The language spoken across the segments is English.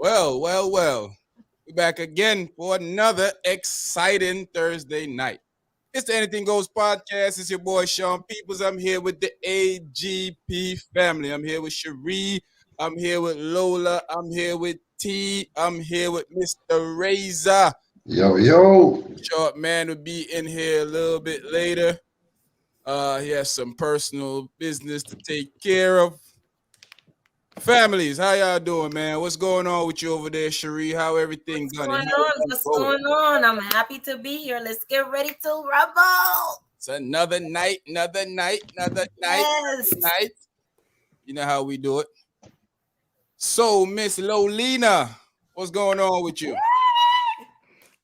Well. We're back again for another exciting Thursday night. It's the Anything Goes podcast. It's your boy Sean Peoples. I'm here with the AGP family. I'm here with Cherie. I'm here with Lola. I'm here with T. I'm here with Mr. Razor. Yo, yo. Short man will be in here a little bit later. He has some personal business to take care of. Families, how y'all doing, man? What's going on with you over there, Cherie? How everything What's going? going on? What's going on? I'm happy to be here. Let's get ready to rumble. It's another night. Yes. You know how we do it. So, Miss Lolina, what's going on with you?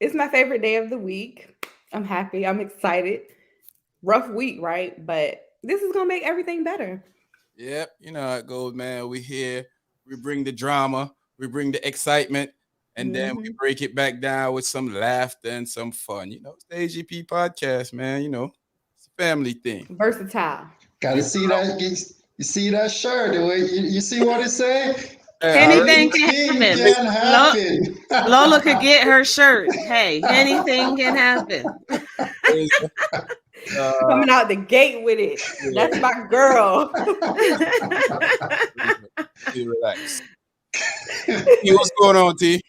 It's my favorite day of the week. I'm happy. I'm excited. Rough week, right? But this is going to make everything better. Yep, you know how it goes, man. We here, we bring the drama, we bring the excitement, and then we break it back down with some laughter and some fun. You know, it's the AGP podcast, man. You know, it's a family thing. Versatile. Gotta see that. You see that shirt? You see what it say? Anything can happen. Lola could get her shirt. Hey, anything can happen. Coming out the gate with it. Yeah. That's my girl. Relax. What's going on, T?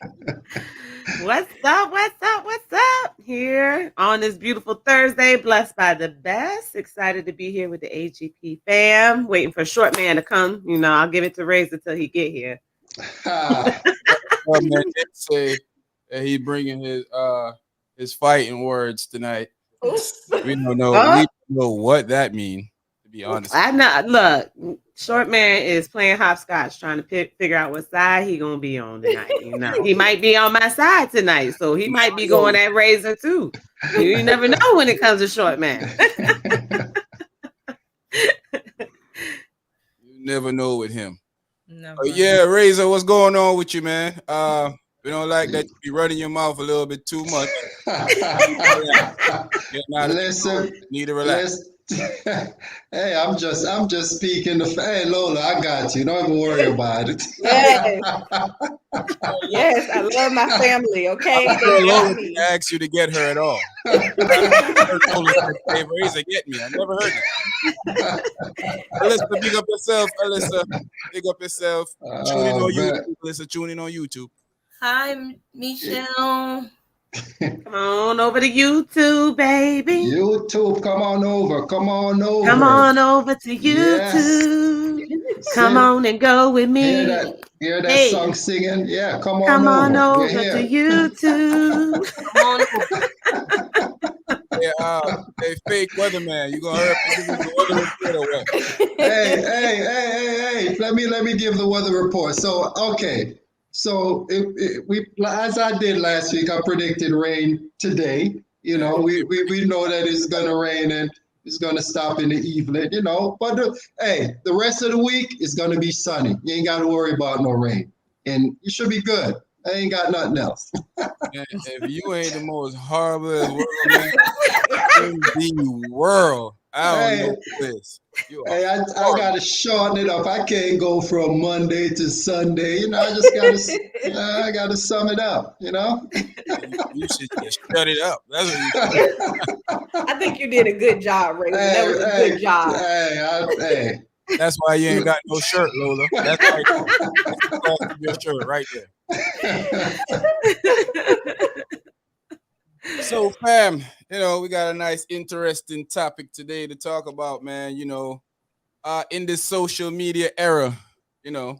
What's up? Here on this beautiful Thursday, blessed by the best. Excited to be here with the AGP fam. Waiting for Short Man to come. You know, I'll give it to Razor till he get here. Man did say that he's bringing his fighting words tonight. We don't know what that means, to be honest. I know. Look, Short Man is playing hopscotch, trying to figure out what side he gonna be on tonight. You know, he might be on my side tonight, so he might be going at Razor too. You never know when it comes to Short Man. You never know with him. Never. Yeah, Razor, what's going on with you, man? We don't like that you be running your mouth a little bit too much. Listen, need to relax. Hey, I'm just speaking. Hey, Lola, I got you. Don't even worry about it. Yes, I love my family. Okay, Lola didn't ask you to get her at all. Hey, Razor, get me. I never heard that. Alyssa, big up yourself. Alyssa, big up yourself. Tune in on YouTube. Alyssa, tune in on YouTube. Hi, Michelle. Come on over to YouTube, baby. YouTube, come on over. Come on over to YouTube. Yes. Come on and go with me. Hear that song singing? Yeah, come on over to YouTube. Hey, fake weatherman, you gonna hurry up and give me the weather report away? Hey! Let me give the weather report. So, okay. So we, as I did last week, I predicted rain today. You know, we know that it's gonna rain and it's gonna stop in the evening. You know, but the rest of the week is gonna be sunny. You ain't gotta worry about no rain, and you should be good. I ain't got nothing else. If you ain't the most horrible man in the world, I don't know this. Hey, I gotta shorten it up. I can't go from Monday to Sunday. You know, I just gotta sum it up. You know. You should just shut it up. That's what you should. I think you did a good job, Ray. That was a good job. Hey. That's why you ain't got no shirt, Lola. That's why your shirt right there. So, fam, you know, we got a nice, interesting topic today to talk about, man. You know, in this social media era, you know,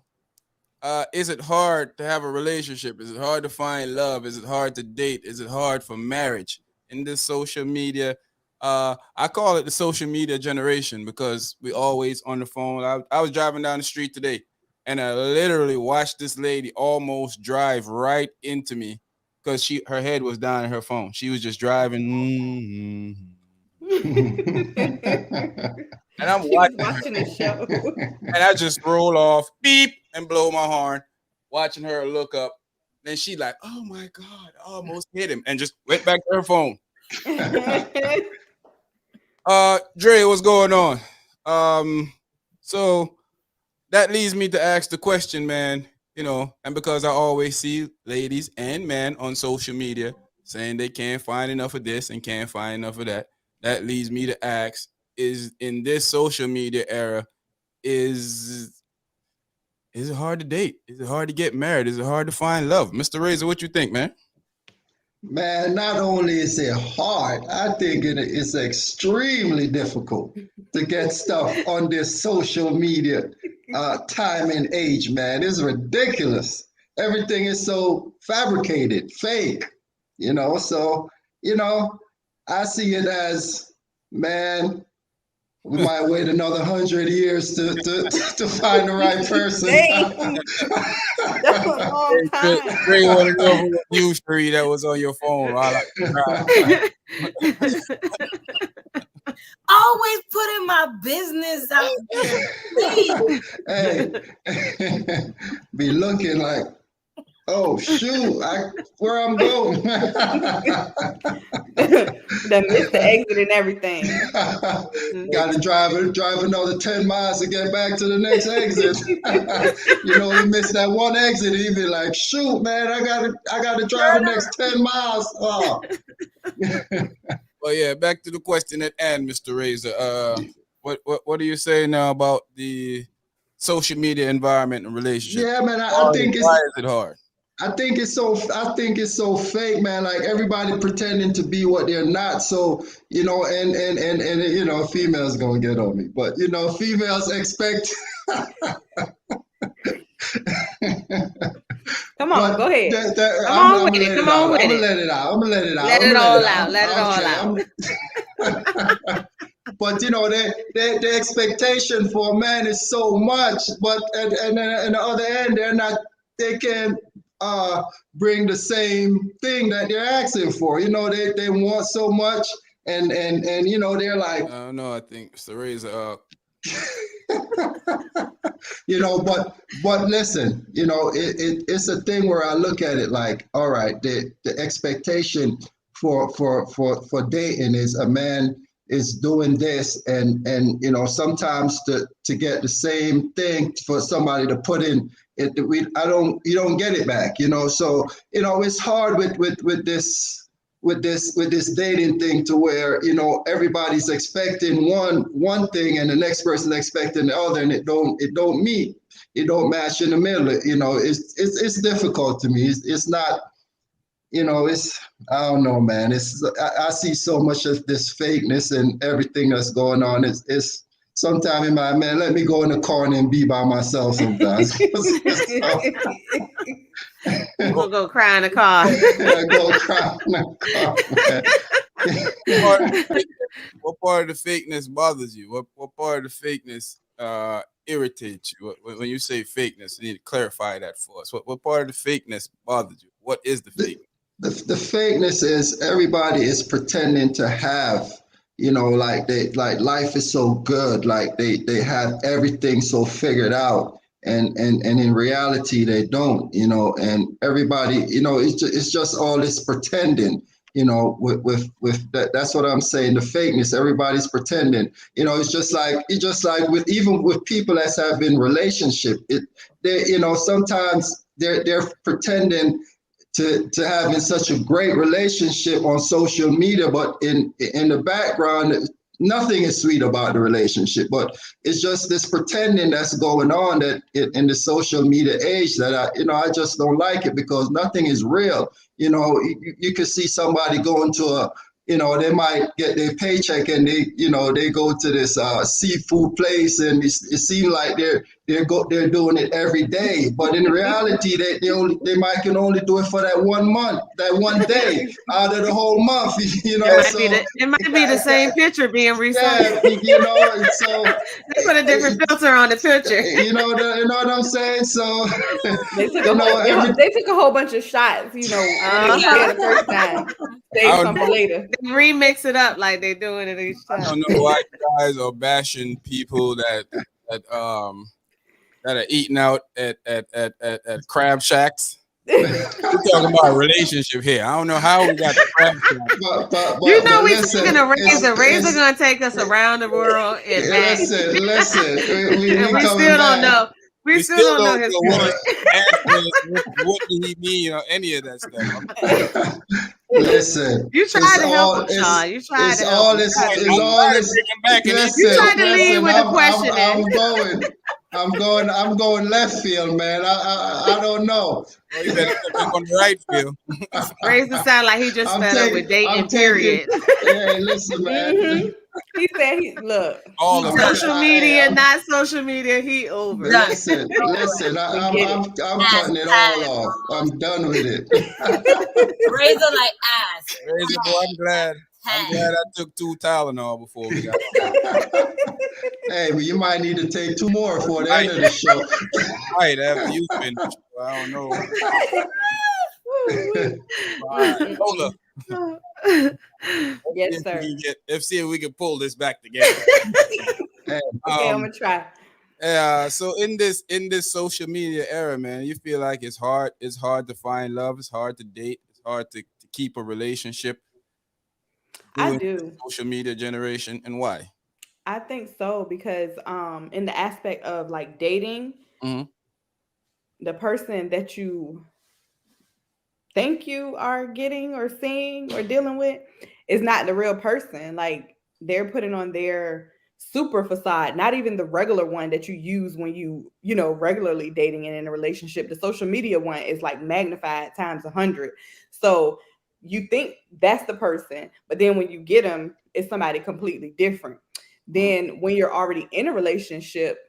is it hard to have a relationship? Is it hard to find love? Is it hard to date? Is it hard for marriage in this social media? I call it the social media generation because we always on the phone. I was driving down the street today and I literally watched this lady almost drive right into me because her head was down in her phone. She was just driving. And I'm watching the show. And I just roll off, beep, and blow my horn, watching her look up. Then she like, oh my God, I almost hit him, and just went back to her phone. Dre, what's going on? So that leads me to ask the question, man. you know, and because I always see ladies and men on social media saying they can't find enough of this and can't find enough of that, that leads me to ask: is in this social media era, is it hard to date? Is it hard to get married? Is it hard to find love? Mr. Razor, what you think, man? Man, not only is it hard, I think it is extremely difficult to get stuff on this social media time and age, man. It's ridiculous. Everything is so fabricated, fake, you know. So, you know, I see it as, man, we might wait another 100 years to find the right person. Dang. That's a long time. Ray want to know what news story that was on your phone. I Always putting my business out there. Please. Hey, be looking like, oh shoot, where I'm going. Done missed the exit and everything. Got to drive another 10 miles to get back to the next exit. You know, you miss that one exit, you be like, shoot, man, I gotta drive the next 10 miles. Oh. Well, yeah, back to the question at hand, Mr. Razor. What do you say now about the social media environment and relationship? Yeah, man, I think why is it hard? I think it's so fake, man. Like everybody pretending to be what they're not. So, you know, and you know, females gonna get on me, but you know, females expect. Come on, go ahead. Come on with it. I'm gonna let it out. Let it all out. But you know, the expectation for a man is so much, but and the other end, they can't bring the same thing that they're asking for. You know, they want so much, and you know, they're like, no, I think Mr. Razor. You know, but listen, you know, it's a thing where I look at it like, all right, the expectation for dating is a man is doing this, and you know, sometimes to get the same thing for somebody to put in it, you don't get it back, you know. So you know, it's hard with this dating thing, to where, you know, everybody's expecting one thing and the next person expecting the other, and it don't meet, it don't match in the middle. You know, it's difficult to me. It's not, you know, I don't know, man. I see so much of this fakeness and everything that's going on. It's sometimes in my man, let me go in the corner and be by myself sometimes. We'll go cry in the car. Go cry in the car, man. What part of the fakeness bothers you? What part of the fakeness irritates you? When you say fakeness, you need to clarify that for us. What part of the fakeness bothers you? What is the fake? The fakeness is everybody is pretending to have, you know, like life is so good, like they have everything so figured out, and in reality they don't, you know. And everybody, you know, it's just all this pretending, you know, with that. That's what I'm saying. The fakeness, everybody's pretending, you know. It's just like with even with people that have in relationship, they, you know, sometimes they're pretending to having such a great relationship on social media, but in the background, nothing is sweet about the relationship. But it's just this pretending that's going on that in the social media age that I just don't like it, because nothing is real. You know, you could see somebody going to a, you know, they might get their paycheck and they go to this seafood place, and it seems like they're doing it every day, but in reality they might can only do it for that 1 month, that one day out of the whole month. You know, it might be the same picture being recycled. Yeah, you know, so they put a different filter on the picture. You know what I'm saying? So they took a whole bunch of shots. You know, the first time. Save some for later. They remix it up like they're doing it each time. I don't know why you guys are bashing people that are eating out at crab shacks. We're talking about a relationship here. I don't know how we got the crab shack. But you know, we're taking a razor. Razor gonna take us around the world and back. Listen. We still don't know. We still don't know his point. What did he mean or any of that stuff. Listen, You tried to help him, Sean. You tried it's to all help him. this. I'm It's trying all to this. bring him back, and Listen, You tried to lead with a listen, I'm going left field, man. I don't know. oh, you better step back on the right field. Razor sound like he just fed up with dating, period. Hey, listen, man. Mhm. He said, "Look, All of it. Social media, not social media. He over. Done. Listen. I'm cutting it That's all off. I'm done with it. Razor like ass. Razor, boy, I'm glad I took 2 Tylenol before we got. Hey, but you might need to take 2 more for the end of the show. Right after you finish. I don't know. Hold up. yes, sir." Let's see if we can pull this back together. Okay, I'm gonna try. Yeah. So in this social media era, man, you feel like it's hard to find love. It's hard to date. It's hard to keep a relationship. I do. Social media generation, and why? I think so because in the aspect of like dating, Mhm. the person that you think you are getting or seeing or dealing with is not the real person. Like they're putting on their super facade, not even the regular one that you use when you regularly dating and in a relationship. The social media one is like magnified times 100. So you think that's the person, but then when you get them, it's somebody completely different. Then when you're already in a relationship,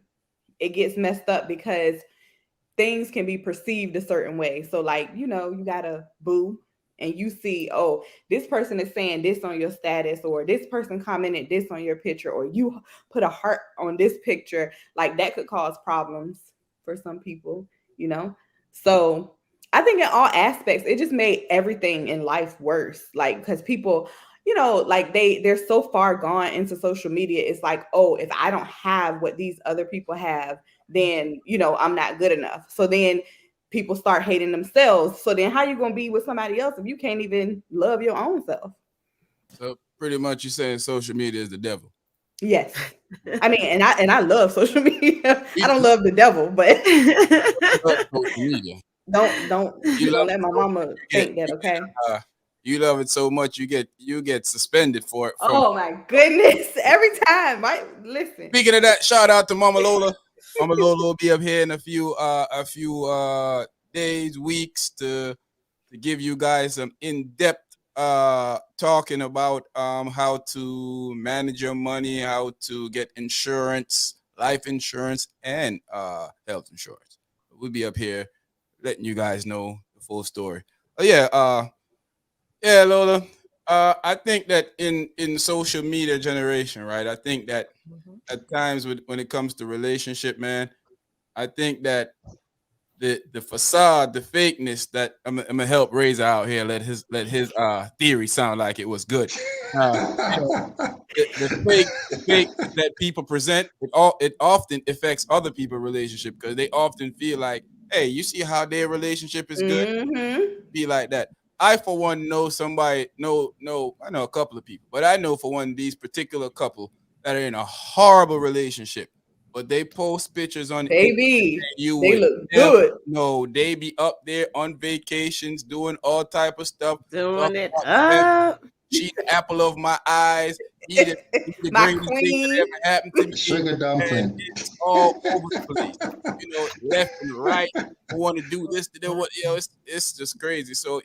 it gets messed up because things can be perceived a certain way. So like, you got a boo and you see, oh, this person is saying this on your status, or this person commented this on your picture, or you put a heart on this picture. Like that could cause problems for some people, So I think in all aspects, it just made everything in life worse. Like, because people, like they're so far gone into social media. It's like, oh, if I don't have what these other people have, then, I'm not good enough. So then people start hating themselves. So then how you going to be with somebody else if you can't even love your own self? So pretty much you're saying social media is the devil. Yes. I mean, and I love social media. I don't love the devil, but social media. Don't let my mama think that, okay? You love it so much you get suspended for it. Oh my goodness. Every time. Listen. Speaking of that, shout out to Mama Lola. Mama Lola will be up here in a few days, weeks to give you guys some in-depth talking about how to manage your money, how to get insurance, life insurance, and health insurance. We'll be up here letting you guys know the full story. Oh yeah, Lola. I think that in social media generation, right? I think that at times when it comes to relationship, man, I think that the facade, the fakeness that I'm gonna help Razor out here. Let his theory sound like it was good. The fake that people present, it often affects other people's relationship because they often feel like, hey, you see how their relationship is good, be like that. I for one know somebody, I know a couple of people, but I know for one these particular couple that are in a horrible relationship. But they post pictures on baby. They look never, good. No, they be up there on vacations doing all type of stuff. Doing it up. She the apple of my eyes. He the my greatest queen. thing that ever happened to me. Sugar dumpling. It's all over the place. Left and right. I want to do this, to do what. It's just crazy. So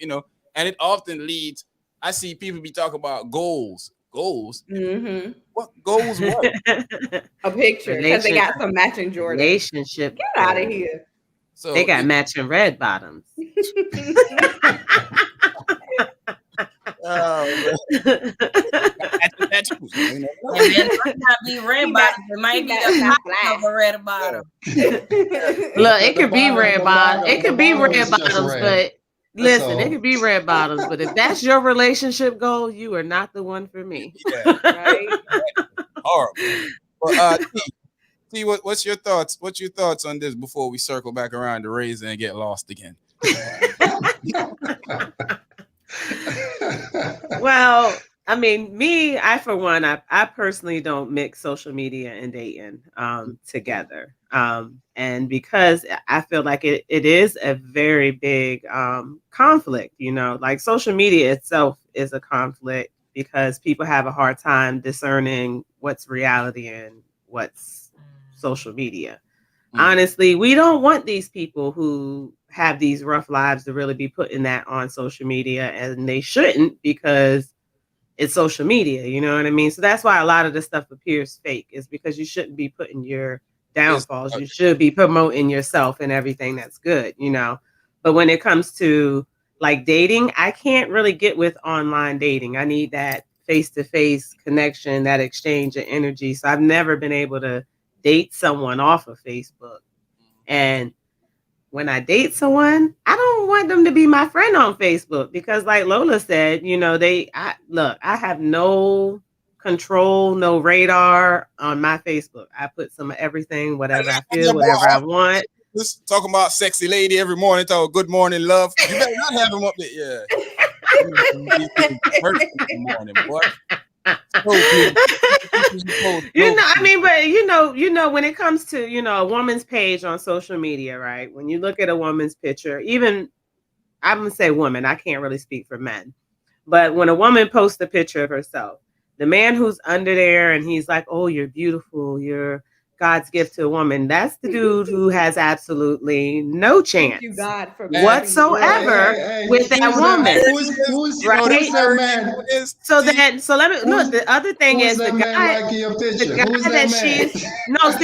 and it often leads. I see people be talking about goals. Mm-hmm. What goals? What? A picture because they got some matching Jordan. Relationship. Get out of here. So they got matching red bottoms. Oh, and then it might not be red bottom. It might be a red bottom. Look, it could be red bottom. It could be red bottoms, but listen, it could be red bottoms. But if that's your relationship goal, you are not the one for me. Yeah, right. Horrible. But T, what's your thoughts? What's your thoughts on this before we circle back around to Razor and get lost again? Well, I mean, for one, I personally don't mix social media and dating together. And because I feel like it is a very big conflict, like social media itself is a conflict because people have a hard time discerning what's reality and what's social media. Honestly, we don't want these people who have these rough lives to really be putting that on social media, and they shouldn't because it's social media, you know what I mean? So that's why a lot of this stuff appears fake, is because you shouldn't be putting your downfalls. You should be promoting yourself and everything that's good, But when it comes to like dating, I can't really get with online dating. I need that face-to-face connection, that exchange of energy. So I've never been able to date someone off of Facebook. And when I date someone, I don't want them to be my friend on Facebook because, like Lola said, I have no control, no radar on my Facebook. I put some of everything, whatever I feel, whatever I want. Just talking about sexy lady every morning, talk good morning, love. You better not have him up there. Yeah. Morning, boy. When it comes to, a woman's page on social media, right? When you look at a woman's picture, even I'm going to say woman, I can't really speak for men, but when a woman posts a picture of herself, the man who's under there and he's like, oh, you're beautiful, you're God's gift to a woman. That's the dude who has absolutely no chance whatsoever with that woman. Who's that man? So let me look. The other thing is the guy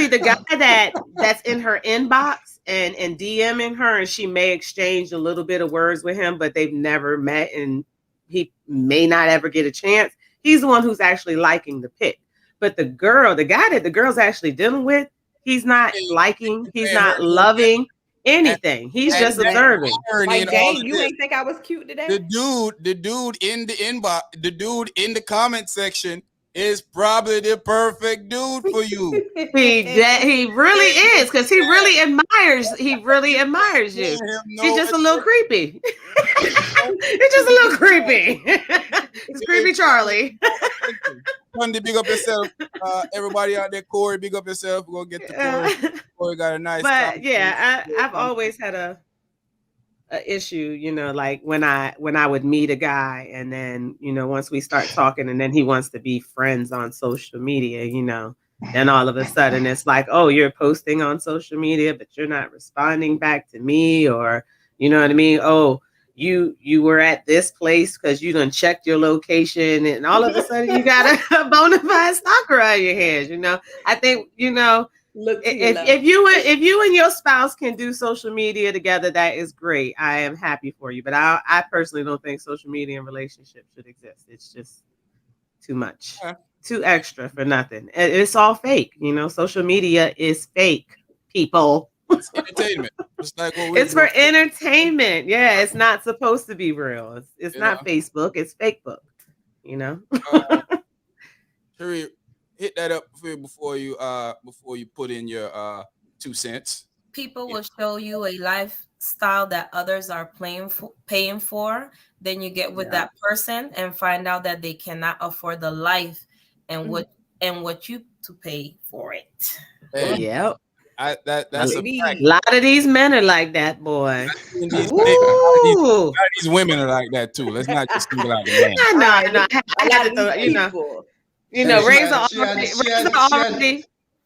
the guy that's in her inbox and DMing her, and she may exchange a little bit of words with him, but they've never met and he may not ever get a chance. He's the one who's actually liking the pic. But the guy that the girl's actually dealing with, he's not liking, he's not loving anything. He's just observing. Like, dang, you ain't think I was cute today? The dude in the inbox, the dude in the comment section is probably the perfect dude for you. He really is, because he really admires you. He's just a little creepy. It's just a little creepy. It's creepy Charlie. Fundy, big up yourself. Everybody out there, Corey, big up yourself. We're gonna get to Corey. Corey got a nice. But yeah, I've always had a issue, like when I would meet a guy and then, once we start talking and then he wants to be friends on social media, then all of a sudden it's like, oh, you're posting on social media, but you're not responding back to me, or, you know what I mean? Oh, you were at this place because you done checked your location, and all of a sudden you got a bona fide stalker on your hands. I think, if you and your spouse can do social media together, that is great. I am happy for you. But I personally don't think social media and relationships should exist. It's just too much, too extra for nothing. It's all fake. Social media is fake, people. It's entertainment. It's for entertainment. Yeah, it's not supposed to be real. It's not Facebook. It's Fakebook. Sherry, hit that up before you put in your 2 cents. People will show you a lifestyle that others are paying for. Then you get with that person and find out that they cannot afford the life and what you to pay for it. Hey. Yep. That's a fact. A lot of these men are like that, boy. A lot of these women are like that too. Let's not just single out the man. I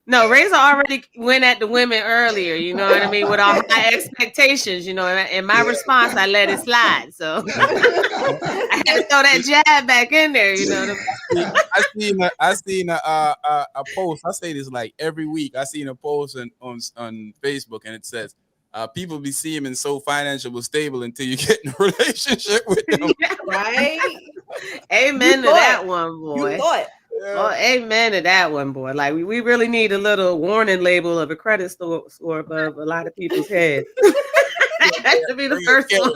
know. Razor already went at the women earlier, you know what I mean, with all high expectations, and my response, I let it slide. So I had to throw that jab back in there, I seen a post. I say this like every week. I seen a post on Facebook, and it says, people be seeming so financially stable until you get in a relationship with them. Right? Amen to that one, boy. Oh, amen to that one, boy. Like we really need a little warning label of a credit score above a lot of people's heads. That should be the first one.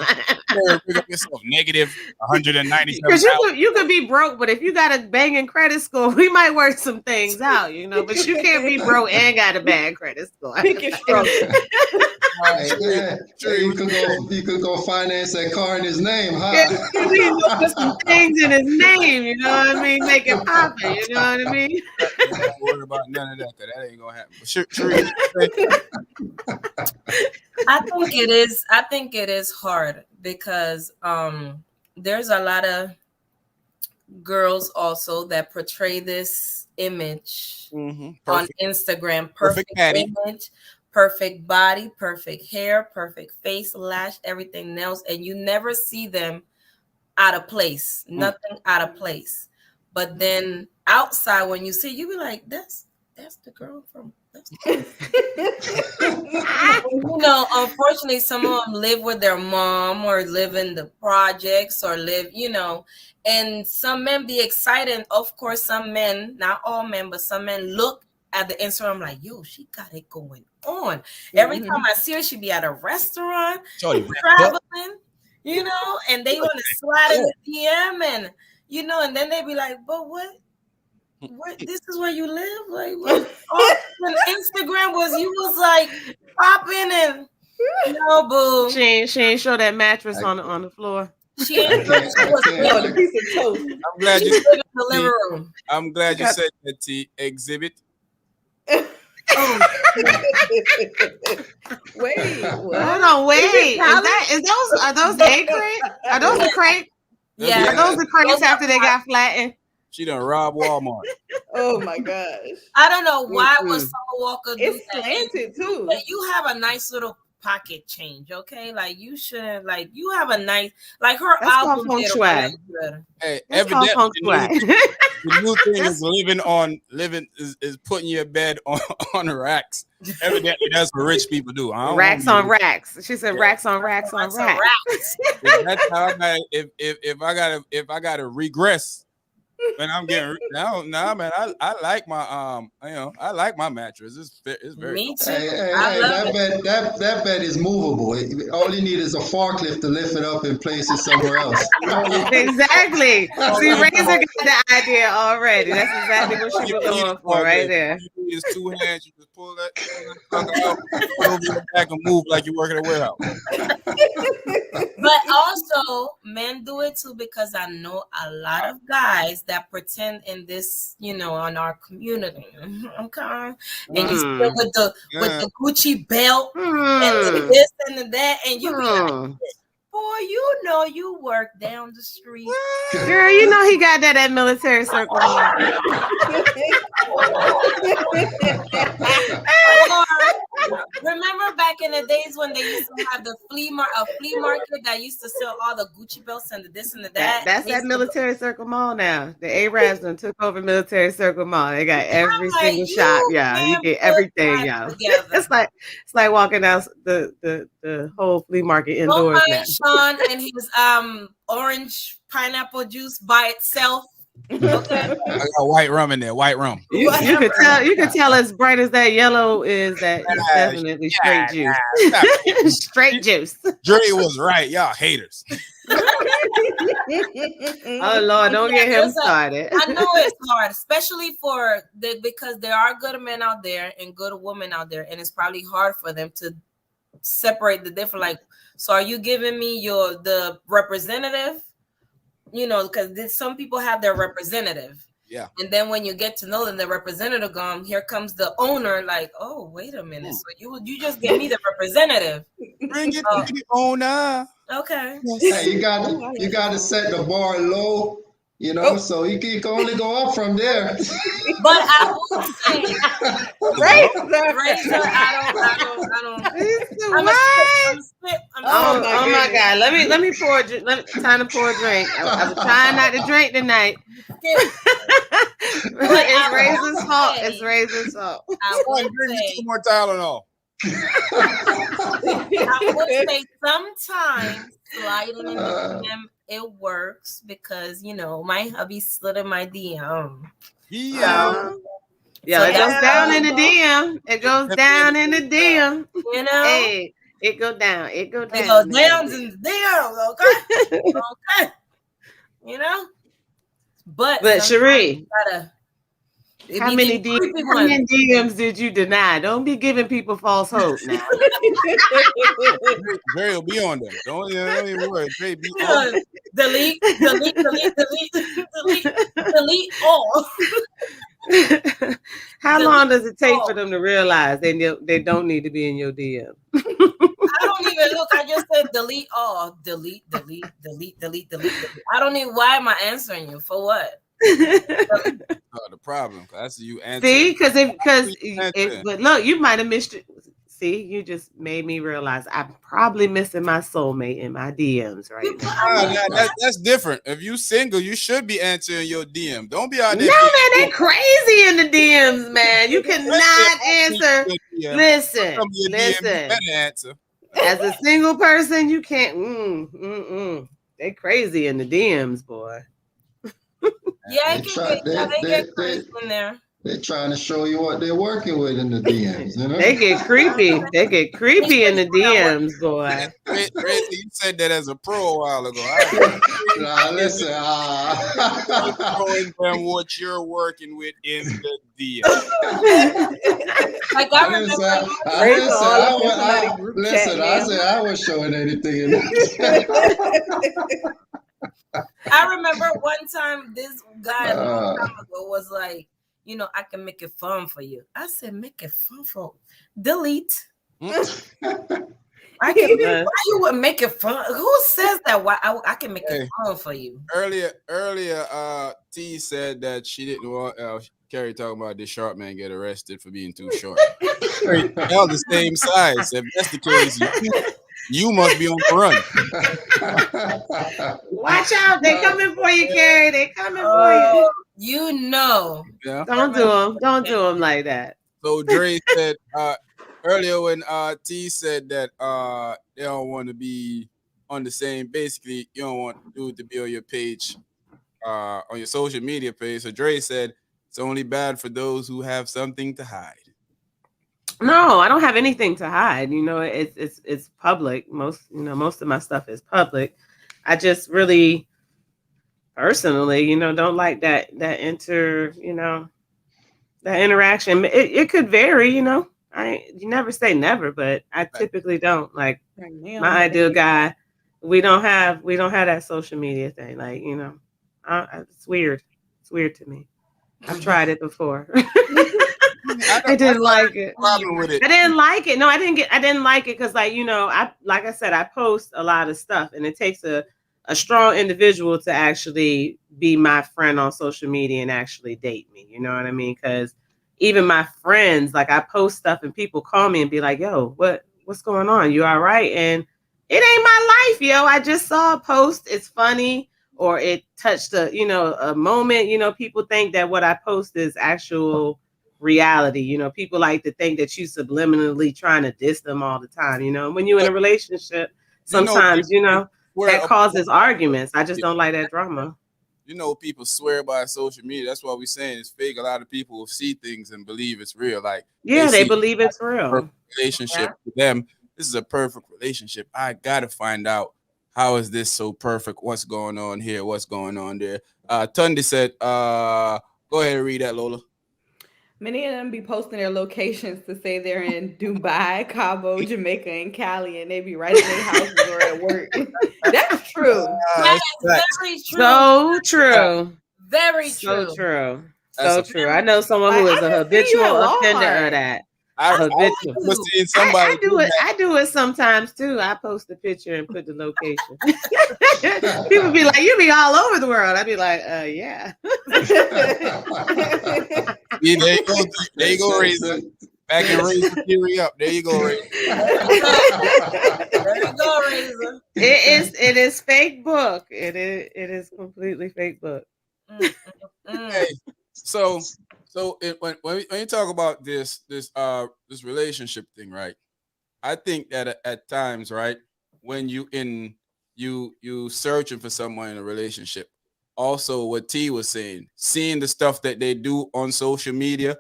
Pick up yourself negative 197. Because you could be broke, but if you got a banging credit score, we might work some things out, But you can't be broke and got a bad credit score. Pick your struggle. Hey, you could go finance that car in his name, Yeah, huh? you know, put some things in his name, you know what I mean? Make it poppin', you know what I mean? You don't worry about none of that, because that ain't gonna happen. But Sheree, I think it is hard because there's a lot of girls also that portray this image on perfect, Instagram. perfect patty. Image, perfect body, perfect hair, perfect face, lash, everything else, and you never see them out of place. Nothing out of place. But then outside, when you see, you be like, that's the girl from. You know, unfortunately, some of them live with their mom or live in the projects or live, you know, and some men be excited. Of course, some men, not all men, but some men look at the Instagram like, yo, she got it going on. Every time I see her, she be at a restaurant, traveling, you know, and they want to slide in the DM and, you know, and then they be like, but what? This is where you live? Like, what? When Instagram was like popping and boo. She ain't show that mattress on the floor. She ain't show she was a piece of toast. I'm glad you in the living room. I'm glad you said that, T. Exhibit. Oh. Wait, what? Hold on, wait. Are those egg crates? Are those the crates? Yeah. Are those the crates after they got flattened? She done robbed Walmart. Oh my gosh. I don't know why would Summer Walker do It's that. slanted too. You have a nice little pocket change, okay? Like you shouldn't. Like you have a nice. Like her That's album called did feng really shui. good. Hey, That's called feng evidently, shui. the new thing is living is putting your bed on racks. Evidently, that's what rich people do. Racks on racks. She said racks on racks on racks. That's how I got. If I gotta regress. When I'm getting man, I like my I like my mattress. It's very. Me too. Hey, that bed is movable. All you need is a forklift to lift it up and place it somewhere else. Exactly. See, Razor got the idea already. That's exactly what she was going for right there. It's two hands. You just pull that out, over your back and move like you're working a warehouse. But also, men do it too because I know a lot of guys that pretend in this, you know, on our community. Okay, and you still with the Gucci belt and the this and the that, and you be like, boy, you know, you work down the street. Girl, you know he got that at Military Circle. Remember back in the days when they used to have the flea market that used to sell all the Gucci belts and the this and the that? That's at Military Circle Mall now. The Arabs done took over Military Circle Mall. They got every single shop, yeah. You get everything, y'all. It's like walking out the whole flea market indoors now. Sean and his orange pineapple juice by itself. Okay. I got white rum in there. White rum. You could tell as bright as that yellow is that it's definitely straight juice. Straight juice. Dre was right. Y'all haters. Oh Lord, don't get him started. I know it's hard, especially because there are good men out there and good women out there, and it's probably hard for them to separate the different. Like, so are you giving me the representative? You know, because some people have their representative. Yeah. And then when you get to know them, the representative gone, here comes the owner, like, oh, wait a minute. So you just gave me the representative. Bring it to the owner. Okay. Hey, you got to set the bar low, you know, so you can only go up from there. But I will say, Razor, I don't. Oh my God! Let me pour. Time to pour a drink. I'm trying not to drink tonight. It's Razor's fault. It's Razor's fault. I would say 2 more Tylenol. I would say sometimes sliding in the DM it works because you know my hubby slid in my DM. Yeah. Yeah, it goes down in the DM. It goes down in the DM. You know, hey, it go down. It go down. It goes down in the DM. Okay, okay. You know, but Cherie, It How be many the creepy how ones. many DMs did you deny? Don't be giving people false hope now. Dre will be on them. Don't even worry. Dre be on Yeah. Delete, delete, delete, delete, delete, delete all. How Delete long does it take all. for them to realize they don't need to be in your DM? I don't even look. I just said delete all. Delete, delete, delete, delete, delete, delete. I don't even. Why am I answering you? For what? the problem. I see you answer. See, because answer. but look, you might have missed it. See, you just made me realize I'm probably missing my soulmate in my DMs right now. That's different. If you single, you should be answering your DM. Don't be out No, there. man, they crazy in the DMs, man. You cannot answer. Listen, Your DM, you listen. better answer. As a single person, you can't. They crazy in the DMs, boy. Yeah, they get crazy in there. They're trying to show you what they're working with in the DMs. You know? They get creepy. They get creepy in the DMs, boy. Crazy, you said that as a pro a while ago. Nah, listen. Showing them what you're working with in the DM. Like I remember. I said I was showing anything in the I remember one time this guy a long time ago was like, you know, I can make it fun for you. I said, make it fun for delete. I can. Why you would make it fun? Who says that? Why I can make it fun for you? Earlier, T said that she didn't want Carrie talking about this short man get arrested for being too short. Y'all the same size. If that's the case, you must be on the run. Watch out. They coming for you, Carrie. They coming for you. You know. Yeah. Don't do them. Don't do them like that. So Dre said earlier when T said that they don't want to be on the same, basically you don't want dude to be on your page, on your social media page. So Dre said it's only bad for those who have something to hide. No, I don't have anything to hide. You know, it's public. Most of my stuff is public. I just really personally, don't like that that interaction. It could vary, you never say never, but I typically don't. Like my ideal guy, we don't have that social media thing. Like, it's weird. It's weird to me. I've tried it before. I didn't like it. Problem with it. I didn't like it. No, I didn't like it because, like I said, I post a lot of stuff, and it takes a strong individual to actually be my friend on social media and actually date me. You know what I mean? Because even my friends, like I post stuff and people call me and be like, "Yo, what's going on? You all right?" And it ain't my life, yo. I just saw a post. It's funny, or it touched a moment. People think that what I post is actual reality. People like to think that you subliminally trying to diss them all the time. When you're in a relationship, sometimes that causes arguments. I just don't like that drama. People swear by social media. That's why we're saying it's fake. A lot of people will see things and believe it's real. Like they believe it's real. Relationship with them. This is a perfect relationship. I gotta find out how is this so perfect. What's going on here? What's going on there? Tundi said, go ahead and read that, Lola. Many of them be posting their locations to say they're in Dubai, Cabo, Jamaica, and Cali, and they be right in their houses or at work. That's true. That is very true. So true. Very so true. True. So true. I know someone who is a habitual offender of that. I do it sometimes too. I post a picture and put the location. People be like, "You be all over the world." I be like, yeah. There you go, Razor. Back and raise the theory up. There you go, Razor. There you go, Razor. It is fake book. It is completely fake book. Hey, so when you talk about this relationship thing, right? I think that at times, right, when you searching for someone in a relationship, also what T was saying, seeing the stuff that they do on social media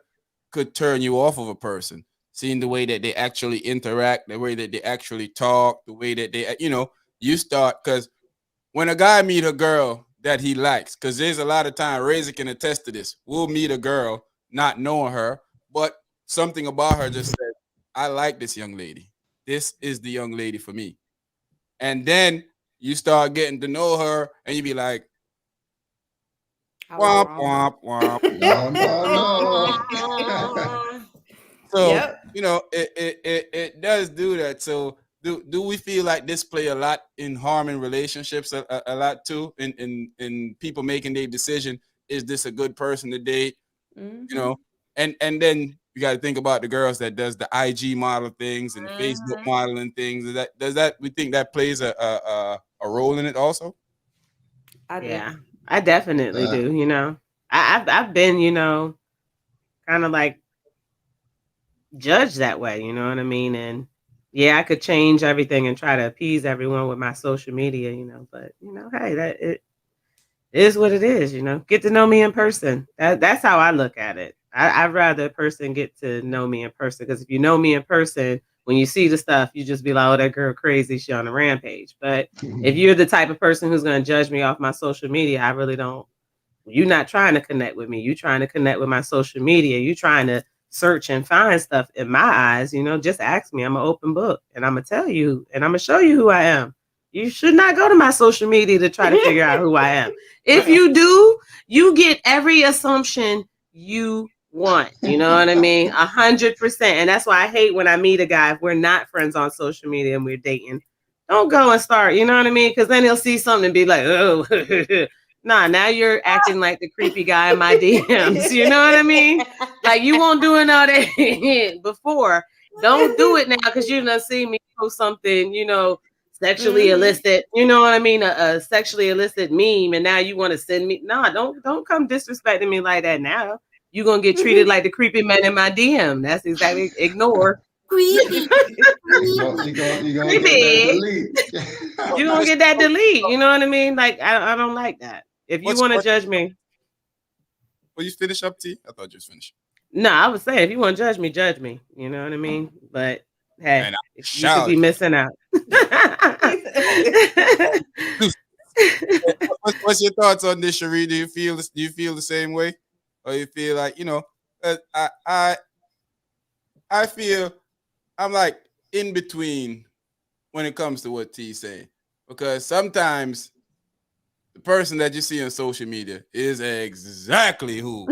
could turn you off of a person. Seeing the way that they actually interact, the way that they actually talk, the way that they, you start, because when a guy meet a girl that he likes, because there's a lot of time, Razor can attest to this, we'll meet a girl not knowing her, but something about her just said, I like this young lady. This is the young lady for me. And then you start getting to know her and you be like, I was womp, wrong. womp, womp. No, no, So, Yep. it does do that. So do we feel like this play a lot in harming relationships a lot too in people making their decision, is this a good person to date, Mhm. you know? And then you got to think about the girls that does the IG model things and the Facebook Mhm. modeling things. Does that we think that plays a role in it also? I do. Yeah, I definitely Uh, do. I've been, kind of like judged that way. You know what I mean? And yeah, I could change everything and try to appease everyone with my social media. But hey, that it is what it is. Get to know me in person. That's how I look at it. I'd rather a person get to know me in person, because if you know me in person, when you see the stuff, you just be like, "Oh, that girl crazy. She on a rampage." But if you're the type of person who's going to judge me off my social media, I really don't. You're not trying to connect with me. You're trying to connect with my social media. You're trying to search and find stuff in my eyes. Just ask me. I'm an open book, and I'm gonna tell you, and I'm gonna show you who I am. You should not go to my social media to try to figure out who I am. If you do, you get every assumption you want. You know what I mean? 100%. And that's why I hate when I meet a guy, if we're not friends on social media and we're dating. Don't go and start, you know what I mean? Because then he'll see something and be like, oh, nah, now you're acting like the creepy guy in my DMs. You know what I mean? Like, you won't doing all that before. Don't do it now, because you done see me post something, sexually Mhm. illicit. You know what I mean? A sexually illicit meme, and now you want to send me. Nah, don't come disrespecting me like that now. You're gonna get treated like the creepy man in my DM. That's exactly ignore. Creepy. you gonna get that Creepy. delete. You're gonna get that delete. You know what I mean? Like, I don't like that. If you What's want to what? judge me, Will you finish up, T? I thought you was finished. no, I was saying, if you want to judge me, judge me. You know what I mean? But hey, And I you could shout be at missing out. you. What's your thoughts on this, Cherie? Do you feel the same way, or you feel like I feel I'm like in between when it comes to what T's saying, because sometimes the person that you see on social media is exactly who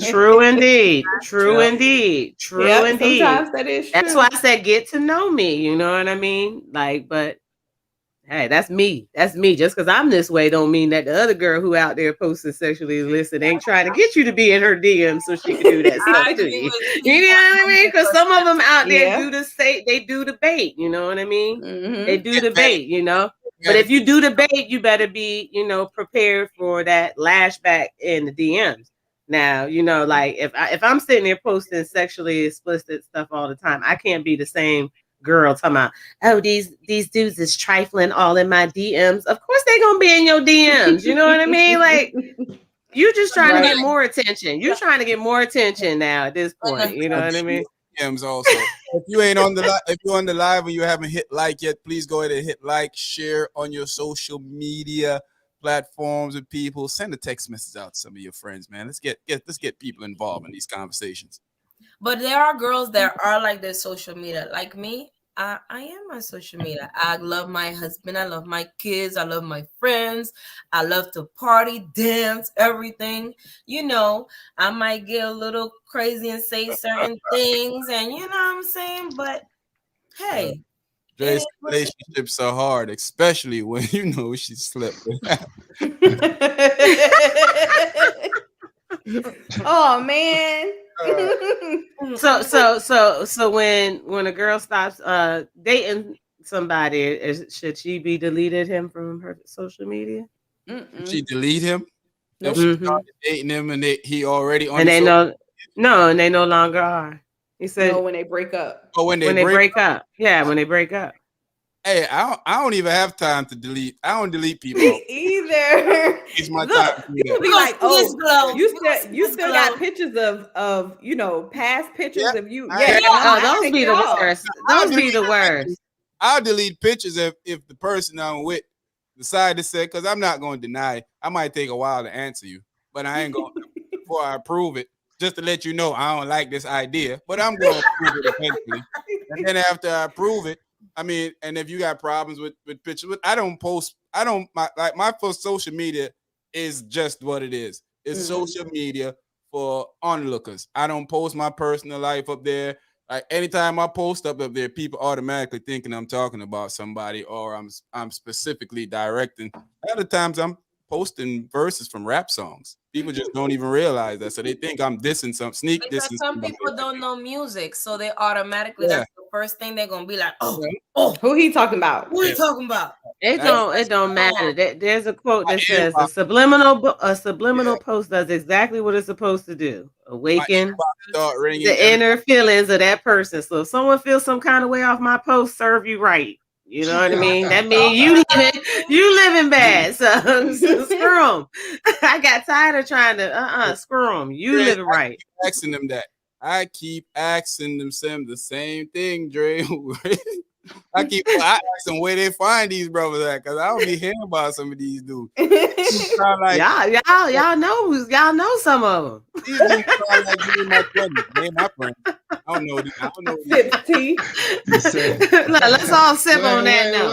True indeed. True True. indeed. True Yep, indeed. sometimes that is That's why true. I said get to know me. You know what I mean? Like, but hey, that's me. That's me. Just because I'm this way don't mean that the other girl who out there posting sexually illicit ain't trying to get you to be in her DM so she can do that stuff I to agree you. with You you know what I mean? Because some of 100%. them out there Yeah. they do the bait. You know what I mean? They Hmm. do get the paid. bait. You But gotta if you do the bait, you better be, prepared for that lashback in the DMs. Now, like if I'm sitting there posting sexually explicit stuff all the time, I can't be the same girl talking about, oh, these dudes is trifling all in my DMs. Of course they gonna be in your DMs. You know what I mean? Like, you just trying to But get Right. more attention. You're trying to get more attention now at this point. You know I'll what be I in mean? your DMs also. If you ain't on the if you're on the live and you haven't hit like yet, please go ahead and hit like, share on your social media platforms with people. Send a text message out to some of your friends, man. Let's get people involved in these conversations. But there are girls that are like their social media. Like me, I am my social media. I love my husband. I love my kids. I love my friends. I love to party, dance, everything. I might get a little crazy and say certain things, and you know what I'm saying? But Uh, hey, it is Dre's what it relationships are hard, especially when you know she slept with. Oh man. Uh, So is. so so so when a girl stops dating somebody, should she be deleted him from her social media? if she Mm-mm. delete him, if Nope. she Mm-hmm. started dating him and he already on And the they social, know no, and they no longer are. He No, said when they break up. but when they when they break, break up. Yeah, when they break up. hey, I don't even have time to delete. I don't delete people off. Either. It's my time Look, to do that. people We be gonna like, see his "Oh, glow. you We gonna still see you his still got glow. pictures of past Yeah, pictures of you." I Yeah, ain't- no, Oh, Yeah. I those take be it the off. worst. I'll Those delete be the pictures. worst. I'll delete pictures if the person I'm with decide to say, because I'm not going to deny. I might take a while to answer you, but I ain't going before I approve it. just to let you know I don't like this idea, but I'm going to prove it eventually. And then after I prove it, I mean, and if you got problems with pictures, I don't post. My first social media is just what it is. It's social media for onlookers. I don't post my personal life up there. Like anytime I post up there, people automatically thinking I'm talking about somebody or I'm specifically directing. Other times I'm posting verses from rap songs. People just don't even realize that, so they think I'm dissing sneak Because dissing some somebody. people don't know music, so they automatically that's the first thing they're gonna be like, who he talking about? Who are you talking about? It don't matter. There's a quote that says a subliminal post does exactly what it's supposed to do. Awaken the inner feelings of that person. So if someone feels some kind of way off my post, serve you right. You know what I mean? That means you living bad. So screw them. I got tired of trying to screw them. You living right. Asking them that. I keep asking them the same thing, Dre. I ask them where they find these brothers at, because I don't be hearing about some of these dudes. Like, y'all know some of them. These dudes sound like my brothers. They're my friends. I don't know. Sip tea. Let's all sip on that now.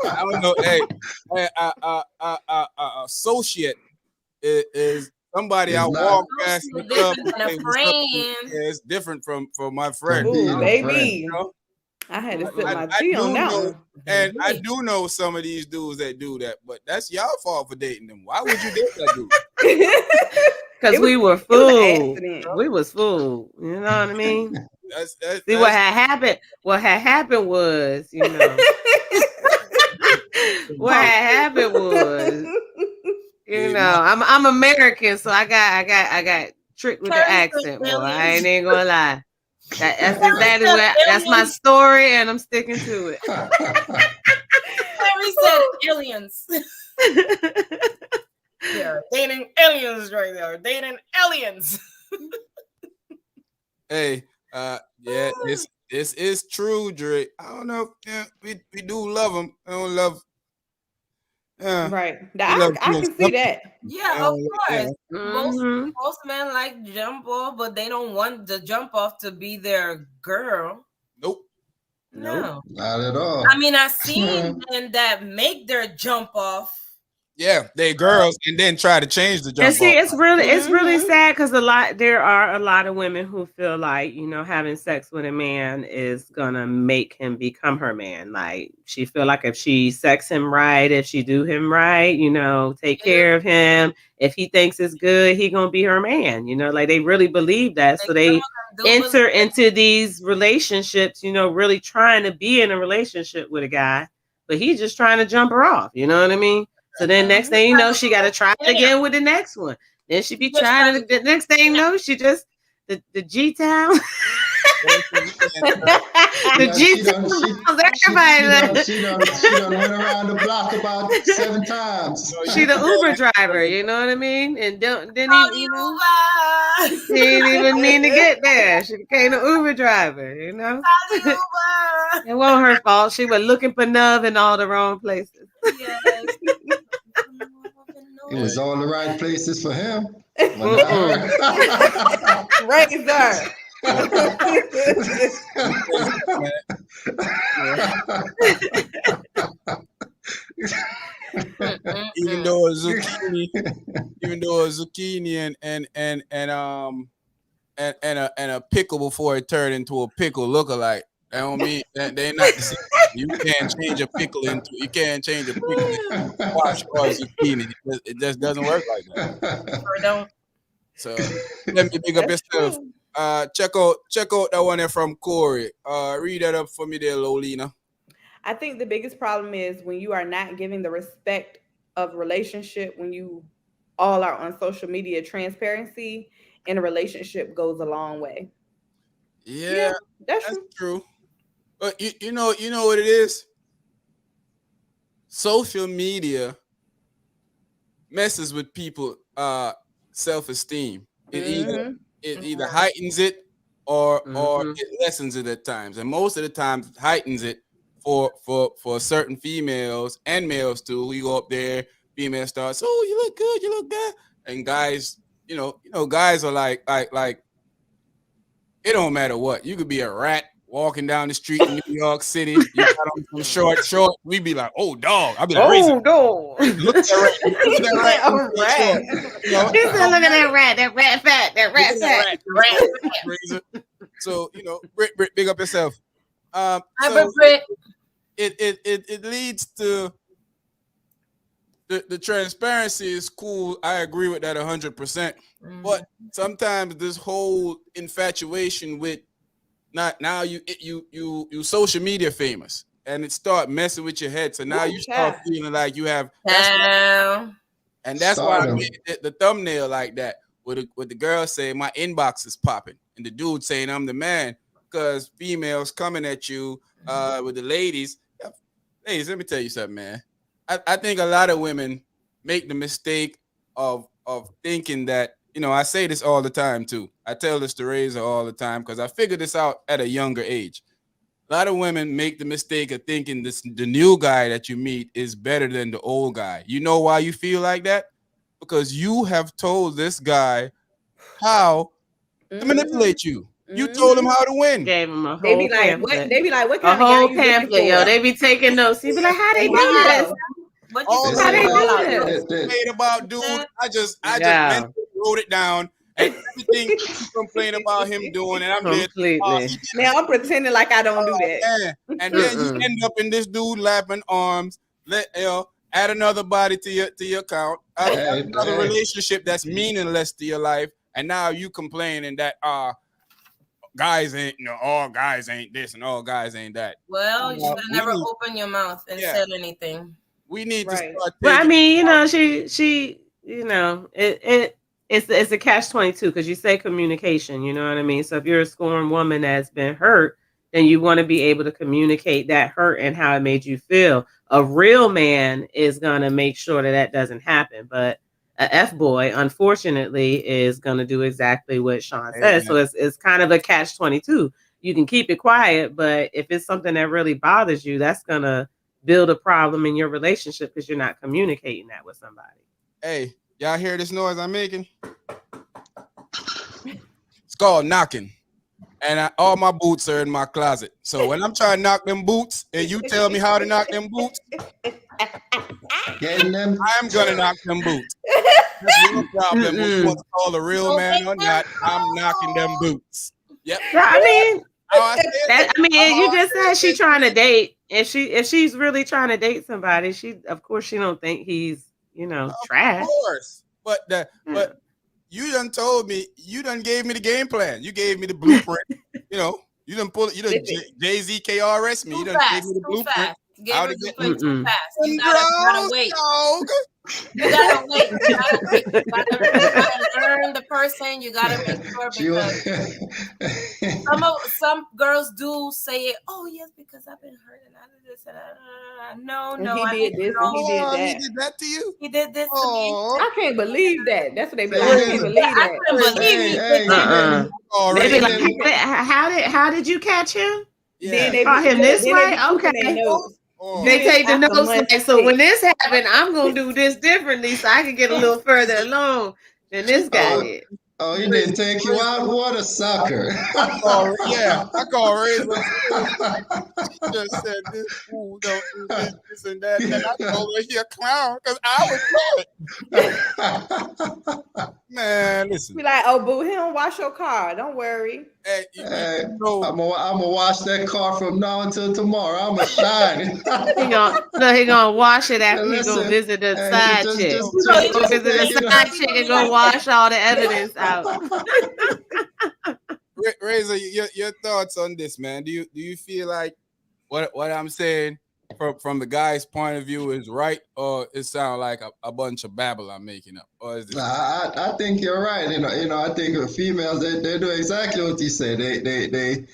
I don't know. Hey, associate is somebody I walk past in the club. It's different from my friend. Ooh, baby. You know? I had to sip my tea on that one. And I do know some of these dudes that do that, but that's y'all fault for dating them. Why would you date that dude? Because we were fooled. We was fooled. You know what I mean? See what had happened? What had happened was, you know, what had happened was, you know, I'm American, so I got tricked with the accent. Boy, I ain't gonna lie. That's exactly what. That's my story, and I'm sticking to it. Larry said aliens. They're dating aliens right there. Dating aliens. Hey, yeah, this is true, Dre. I don't know. Yeah, we do love them. I don't love. Right. I can see that. Yeah, of course. Most men like jump off, but they don't want the jump off to be their girl. Nope. No. Not at all. I mean, I've seen men that make their jump off. Yeah, they girls and then try to change the jump. And see, it's really sad because there are a lot of women who feel like, you know, having sex with a man is gonna make him become her man. Like she feel like if she sex him right, if she do him right, you know, take care of him, if he thinks it's good, he gonna be her man. You know, like they really believe that, so they enter into these relationships, you know, really trying to be in a relationship with a guy, but he's just trying to jump her off. You know what I mean? So then next thing you know, she got to try it again with the next one. Then she be trying to, the next thing you know, she just, the G-Town. The G-Town. She done went around the block about 7 times. She the Uber driver, you know what I mean? And didn't even, you know, she didn't even mean to get there. She became an Uber driver, you know? It wasn't her fault. She was looking for love in all the wrong places. Yes. It was all the right places for him. Right there. Even though a zucchini and a pickle before it turned into a pickle lookalike. That don't mean that they're not the same. You can't change a pickle into squash or zucchini. It just doesn't work like that. Or don't. So let me pick up yourself. Check out that one there from Corey. Read that up for me there, Lolina. I think the biggest problem is when you are not giving the respect of relationship, when you all are on social media. Transparency in a relationship goes a long way. Yeah, that's true. But you know what it is? Social media messes with people self-esteem. It either heightens it or it lessens it at times. And most of the times it heightens it for certain females and males too. We go up there, females start, so you look good, and guys guys are like it don't matter what. You could be a rat walking down the street in New York City. You got on some short. We be like, oh dog. I'd be like, Razor, no. look at that rat. Look at that rat. A in short rat. shorts. You know, He said, look at that rat fat, that look rat at fat. that rat, Razor. So Brit, big up yourself. Hi, So Brit. it leads to the transparency is cool. I agree with that 100%. But sometimes this whole infatuation with now you social media famous and it start messing with your head. So now you start feeling like you have and that's why I made the thumbnail like that with the girl saying my inbox is popping and the dude saying I'm the man because females coming at you with the ladies. Ladies, let me tell you something, man. I think a lot of women make the mistake of thinking that, I say this all the time too. I tell this to Razor all the time because I figured this out at a younger age. A lot of women make the mistake of thinking the new guy that you meet is better than the old guy. You know why you feel like that? Because you have told this guy how to manipulate you. You told him how to win. Gave him a They whole be like, pamphlet. what? They be like, what A kind of whole guy you looking pamphlet, for? yo. They be taking notes. He be like, how they do this? What All you How they say? do this? complain about dude, I just Yeah. mentally wrote it down and everything you complain about him doing, and I'm there. Completely. Now I'm pretending like I don't do that. And then you end up in this dude lapping arms. Add another body to your account. Add another relationship that's meaningless to your life, and now you complaining that guys ain't all guys ain't this and all guys ain't that. Well, you should have never opened your mouth and said anything. We need to start. Well, I mean, she it's a catch-22 because you say communication, you know what I mean? So if you're a scorned woman that's been hurt, then you want to be able to communicate that hurt and how it made you feel. A real man is going to make sure that doesn't happen. But a F-boy, unfortunately, is going to do exactly what Sean says. So it's kind of a catch-22. You can keep it quiet, but if it's something that really bothers you, that's going to build a problem in your relationship because you're not communicating that with somebody. Hey, y'all hear this noise I'm making? It's called knocking. And all my boots are in my closet. So when I'm trying to knock them boots and you tell me how to knock them boots, getting them. I'm going to knock them boots. That's your problem. If you want to call a real man or not, I'm knocking them boots. Yep. I mean, you just said she's trying to date. If she's really trying to date somebody, she don't think he's, trash. Of course. But you done told me, you done gave me the game plan. You gave me the blueprint. You done Jay-Z KRS me. You done gave me the blueprint. Gave me the blueprint too fast. You gotta wait. You gotta wait. You gotta learn the person. You gotta make sure because some girls do say it. Oh yes, because I've been hurt and I did this and no. He did this and he did that. He did that to you. He did this to me. I can't believe that. That's what they be like. I can't believe that. I couldn't believe They be like, how did you catch him? Yeah. They caught him this way. Okay. They take the notes like, so when this happened, I'm gonna do this differently so I can get a little further along than this guy did. Oh, he didn't take you out? What a sucker. I call Razor. She just said this fool don't do this and that. And I told her he a clown because I was good. Man, listen. Be like, oh, boo, he don't wash your car. Don't worry. Hey, I'm gonna wash that car from now until tomorrow. I'm gonna shine it. He gonna wash it after he go visit the side chick. Go visit the side chick and go wash all the evidence out. Razor, your thoughts on this, man? Do you feel like what I'm saying from the guy's point of view is right, or it sounds like a bunch of babble I'm making up? Or is this... I think you're right. I think females they do exactly what you say. They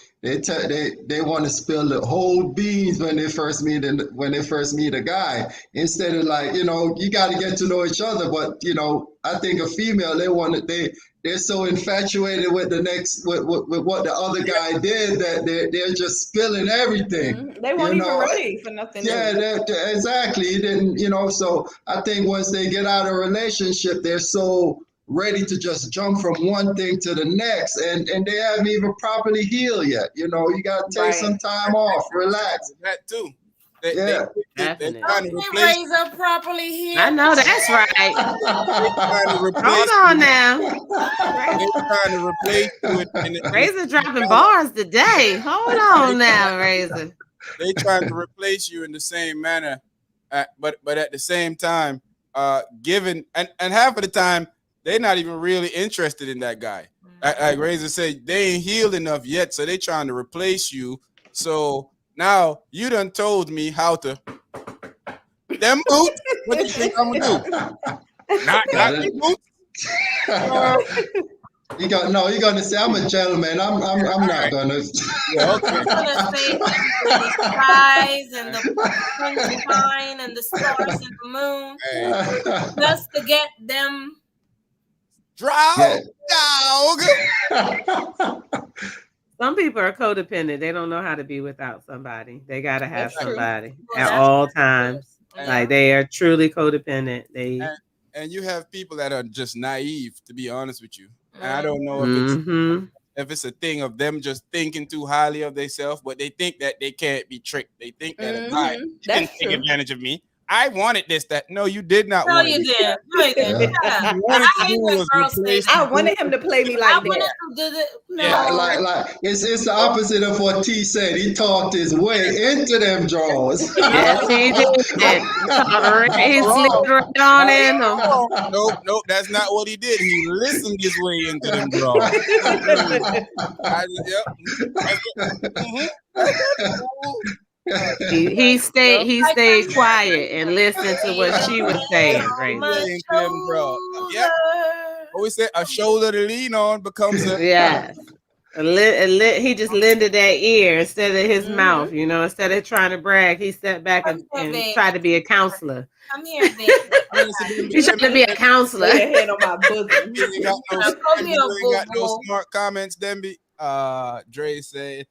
want to spill the whole beans when they first meet a guy, instead of like, you got to get to know each other. But I think a female, they're so infatuated with with what the other guy did that they're just spilling everything. Mm-hmm. They weren't even ready for nothing. Yeah, exactly. So I think once they get out of a relationship, they're so ready to just jump from one thing to the next, and they haven't even properly healed yet. You know, you got to take some time off, relax. That too. They Definitely. trying to Okay, replace. Razor properly here. I know that's right. They trying to replace. Hold on now. They trying to replace you Razor dropping bars today. Hold on now, Razor. They trying to replace you in the same manner, but at the same time, given and half of the time they're not even really interested in that guy. Like Razor said, they ain't healed enough yet, so they trying to replace you. So now you done told me how to them boots. What do you think I'm gonna do? Not them boots. You're gonna say I'm a gentleman. I'm not gonna. Yeah, okay. I'm gonna say the skies and the sunshine and the stars and the moon, just to get them dog. Some people are codependent. They don't know how to be without somebody. They gotta have somebody Well, at all times. Like they are truly codependent. And you have people that are just naive, to be honest with you. And I don't know if it's a thing of them just thinking too highly of themselves, but they think that they can't be tricked. They think that you didn't take advantage of me. I wanted this, that. No, you did not want it. No, you did. Yeah. I wanted him to play me like that. Like it's the opposite of what T said. He talked his way into them drawers. Yes, he did. He slipped right on in them. Nope, that's not what he did. He listened his way into them drawers. He stayed quiet and listened to what she was saying. Right? Yep. What we say, a shoulder to lean on becomes a he just lended that ear instead of his mouth. You know, instead of trying to brag, he stepped back and tried to be a counselor. Come here, baby. He tried to be a counselor. Lay your hand on my bosom. You got no smart comments, Demby. Dre said,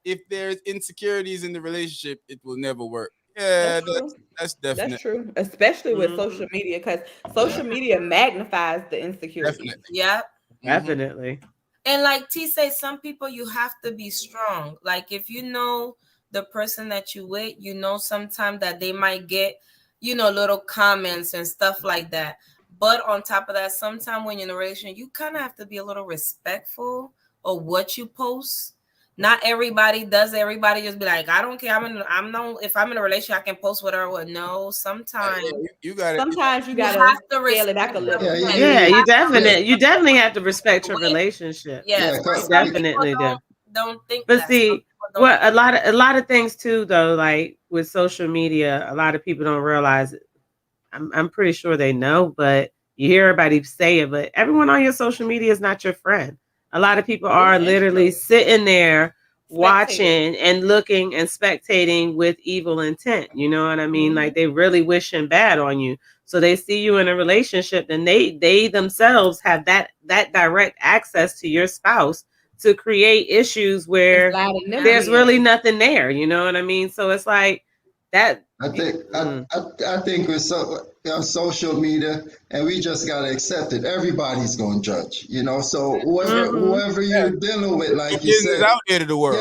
if there's insecurities in the relationship, it will never work. Yeah, that's definitely That's true, especially with social media, because social media magnifies the insecurities. Definitely. Yeah, definitely. And like T say, some people you have to be strong. Like if you know the person that you with, you know sometimes that they might get, little comments and stuff like that. But on top of that, sometimes when you're in a relationship, you kind of have to be a little respectful of what you post. Not everybody does. Everybody just be like, I don't care. If I'm in a relationship, I can post whatever. No, sometimes you gotta have to scale it back a little. You definitely have to respect your relationship. Yes, definitely do. Don't think. But see, what a lot of things too, though, like with social media, a lot of people don't realize it. I'm pretty sure they know, but you hear everybody say it. But everyone on your social media is not your friend. A lot of people are literally sitting there watching and looking and spectating with evil intent. You know what I mean? Like they really wishing bad on you. So they see you in a relationship and they themselves have that direct access to your spouse to create issues where there's really nothing there. You know what I mean? So it's like that. I think with social media, and we just gotta accept it. Everybody's gonna judge, So whoever you're dealing with, like you said, out there to the world.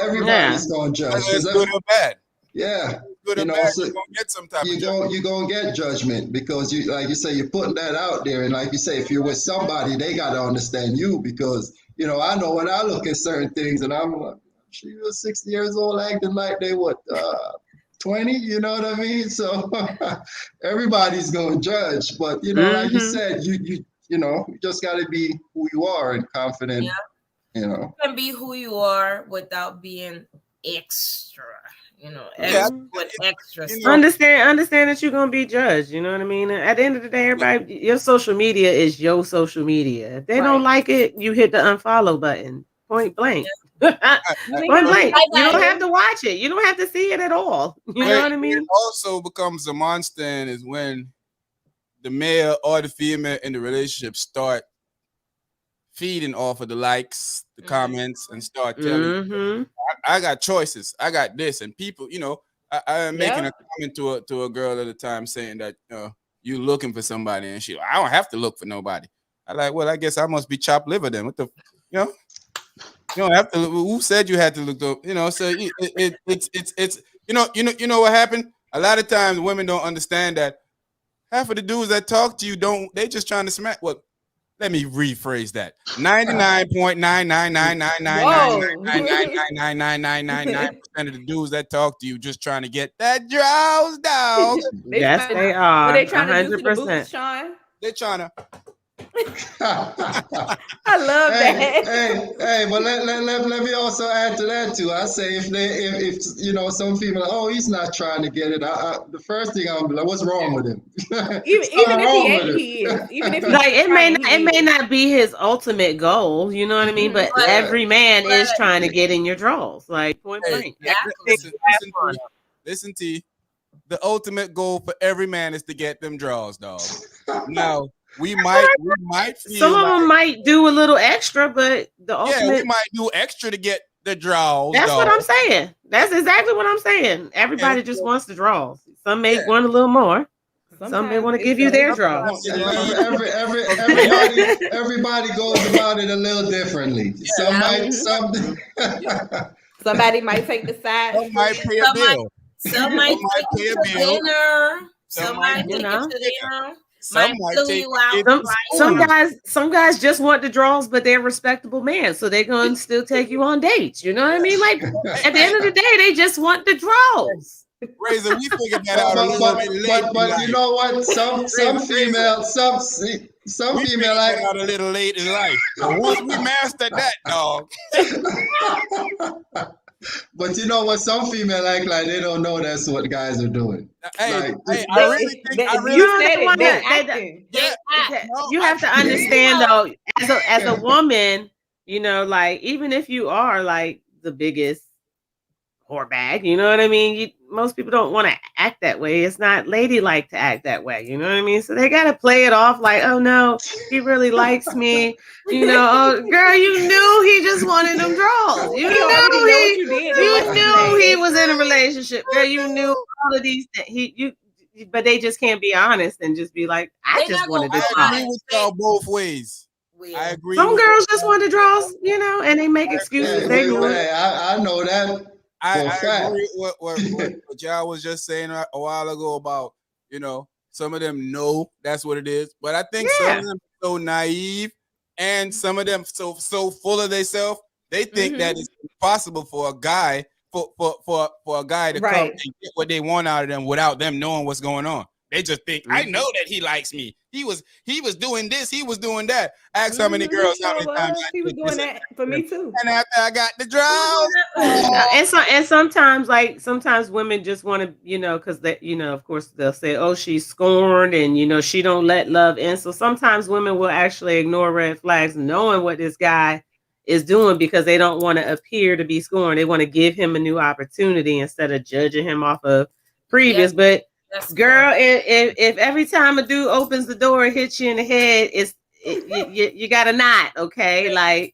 Everybody's gonna judge. It's good or bad. Yeah, good or bad. So you're gonna get some type you're gonna get judgment because like you say, you're putting that out there, and like you say, if you're with somebody, they gotta understand you because I know when I look at certain things, and I'm like, she was 60 years old acting like they 20, you know what I mean? So everybody's gonna judge, but like you said, you just gotta be who you are and confident. Yeah. You can be who you are without being extra. Extra. Understand that you're gonna be judged. You know what I mean? At the end of the day, everybody, your social media is your social media. If they don't like it, you hit the unfollow button. Point blank. Point blank. You don't have to watch it. You don't have to see it at all. You know what I mean? It also becomes a monster is when the male or the female in the relationship start feeding off of the likes, the comments, and start telling you, I got choices. I got this. And people, I am making a comment to a girl at a time saying that you looking for somebody, and I don't have to look for nobody. I like, well, I guess I must be chopped liver then. What the, you know? You don't have to. Who said you had to look up? You know, so it's you know what happened. A lot of times women don't understand that half of the dudes that talk to you don't. They just trying to smack. Well, let me rephrase that. 99.9999999999999% of the dudes that talk to you just trying to get that drowse down. Yes, they What are. they trying to do to the 100%. boots, Sean? They're trying to. I love that. Hey, but let me also add to that too. I say if you know some female, oh, he's not trying to get it. The first thing I'm like, what's wrong with him? Even if he ain't, he is. Even if Like it may trying, not be his ultimate goal, you know what I mean? But But- every man is but- trying to get in your drawers, like point Hey, blank. listen, T. The ultimate goal for every man is to get them draws, dog. Now we might feel Some of like, them might do a little extra, but the yeah, we ultimate. might do extra to get the draws. That's dog. what I'm saying. That's exactly what I'm saying. Everybody Yeah. just wants the draws. Some may Yeah. want a little more. Some may want to give you their draws. Everybody goes about it a little differently. somebody might take the side. Some might pay a bill. Some might take you to dinner. Some Some might might take you you know. to dinner. Some Might might fill take you out. it Right. Some guys just want the draws, but they're respectable men, so they're gonna still take you on dates. You know what I mean? Like at the end of the day, they just want the draws. Razor, we figured that out a little bit late. But you know what? Some female like out a little late in life. But once we mastered that, dog. But you know what? Some female act like they don't know that's what guys are doing. Hey, Like, I really think You said it. They're they- acting. yeah, You have to understand though, as a woman, you know, like even if you are like the biggest whore bag, you know what I mean? Most people don't want to act that way. It's not ladylike to act that way, you know what I mean? So they gotta play it off like, oh no, he really likes me. You know, oh girl, you knew he just wanted them draws. You knew he was in a relationship. Girl, you knew all of these things. But they just can't be honest and just be like, I just wanted this. I agree with y'all both ways. I agree. Some girls just want the draws, you know, and they make excuses. I know that. I agree with what y'all was just saying a while ago about, you know, some of them know that's what it is. But I think some of them are so naive and some of them so full of themselves, they think that it's impossible for a guy for a guy to come and get what they want out of them without them knowing what's going on. They just think, I know that he likes me. He was doing this, he was doing that. Ask how many girls how many times he was doing that for me too. And after I got the draws. And sometimes women just want to, you know, because they, you know, of course they'll say, oh, she's scorned and you know she don't let love in. So sometimes women will actually ignore red flags knowing what this guy is doing because they don't want to appear to be scorned. They want to give him a new opportunity instead of judging him off of previous. But girl, if every time a dude opens the door and hits you in the head, you got a knot, okay? Like,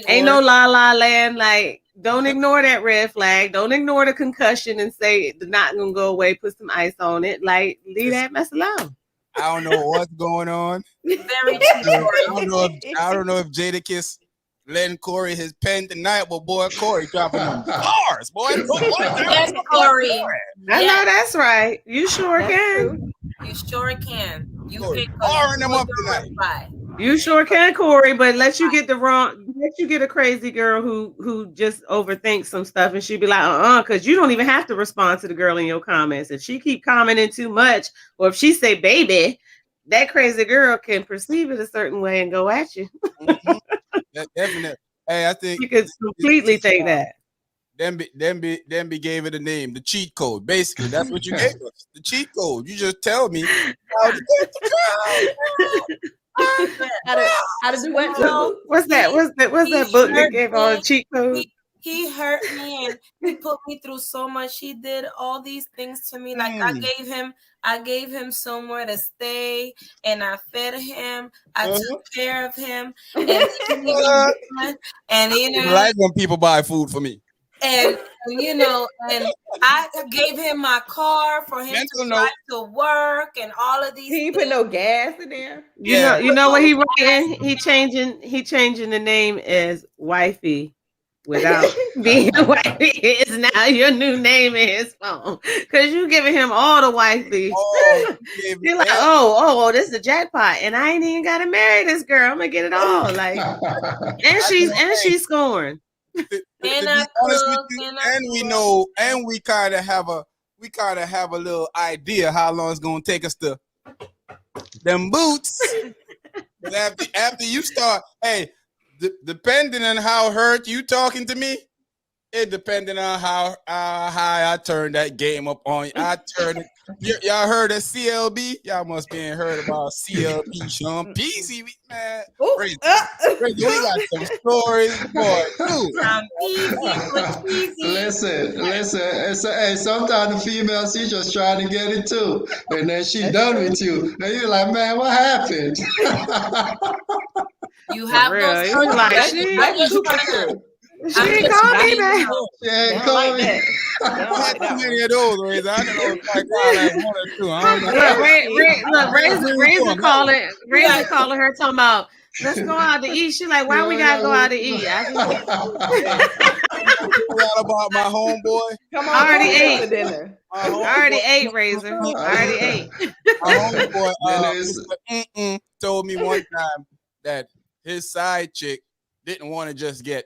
ain't no la la land. Like, don't ignore that red flag. Don't ignore the concussion and say the knot gonna go away. Put some ice on it. Like, leave that mess alone. I don't know what's going on. Very I don't know if Jadakiss letting Corey his pen tonight, but boy, Corey dropping them bars, boy. Yes, Corey. I know that's right. You sure can. You sure can. You pick barring them up tonight. You sure can, Corey. But let you get a crazy girl who just overthinks some stuff, and she be like, because you don't even have to respond to the girl in your comments. If she keep commenting too much, or if she say baby, that crazy girl can perceive it a certain way and go at you. Definitely. Hey, I think you could completely think that. Then be gave it a name, the cheat code. Basically, that's what you gave us. The cheat code. You just tell me how to get the how to do what? What's that? What's that book that gave all the cheat code? He hurt me and he put me through so much. He did all these things to me. Like I gave him somewhere to stay, and I fed him. I took care of him, and you know, like when people buy food for me. and you know, and I gave him my car for him to Mental drive note. to work and all of these He ain't things. put no gas in there. You know what he writing? He changing the name as wifey without being wifey. Is now your new name in his phone because you giving him all the wifey. Oh, You're like, oh, this is a jackpot, and I ain't even gotta marry this girl. I'm gonna get it all. Like, and she's scoring. to be And I honest with cook, you, and I and we cook. know, and we kind of have a little idea how long it's gonna take us to them boots. But after you start, hey, depending on how hurt you talking to me, it depending on how high I turn that game up on you. I turn it. Y'all heard of CLB? Y'all must be heard about CLB. Sean Peasy, man. Crazy. We got some stories, boy. Dude. I'm easy but cheesy. Listen. Hey, sometimes the female, she's just trying to get it too, and then she done with you, and you're like, man, what happened? You have real. those. You like, I she- just super wanna- true. She I'm ain't just called me letting you back. know. She They ain't don't like coming. that. They don't Had like too that many one. of those, Razor. I know like one or two. I don't know. Look, Razor calling her talking about let's go out to eat. She like, why we gotta go out to eat? I Forgot about my homeboy. Come I on, already take us ate. to dinner. My already homeboy. ate, Razor. I already ate. My homeboy Dennis. Mr. Told me one time that his side chick didn't want to just get.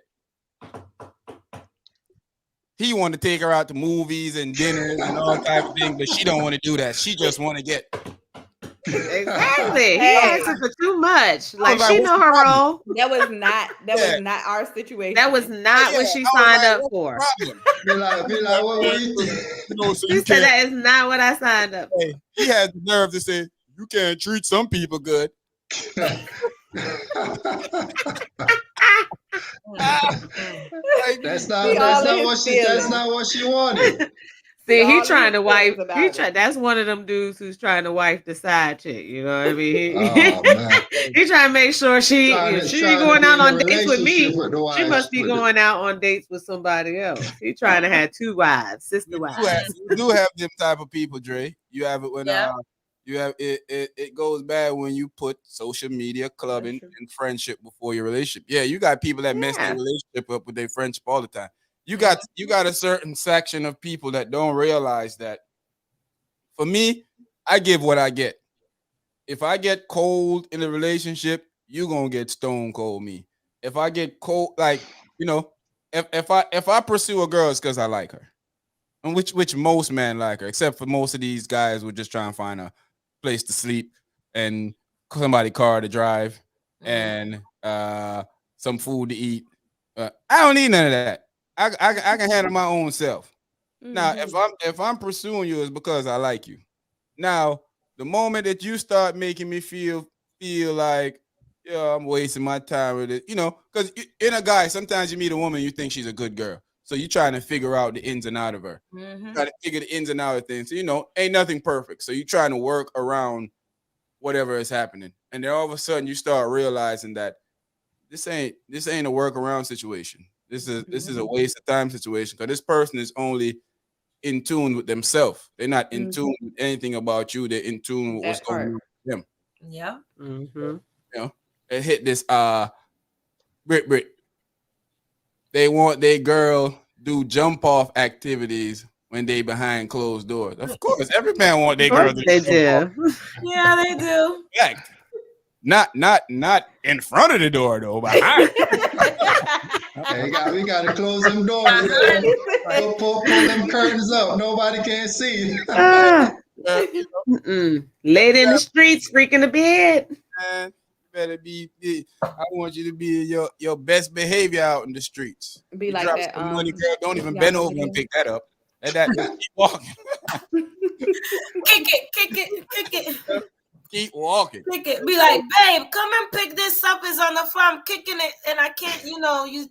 He wanted to take her out to movies and dinners and all type of things, but she don't want to do that. She just want to get. Exactly. He Hey. asking for too much. Like like, she what's know the her problem? role. That was not Yeah. our situation. That was not what she signed up for. Be like, what you think? You know, so She you said can't. that is not what I signed up for. Hey, he had the nerve to say you can't treat some people good. That's He all in not his what she wanted. See, he all in trying his to wife. feelings about it. That's one of them dudes who's trying to wife the side chick. You know what I mean? Oh man. He trying to make sure she Trying going to out be in on a dates with me. relationship with the She wife, must be going out on dates with somebody else. He trying to have two wives, sister wives. You do have them type of people, Dre. You have it when you have it goes bad when you put social media clubbing and friendship before your relationship. Yeah, you got people that mess their relationship up with their friendship all the time. You got a certain section of people that don't realize that. For me, I give what I get. If I get cold in a relationship, you gonna get stone cold me. If I get cold, like if I pursue a girl, it's because I like her, and which most men like her, except for most of these guys would just try and find a place to sleep and somebody car to drive and some food to eat. I don't need none of that. I can handle my own self. Now, if I'm pursuing you, it's because I like you. Now, the moment that you start making me feel like, I'm wasting my time with it, because in a guy, sometimes you meet a woman, you think she's a good girl, so you're trying to figure out the ins and out of her, try to figure the ins and out of things. So, ain't nothing perfect, so you're trying to work around whatever is happening, and then all of a sudden you start realizing that this ain't a workaround situation. This is a waste of time situation because this person is only in tune with themselves. They're not in tune with anything about you. They're in tune with what's going on with them. Yeah. It hit this Brit. They want their girl do jump off activities when they behind closed doors. Of course, every man want their girl to They jump do. Yeah, they do. off. Not in front of the door though, behind. Hey, we got to close them doors. Pull them curtains up. Nobody can see. Laid in the streets, freaking the bed. Man, you better be. I want you to be your best behavior out in the streets. Be You like drop that. some money, girl. Don't even y'all bend know over the and game? pick that up. Let that keep walking. Kick it. Keep walking. Pick it. Be like, babe, come and pick this up. It's on the floor. I'm kicking it, and I can't.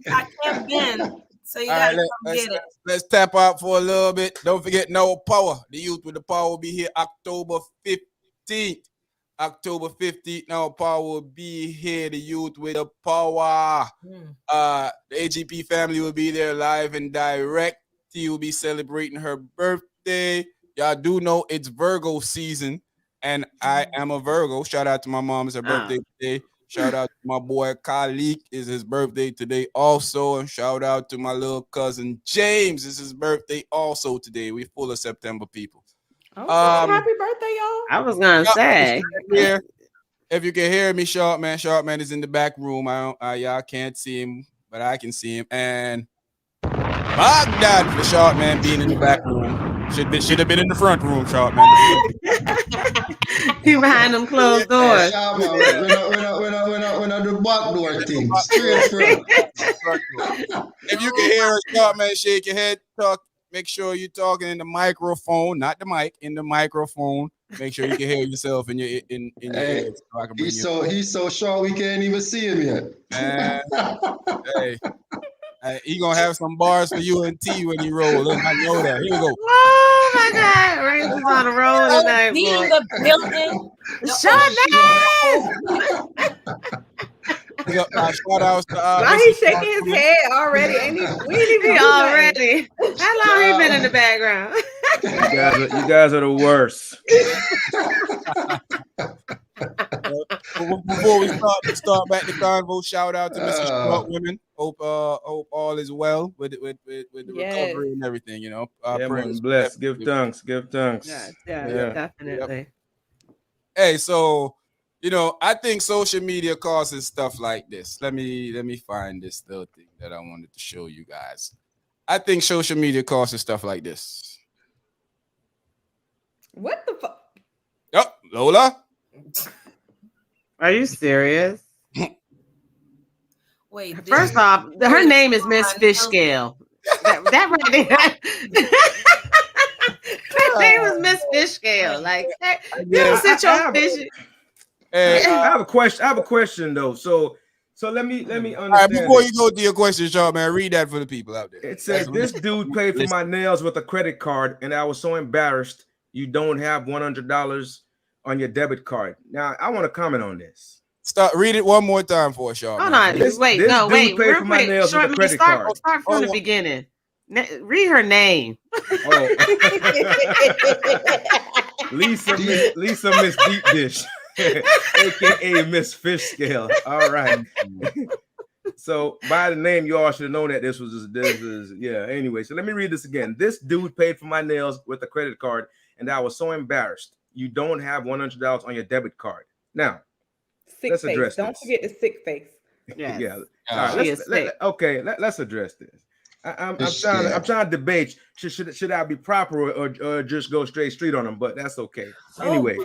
I can't bend. So you gotta come get it. Let's tap out for a little bit. Don't forget No Power. The youth with the power will be here October 15th. October 15th. Now Power will be here. The youth with the power. The AGP family will be there live and direct. T will be celebrating her birthday. Y'all do know it's Virgo season, and I am a Virgo. Shout out to my mom. It's her birthday today. Shout out to my boy Khalik. It's his birthday today also. And shout out to my little cousin James. It's his birthday also today. We full of September people. Okay, happy birthday, y'all. I was gonna say. If you can hear me, Sharpman is in the back room. Y'all can't see him, but I can see him. And Baghdad for Sharpman being in the back room. Should have been in the front room, Sharpman. He behind them closed doors. Yeah, we're not the back door thing. Straight front. If you can hear us, Sharpman, shake your head, talk. Make sure you're talking in the microphone, not the mic, in the microphone. Make sure you can hear yourself in your ears. So I can bring he's so short we can't even see him yet. Hey, he gonna have some bars for you and T when he roll. I know that. Here we go. Oh my God, Rings is on the roll tonight. Be in the building. Shout outs to Why he shaking his head already? Ain't he? We ain't even already. How long he been in the background? You guys are the worst. Before we start back the convo, shout out to Mrs. Short Women. Hope all is well with the recovery and everything. You know, man, bless. Give thanks. Yeah, definitely. Yep. Hey, so you know, I think social media causes stuff like this. Let me find this little thing that I wanted to show you guys. I think social media causes stuff like this. What the fuck? Yep, Lola. Are you serious? Wait. First off, her name is Miss Fishscale. That right there. Her name was Miss Fishscale. Like, you don't sit your fish. I have a question. I have a question though. So let me understand. All right, before you go to your question, Sean, man, read that for the people out there. It says this dude paid for my nails with a credit card, and I was so embarrassed. You don't have $100 on your debit card. Now I want to comment on this. Read it one more time for us, Sean. Hold on. Wait, real quick. Start from the beginning. Read her name. Oh. Lisa Miss Deep Dish. AKA Miss Fishscale. All right. So by the name, you all should have known that this is anyway. So let me read this again. This dude paid for my nails with a credit card, and I was so embarrassed. You don't have $100 on your debit card. Now, let's address this. Don't forget the sick face. Yeah. All right, let's address this. I'm trying to debate. Should I be proper or just go straight street on them? But that's okay. Anyway.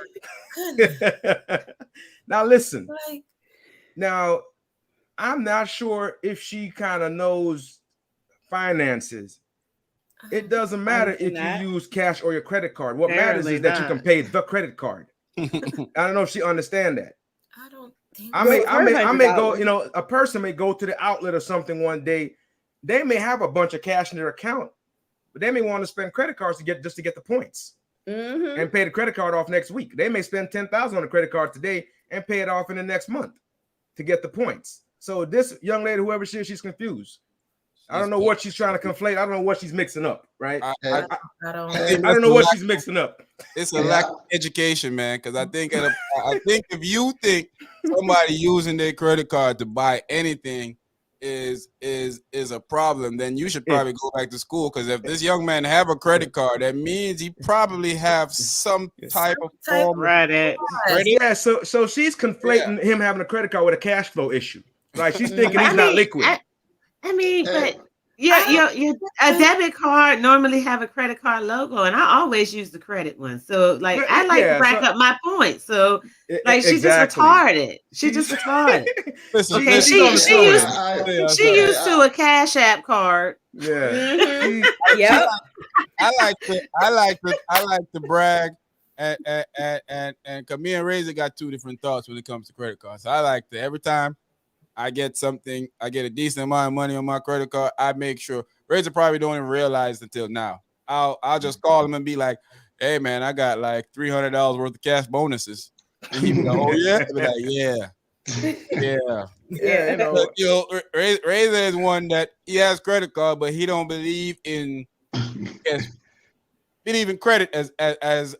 Now listen. Now I'm not sure if she kind of knows finances. It doesn't matter if you use cash or your credit card. What matters is that you can pay the credit card. I don't know if she understand that. I don't think I may go, you know, a person may go to the outlet or something one day. They may have a bunch of cash in their account, but they may want to spend credit cards to get the points and pay the credit card off next week. They may spend $10,000 on the credit card today and pay it off in the next month to get the points. So this young lady, whoever she is, she's confused. I don't know what she's trying to conflate. I don't know what she's mixing up, right? I don't know what she's mixing up. It's a lack of education, man. Because I think if you think somebody using their credit card to buy anything is a problem, then you should probably go back to school. Because if this young man have a credit card, that means he probably have some type of form credit. Yeah, so she's conflating him having a credit card with a cash flow issue. Right? She's thinking he's not liquid. But your debit card normally have a credit card logo, and I always use the credit one. So like I like to rack up my points. So like she's just retarded. She's just retarded. Okay, she used to a Cash App card. Yeah. Yep. I like to brag. And me and Razor got two different thoughts when it comes to credit cards. So I like to every time I get a decent amount of money on my credit card, I make sure. Razor probably don't even realize until now. I'll just call him and be like, "Hey man, I got like $300 worth of cash bonuses. And he'd be like, oh yeah, I'd be like, yeah. Yeah, you know. You know, Razor is one that he has credit card, but he don't believe in credit as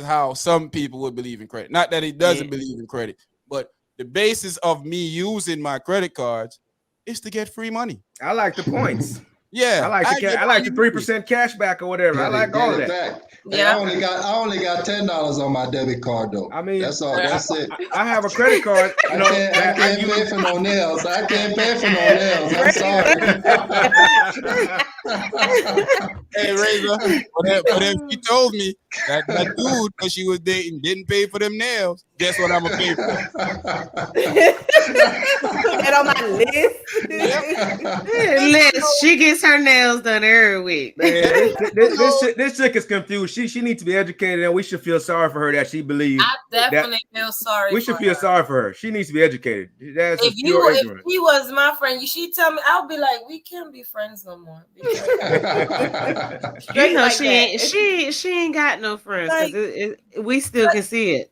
how some people would believe in credit. Not that he doesn't believe in credit, but the basis of me using my credit cards is to get free money. I like the points. Yeah, I like the 3% cash back or whatever. I like all of that. Yeah, I only got $10 on my debit card though. I mean, that's all. That's it. I have a credit card. You know, I can't pay for no nails. I can't pay for no nails. I'm sorry. Hey Razor, but if she told me that dude that she was dating didn't pay for them nails, guess what I'm gonna pay for? Put that on my list. Liz, she gets her nails done every week. Man, this chick is confused. She needs to be educated, and we should feel sorry for her that she believes. I definitely feel sorry. We should feel sorry for her. She needs to be educated. That's if he was my friend, she tell me, I'll be like, we can't be friends no more. You know, she ain't got no friends. Like, we still can see it.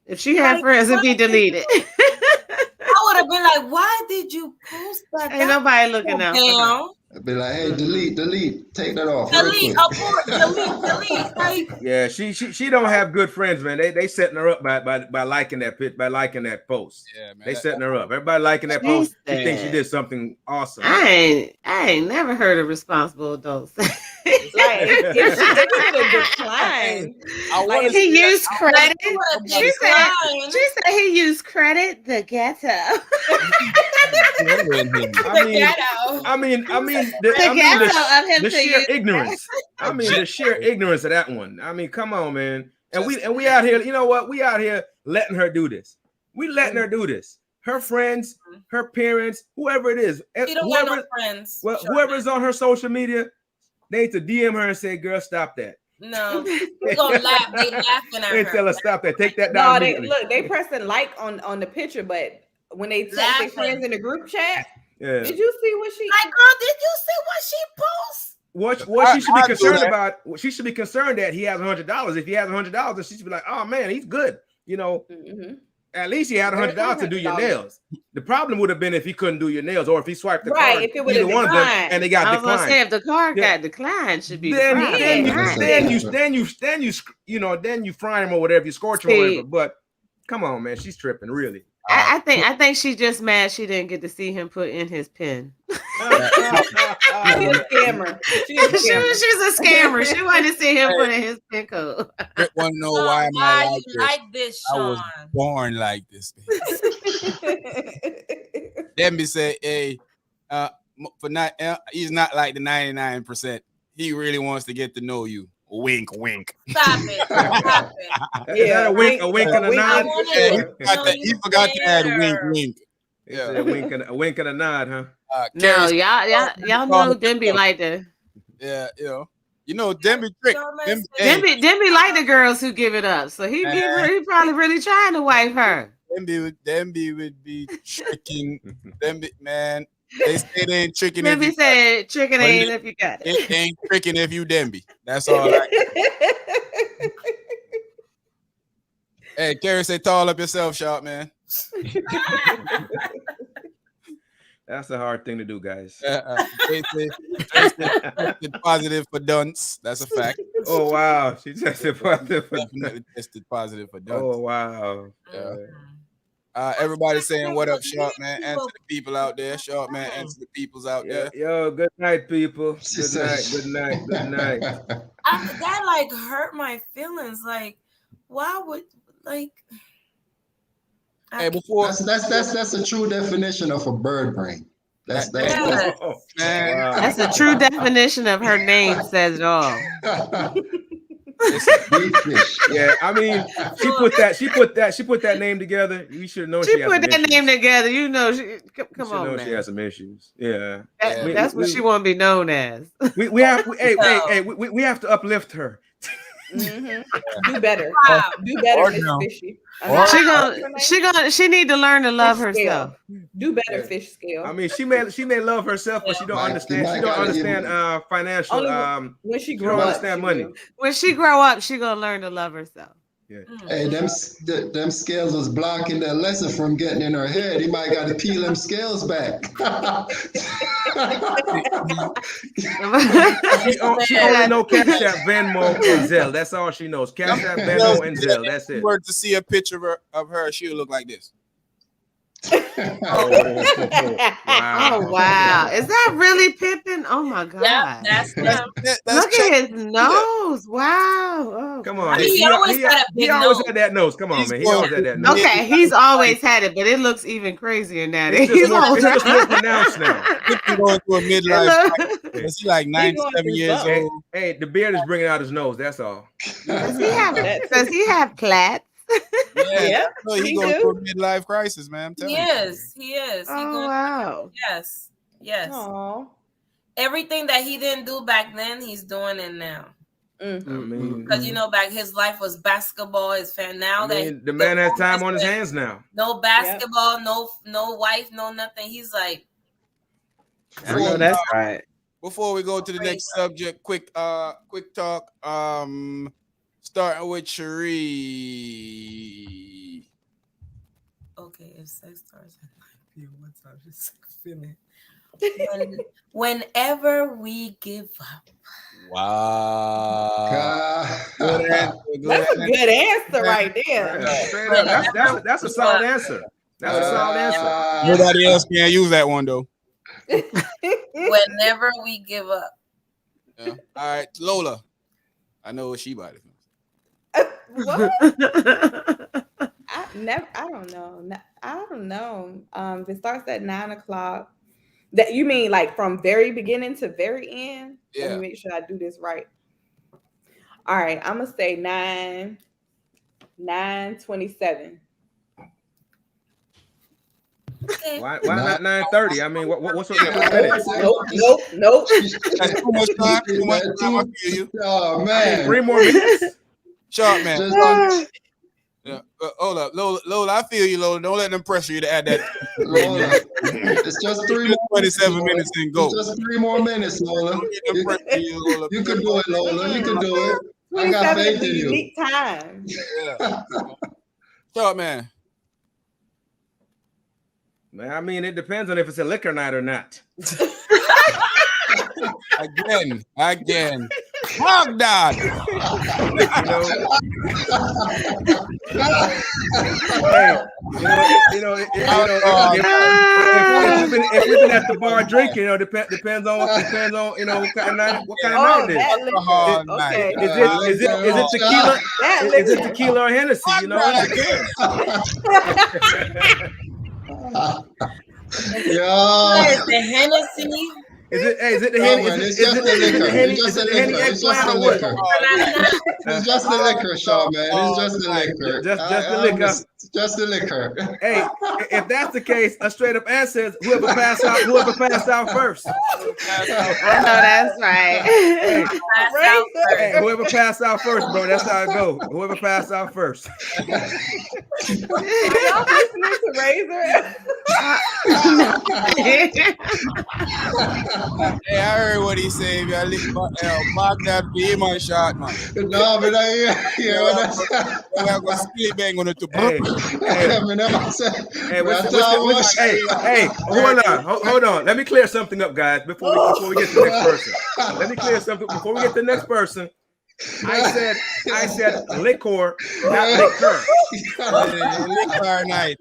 If she had friends, it'd be deleted. I would have been like, why did you post that? Ain't nobody looking out. I'd be like, hey, delete, take that off. Delete. Yeah, she don't have good friends, man. They setting her up by liking that post. Yeah, man. They setting her up. Everybody liking that post. She thinks she did something awesome. I ain't never heard of responsible adults. If she did a decline. Like he used credit. She said he used credit. The ghetto. The sheer ignorance. I mean, the sheer ignorance of that one. I mean, come on, man. And we out here. You know what? We out here letting her do this. We letting her do this. Her friends, her parents, whoever it is, whoever's on her social media, they need to DM her and say, "Girl, stop that." No, they're gonna laugh. They laughing at her. They tell her stop that. Take that down. No, they pressing like on the picture, but when they text their friends in the group chat, did you see what she? Like, girl, did you see what she posts? What she should be concerned about? She should be concerned that he has $100. If he has $100, she should be like, "Oh man, he's good." You know. Mm-hmm. At least he had $100 to do your nails. The problem would have been if he couldn't do your nails, or if he swiped the card, if it would have declined, and they got declined. I was gonna say if the card got declined, should be then you fry him or whatever, you scorch him or whatever. But come on, man, she's tripping, really. I think she's just mad she didn't get to see him put in his pin. She's a scammer. She's a scammer. She wanted to see him put in his pin code. Want to know why am I like this? Sean? I was born like this. Demby said, "Hey, he's not like the 99%. He really wants to get to know you." Wink, wink. Stop it. Stop it. Yeah, a wink and a nod. He forgot to add wink, wink. Yeah, a wink and a nod, huh? No, y'all know Demby like that. Yeah, you know Demby trick. Demby like the girls who give it up, so he probably really trying to wife her. Demby would be tricking. Demby, man. They say they ain't tricking. Demby said tricking ain't if you got it. It ain't tricking if you Demby. That's all. Hey, Carrie, say tall up yourself, shot man. That's a hard thing to do, guys. Tested positive for dunce. That's a fact. Oh wow, she tested positive. Definitely tested positive for dunce. Oh wow. Everybody saying what up, Sharp Man. Answer the people out there. Sharp Man, answer the peoples out there. Yo, good night, people. Good night. That like hurt my feelings. Like, why would like? Hey, before that's a true definition of a bird brain. That's a true definition of her name. Says it all. Yeah, I mean, she put that name together. You should have known she put that name together. You know, come on, man. She has some issues. Yeah, that's what she want to be known as. We have we have to uplift her. Mm-hmm. Do better. Do better, Miss Fishy. She need to learn to love herself. Do better, fish scale. I mean, she may love herself, but she don't understand. She don't understand financial. When she grow up, understand money. When she grow up, she gonna learn to love herself. Yeah. Hey, them scales was blocking that lesson from getting in her head. He might got to peel them scales back. She only know Cash App, Venmo, and Zelle. That's all she knows. Cash App, Venmo, and Zelle. That's If you it. were to see a picture of her, she would look like this. Oh, wow. Oh wow. Is that really Pippin? Oh my god. Yeah, that's him. Look at his nose. Wow. Oh, Come God. on. He always had a big he always nose. had that nose. Come on, He's man. He always had that nose. Okay, he's always had it, but it looks even crazier now. that It's He's just older. more pronounced now. Pippin going through a midlife crisis. Is he like going 97 through years something. old? Hey, the beard is bringing out his nose. That's all. Does he have plaits? Yeah, Yeah, he he going do. through a midlife crisis, man. I'm telling He you. is. He is. He Oh going. wow. Yes. Yes. Aw. Everything that he didn't do back then, he's doing it now. I mean, Because you know, back his life was basketball. His fan now that the man has time on his hands now. no basketball, no wife, no nothing. He's like, I know that's right. Before we go to the next subject, quick talk. Starting with Cherie. okay, if sex starts at 9 p.m., what time is sex feeling? Whenever we give up. Wow. Good answer, That's a good answer right there. Straight up. That's a solid answer. That's a solid answer. Nobody else can use that one though. Whenever we give up. Yeah. All right, Lola. I know what she about to. What? I don't know. I don't know. If it starts at 9:00, that you mean like from very beginning to very end? Yeah. Let me make sure I do this right. All right, I'm gonna say 9:27. Okay. Why not 9:30? I mean, what's with the minutes? Nope. That's too much time. Too much time. I feel you. Oh man. 3 more minutes. Sharp man. Just Yeah. Hold up, Lola. I feel you, Lola. Don't let them pressure you to add that. Lola, it's just 3 more 27 minutes and go. It's just 3 more minutes, Lola. Don't let them pressure you, Lola. You can do it, Lola. You can do it. I got 27 faith is a in you. unique time. Yeah. Sharp man. Man, I mean, it depends on if it's a liquor night or not. Again. Hog dog. You know, if we've been at the bar drinking, depends on what kind of night it is. Okay. Is it tequila? Is it tequila or Hennessy? It depends. Yeah. Is the Hennessy? Is it the Henny? It's just the liquor. It's just the liquor. It's just the liquor. It's just the liquor, Shaw, man. It's just the liquor. Just the liquor. Just the liquor. Hey, if that's the case, a straight up answer is whoever passed out first. I know that's right. Hey, whoever passed out first, bro. That's how it goes. Whoever passed out first. Y'all listening to Razor? Hey, I heard what he said. Mark that be my shot, man. No, but I hear what I said. I'm going to sleep bang on it to Hey, hold on. Let me clear something up, guys, before we get to the next person. Let me clear something before we get to the next person. I said liquor, not liquor. Liquor night.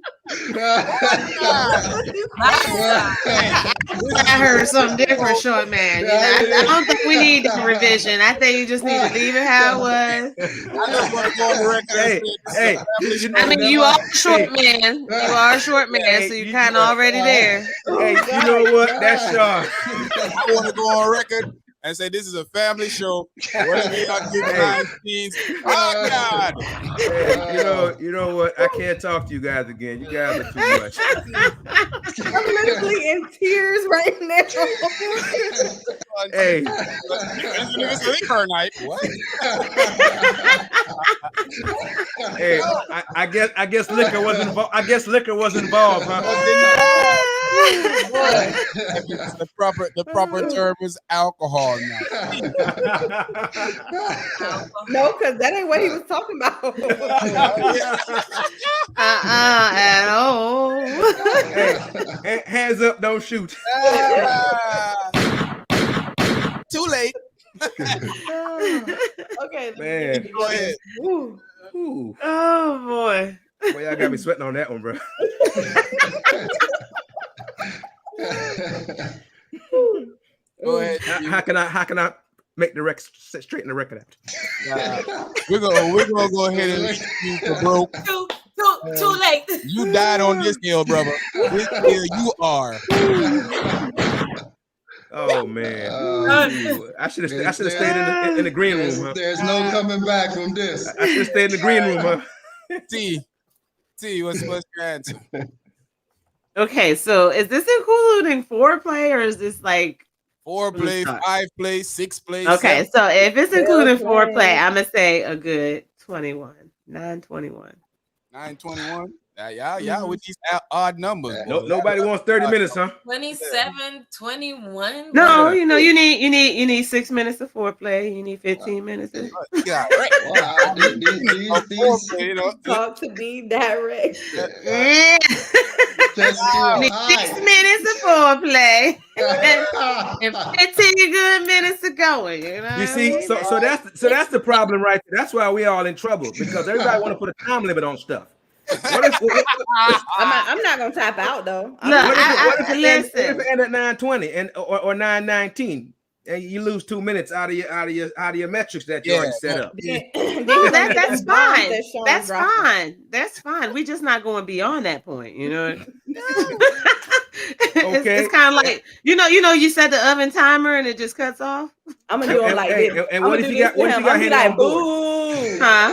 I heard something different, short man. I don't think we need a revision. I think you just need to leave it how it was. I just want to go on the record. Hey, I mean, you are a short man. You are a short man, so you're kind of already there. Hey, you know what? That's Sean. I want to go on record and say this is a family show. Whatever you not give scenes. Oh God! Hey, you know what? I can't talk to you guys again. You guys are too much. I'm literally in tears right now. Hey, it's a liquor night. What? Hey, I guess liquor was involved. Huh? The proper term is alcohol now. No, because that ain't what he was talking about. At all. Hey, hands up, don't shoot. Too late. Okay, Man. Go ahead. Ooh. Ooh. Oh boy. Boy, y'all got me sweating on that one, bro. Go ahead. How can I make the record straighten the record out? We're gonna go ahead and leave you for broke. Too late. You died on this hill, brother. This hill you are. Oh man. Ooh. I should have stayed in the green room, huh? There's no coming back from this. I should have stayed in the green room, huh? T, what's your answer? Okay, so is this including foreplay or is this like 4 play, 5 play, 6 play? okay? 7. So if it's including Foreplay. foreplay, I'm gonna say a good 21, 921. 921. Y'all with these odd numbers. No, nobody wants 30 minutes, huh? 27, 21. No, you need 6 minutes of foreplay. You need 15 minutes. Yeah, Wow, these you know, Talk to be direct. just You need 6 minutes of foreplay and 15 good minutes of going. You know. You see, so that's the problem right there. That's why we all in trouble because everybody want to put a time limit on stuff. I'm not gonna tap out though. Look, What if listen. it end at 9:20 or 9:19 and you lose 2 minutes out of your metrics that you already set up? That's fine. That's fine. That's fine. We just not going beyond that point, you know. Okay. It's kind of like you set the oven timer and it just cuts off. I'm gonna do it like this. And what if you got Henny on board? Huh?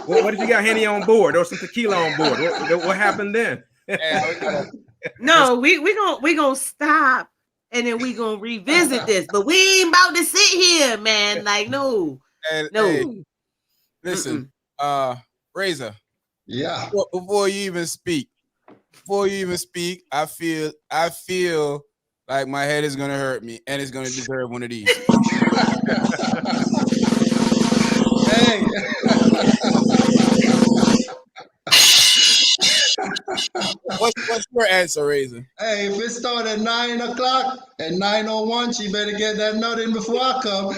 What if you got Henny on board or some tequila on board? What happened then? No, we gonna stop and then we gonna revisit this, but we ain't about to sit here, man. Like no. Hey, listen, Razor. Yeah. Before you even speak, I feel like my head is gonna hurt me, and it's gonna deserve one of these. Hey. What's your answer, Razor? Hey, if it start at 9 o'clock and 9:01, she better get that nut in before I come.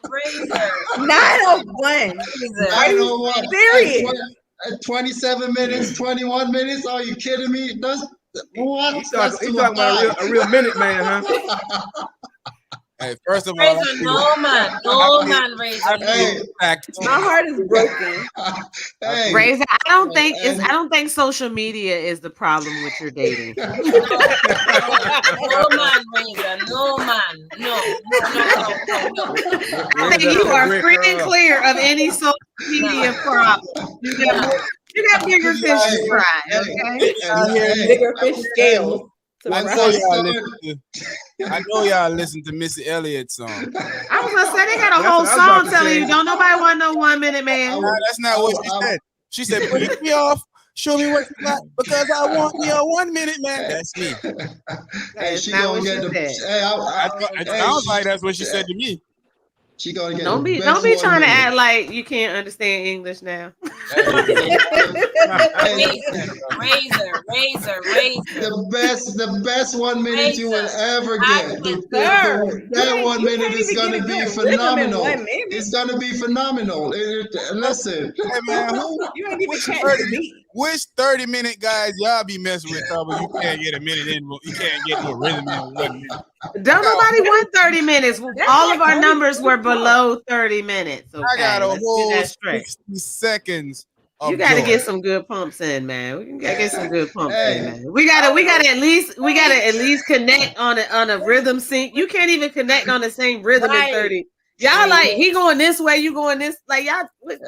Razor. 901. 9:01. Serious? At 27 minutes, 21 minutes. Are you kidding me? That's what? You talking about a real minute man, huh? Hey, first of all, Razor, no man, Razor. Hey. My heart is broken. Hey. Razor, I don't think social media is the problem with your dating. No man, Razor. No man. No. I think you are free and clear of any social media problem. You got bigger fish to fry, okay? Bigger fish scales. I know y'all listen to Missy Elliott's song. I was gonna say they got a whole song telling you don't nobody want no 1 minute man. That's not what she said. She said, "Break me off, show me what you got, because I want me a 1 minute man." That's me. Hey, she gonna get the. Hey, It sounds like that's what she said to me. She gonna get. Don't be trying to act like you can't understand English now. Razor. The best 1 minute you will ever get. That 1 minute is gonna be phenomenal. It's gonna be phenomenal. Listen, Hey man, You ain't even catch the beat. which 30-minute guys y'all be messing with? But you can't get a minute in. You can't get to a rhythm in 1 minute. Don't nobody want 30 minutes. All of our numbers were below 30 minutes. Okay? I got a Let's whole get that straight. 60 seconds. You got to joy. get some good pumps in, man. We can get some good pumps in, man. We gotta at least connect on a rhythm sync. You can't even connect on the same rhythm in 30. Y'all like he going this way, you going this. Like y'all, what?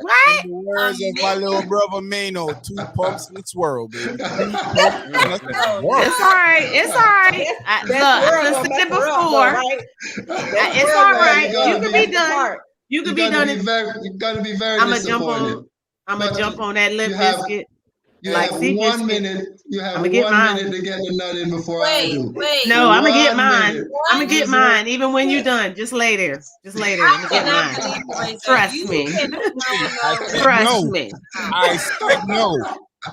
In the words of my little brother Mano, 2 pumps and swirl, baby. It's all right. It's all right. I've said it before. It's all right. You can be done. You can be done. You're gonna be very I'm gonna disappointed. jump on that Limp Bizkit. You Like, have see, 1 biscuit. minute. You have I'ma get 1 mine. minute to get the nut in before I Wait, do. wait. No, I'm gonna get 1 mine. minute. I'm gonna get mine. Even when you're done, just lay there. Just lay there. I'm I gonna get cannot mine. believe you, Razor. Trust You me. cannot I know. said Trust no. me. I said no.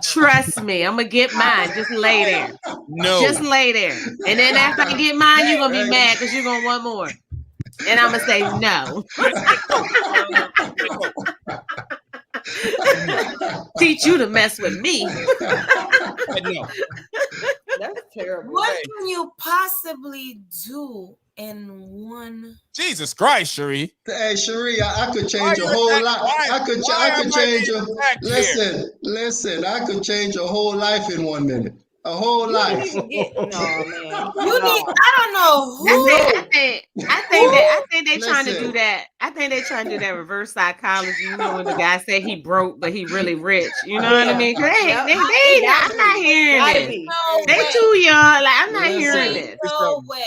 Trust me. I'm gonna get mine. Just lay there. No. Just lay there. And then after I get mine, you're gonna be mad because you're gonna want more. And I'm gonna say no. Teach you to mess with me. No. That's terrible. What can you possibly do in one? Jesus Christ, Cherie. Hey, Cherie, I could Why change you a whole attack- life. why- I could why am I change being a. attacked here? Listen. I could change a whole life in 1 minute. A whole You life. need to get no man. You No. need. I don't know who. I think they're trying to Listen. do that. I think they're trying to do that reverse psychology. You know, when the guy said he broke, but he really rich. You know what I mean? 'Cause Yep. I'm not hearing Gotta this. be. No They way. too young. Like, I'm not Listen. hearing Ain't this. no way.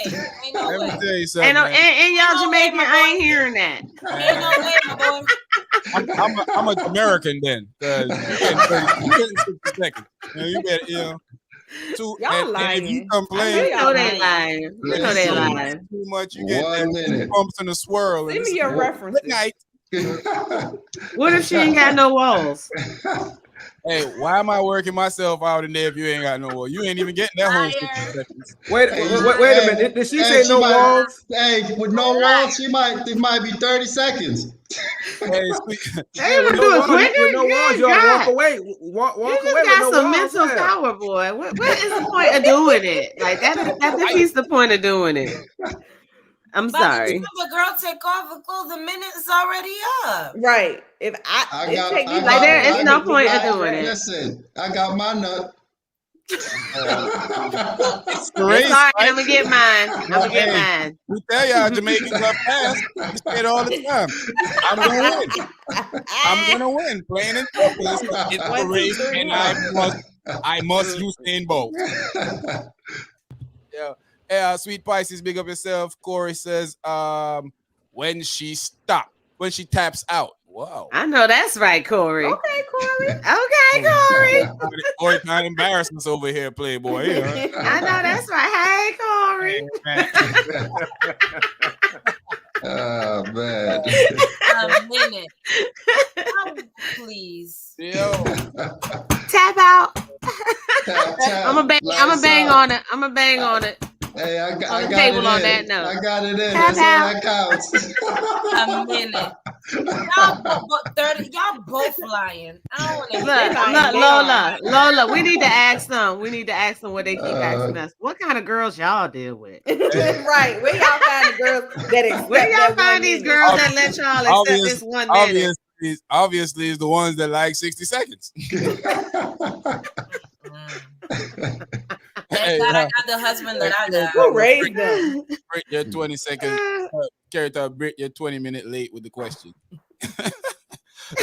Ain't no Let me way. tell you something. And man. y'all No way, Jamaican, my I boy. ain't hearing that. Ain't no way, my boy. I'm a American then, because you getting 60 seconds. You get Y'all and if lying. you You complain know they lying. You know they Listen. lying. too much, you get 1 minute. bumps in a swirl. Send and me it's your like, references. Good night. What if she ain't got no walls? Hey, why am I working myself out in there if you ain't got no wall? You ain't even getting that whole 60 seconds. Wait a minute. Did she say She no might- walls? Hey, with no walls, it might be 30 seconds. Hey, sweet. They With would no do it walls, quicker. with no walls, Good you ought to walk God. away. Walk You away just with got no some walls. mental Yeah. power, boy. What is the point of doing it? Like that defeats the point of doing it. I'm By the sorry. time the girl take off her clothes, the minute is already up. Right. If I it got- take me I Like there got- is no point of doing it. Listen, I got my nut. It's It's all right. right? I'm gonna get mine. I'm gonna get Hey. mine. We tell y'all Jamaicans are fast. We say it all the time. I'm gonna win. I'm gonna win. Plain and simple. It's a 1, 2, race, 3, and huh? I must Usain Bolt. Yeah. Hey, Sweet Pisces, big up yourself. Corey says, when she taps out. Wow. I know that's right, Corey. Okay, Corey. Okay, Corey. Corey kind of embarrassing us over here, Playboy. Yeah. I know that's right. Hey, Corey. Oh man. A minute. Oh, please. Yo. Tap out. Tap, I'm a bang on it. I'm a bang on it. Hey, I On got the it table in. on that note. I got it in. Tap That's all that counts. A minute. Y'all both lying. I don't want to Look, Lola, we need to ask them. We need to ask them what they keep asking us. What kind of girls y'all deal with? Right. Where y'all find the girls that accept Where y'all that find 1 these minute? girls that let y'all accept this 1 minute? Obviously, is the ones that like 60 seconds. Thank God I got the husband that I got. Who raised them? Break your 20 seconds. Character, break your 20-minute late with the question.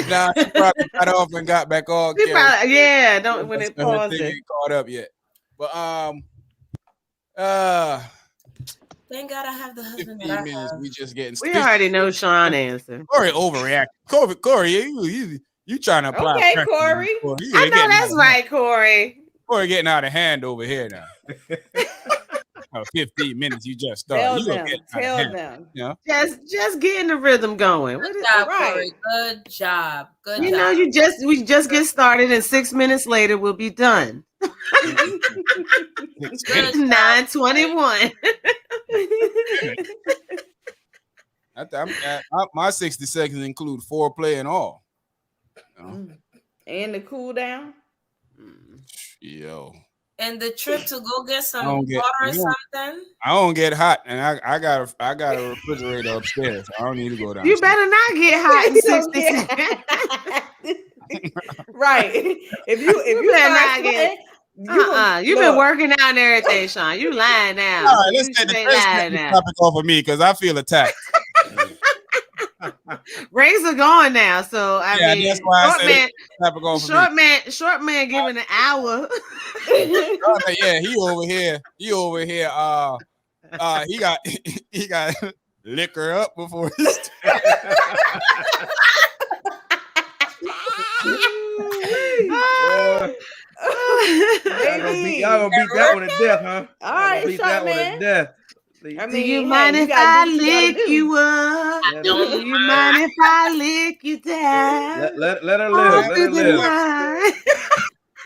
Nah, she probably got off and got back on. Don't when it pauses. Ain't caught up yet. But Thank God I have the husband that 15 I minutes. have. We just getting. We already know Sean answer. Corey overreacted. Corey, you trying to apply? Okay, pressure. Corey. I know that's right, Corey. Corey getting out of hand over here now. 15 minutes. You just started. Tell them. Yeah. Just getting the rhythm going. Good job, right. Corey. Good job. Good You job. know, we just get started, and 6 minutes later we'll be done. 9:21. My 60 seconds include foreplay and all. And the cool down. Yo. And the trip to go get some water or something. I don't get hot, and I got a refrigerator upstairs. I don't need to go down. You better not get hot in 60 seconds. Right. If you better start not get. sweating, You've been working out and everything, Sean. You lying now. All right, let's get the topic off of me because I feel attacked. Rings are going now, so I mean, that's why I said topic off of me. Short man giving an hour. Yeah, he over here. He got liquor up before he Y'all gonna beat that one to death, huh? All Y'all gonna right, beat short that one to man. death. I Do mean, you hey, mind you if gotta I do what you gotta lick do. you up? Do you mind if I lick you down? Let her All live. Let through her the live. night.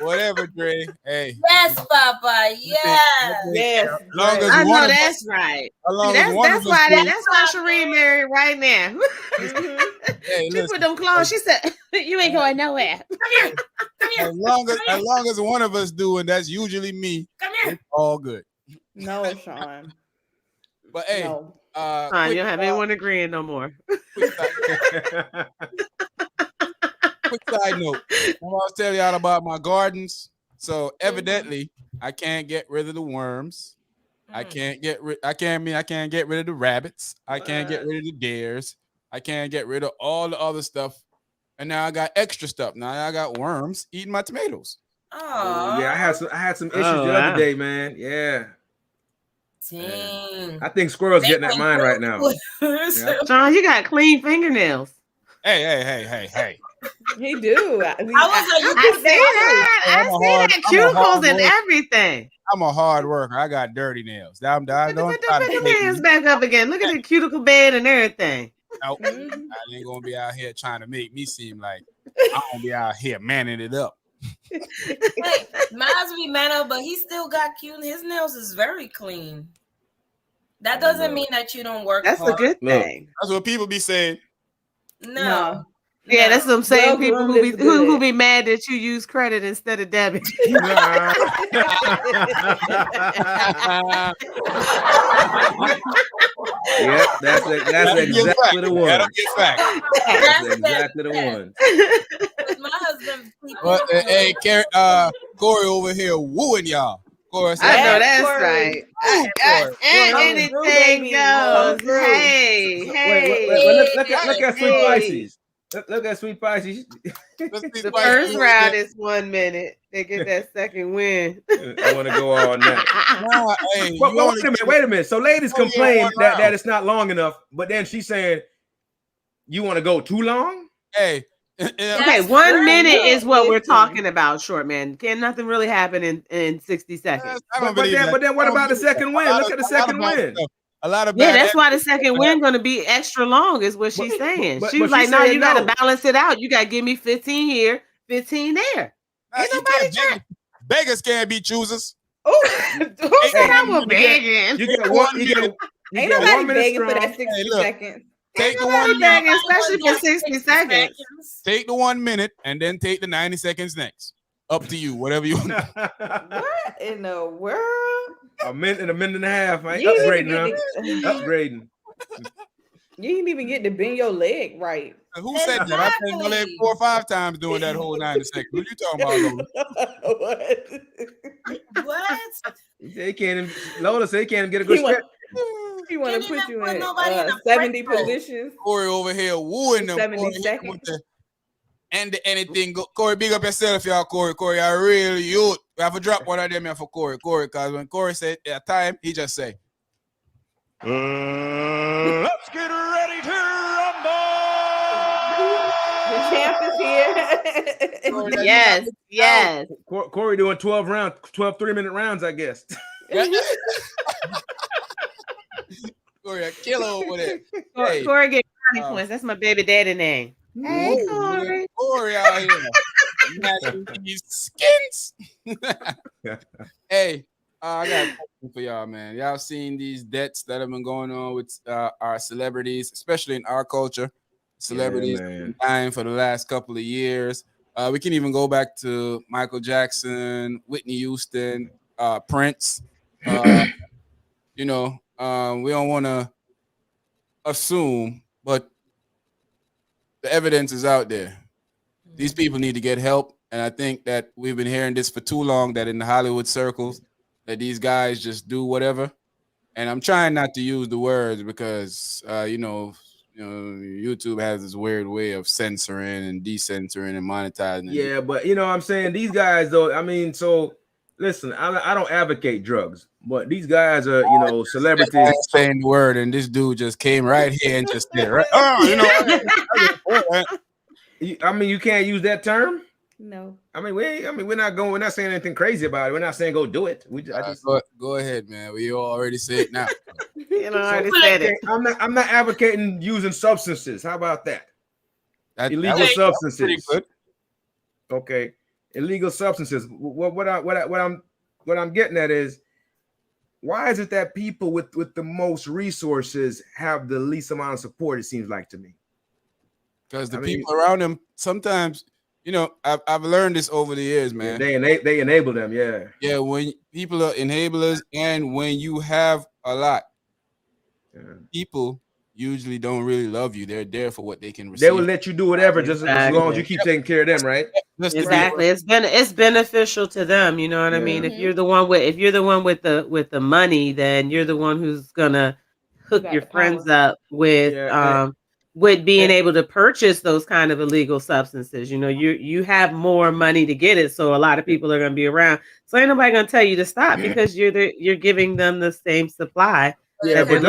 Whatever, Dre. Hey. Yes, Papa. Yes. Yes, As long as I one know of us, that's right. as long See, as one of us do it. that's why Sheree married right now. Mhm. Hey, She listen. put them clothes. She said, "You ain't going nowhere." As long as one of us do, and that's usually me, it's all good. No, Sean. But hey, No. You quick, don't have anyone agreeing no more. quick side note. I was telling y'all about my gardens. So evidently, I can't get rid of the worms. I can't get rid of the rabbits. I can't get rid of the deers. I can't get rid of all the other stuff. And now I got extra stuff. Now I got worms eating my tomatoes. Oh, Yeah, I had some issues Oh, the other wow. day, man. Yeah. Dang. I think squirrel's getting at mine right now. Yeah. Sean, you got clean fingernails. Hey. He do. I was like, you I can see that. I'm I a see hard- that. I'm a hard Cuticles and worker. everything. I'm a hard worker. I got dirty nails. Don't Put try to them take hands me. back up again. Look at the cuticle bed and everything. Nope. Mhm. I ain't gonna be out here trying to make me seem like I'm gonna be out here manning it up. Hey, mine's be manner, but he still got cute. His nails is very clean. That doesn't mean that you don't work That's a hard. good Look. thing. That's what people be saying. No. Yeah, that's what I'm saying. Well People groomed is who good. be mad that you use credit instead of debit. Nah. Yep, that's exactly the one. That'll get fact. That's exactly the one. With my husband, But hey, Corey over here wooing y'all. Corey said, I know Yes, that's Corey. right. Corey. Anything baby. Come goes. through. Hey, Wait, look at Sweet hey. Pisces. Look at Sweet Pisces. The first round is 1 minute. They get that second win. I want to go all night. Nah, hey, Well, wait a minute. So ladies Oh, yeah, complain one that round. it's not long enough, but then she's saying, you want to go too long? Hey. Okay, 1 right. minute is what we're Listen. talking about, short man. Can nothing really happen in 60 seconds? I don't But believe that. then what I don't about the believe that. second win? Look at the second win. A lot of Yeah, bad that's why the second win going to be extra long, is what she's saying. but She was she like, no, said you got no. to balance it out. You got to give me 15 here, 15 there. Ain't you nobody can't beggars can't be choosers. Oh, who said I'm a begging? You get one. You get Ain't 1 nobody minute begging for strong. that 60 Hey, look. seconds. Take Ain't the nobody 1 minute. begging, especially for 60 seconds. Take the 1 minute and then take the 90 seconds next. Up to you, whatever you want. What in the world? a minute and a half. I ain't You upgrading, didn't huh? even get Upgrading. You didn't even get to bend your leg right. Who said that? I bent my leg 4 or 5 times doing that whole 90 seconds. What you talking about, Lola? What? They can't even, Lola said they can't even get a good stretch. He want to Didn't put even you put in nobody in a 70 press row. positions. Corey over here wooing them. 70 Corey, seconds. with the- and anything go. Corey, big up yourself, y'all. Corey, I really you. We have to drop one of them here for Corey, because when Corey said at time, he just say, Let's get ready to rumble. The champ is here. Yes. Corey doing 12 3-minute rounds, I guess. Corey, a killer over there. Hey, Corey get brownie points. That's my baby daddy name. Hey, whoa, Corey. Corey out here. Matching these skins. Hey, I got a question for y'all, man. Y'all seen these deaths that have been going on with our celebrities, especially in our culture. Celebrities have been dying for the last couple of years. We can even go back to Michael Jackson, Whitney Houston, Prince. We don't want to assume, but the evidence is out there. These people need to get help. And I think that we've been hearing this for too long, that in the Hollywood circles, that these guys just do whatever. And I'm trying not to use the words because, YouTube has this weird way of censoring and decensoring and monetizing. Yeah, but you know what I'm saying? These guys, though, I mean, so listen, I don't advocate drugs, but these guys are, celebrities. Saying the word, and this dude just came right here and just said, right? I mean, you can't use that term. No. I mean, we're not saying anything crazy about it. We're not saying go do it. Go ahead, man. We already say it now. You know, I already So, said okay, it. I'm not advocating using substances. How about that? Illegal Pretty substances. good. Okay, illegal substances. What I'm getting at is, why is it that people with the most resources have the least amount of support? It seems like to me. Because people around them sometimes, I've learned this over the years, man. Yeah, they enable them, yeah. Yeah, when people are enablers, and when you have a lot, people usually don't really love you. They're there for what they can receive. They will let you do whatever, just as long as you keep taking care of them, right? Exactly. It's beneficial to them. You know what I mean? If you're the one with the money, then you're the one who's gonna hook your friends up with being able to purchase those kind of illegal substances. You know, you have more money to get it, so a lot of people are gonna be around. So ain't nobody gonna tell you to stop because you're giving them the same supply. Yeah, but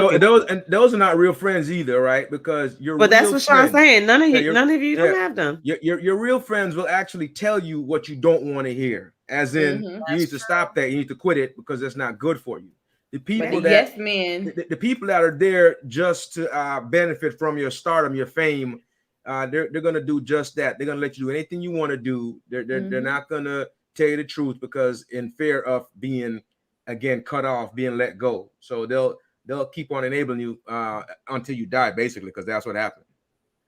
those are not real friends either, right? Because But that's what Sean's saying. None of you don't have them. Your real friends will actually tell you what you don't want to hear. As in, you need to stop that. You need to quit it because it's not good for you. The people the people that are there just to benefit from your stardom, your fame, they're gonna do just that. They're gonna let you do anything you want to do. They're not gonna tell you the truth because in fear of being again cut off, being let go. So they'll keep on enabling you until you die, basically, because that's what happened.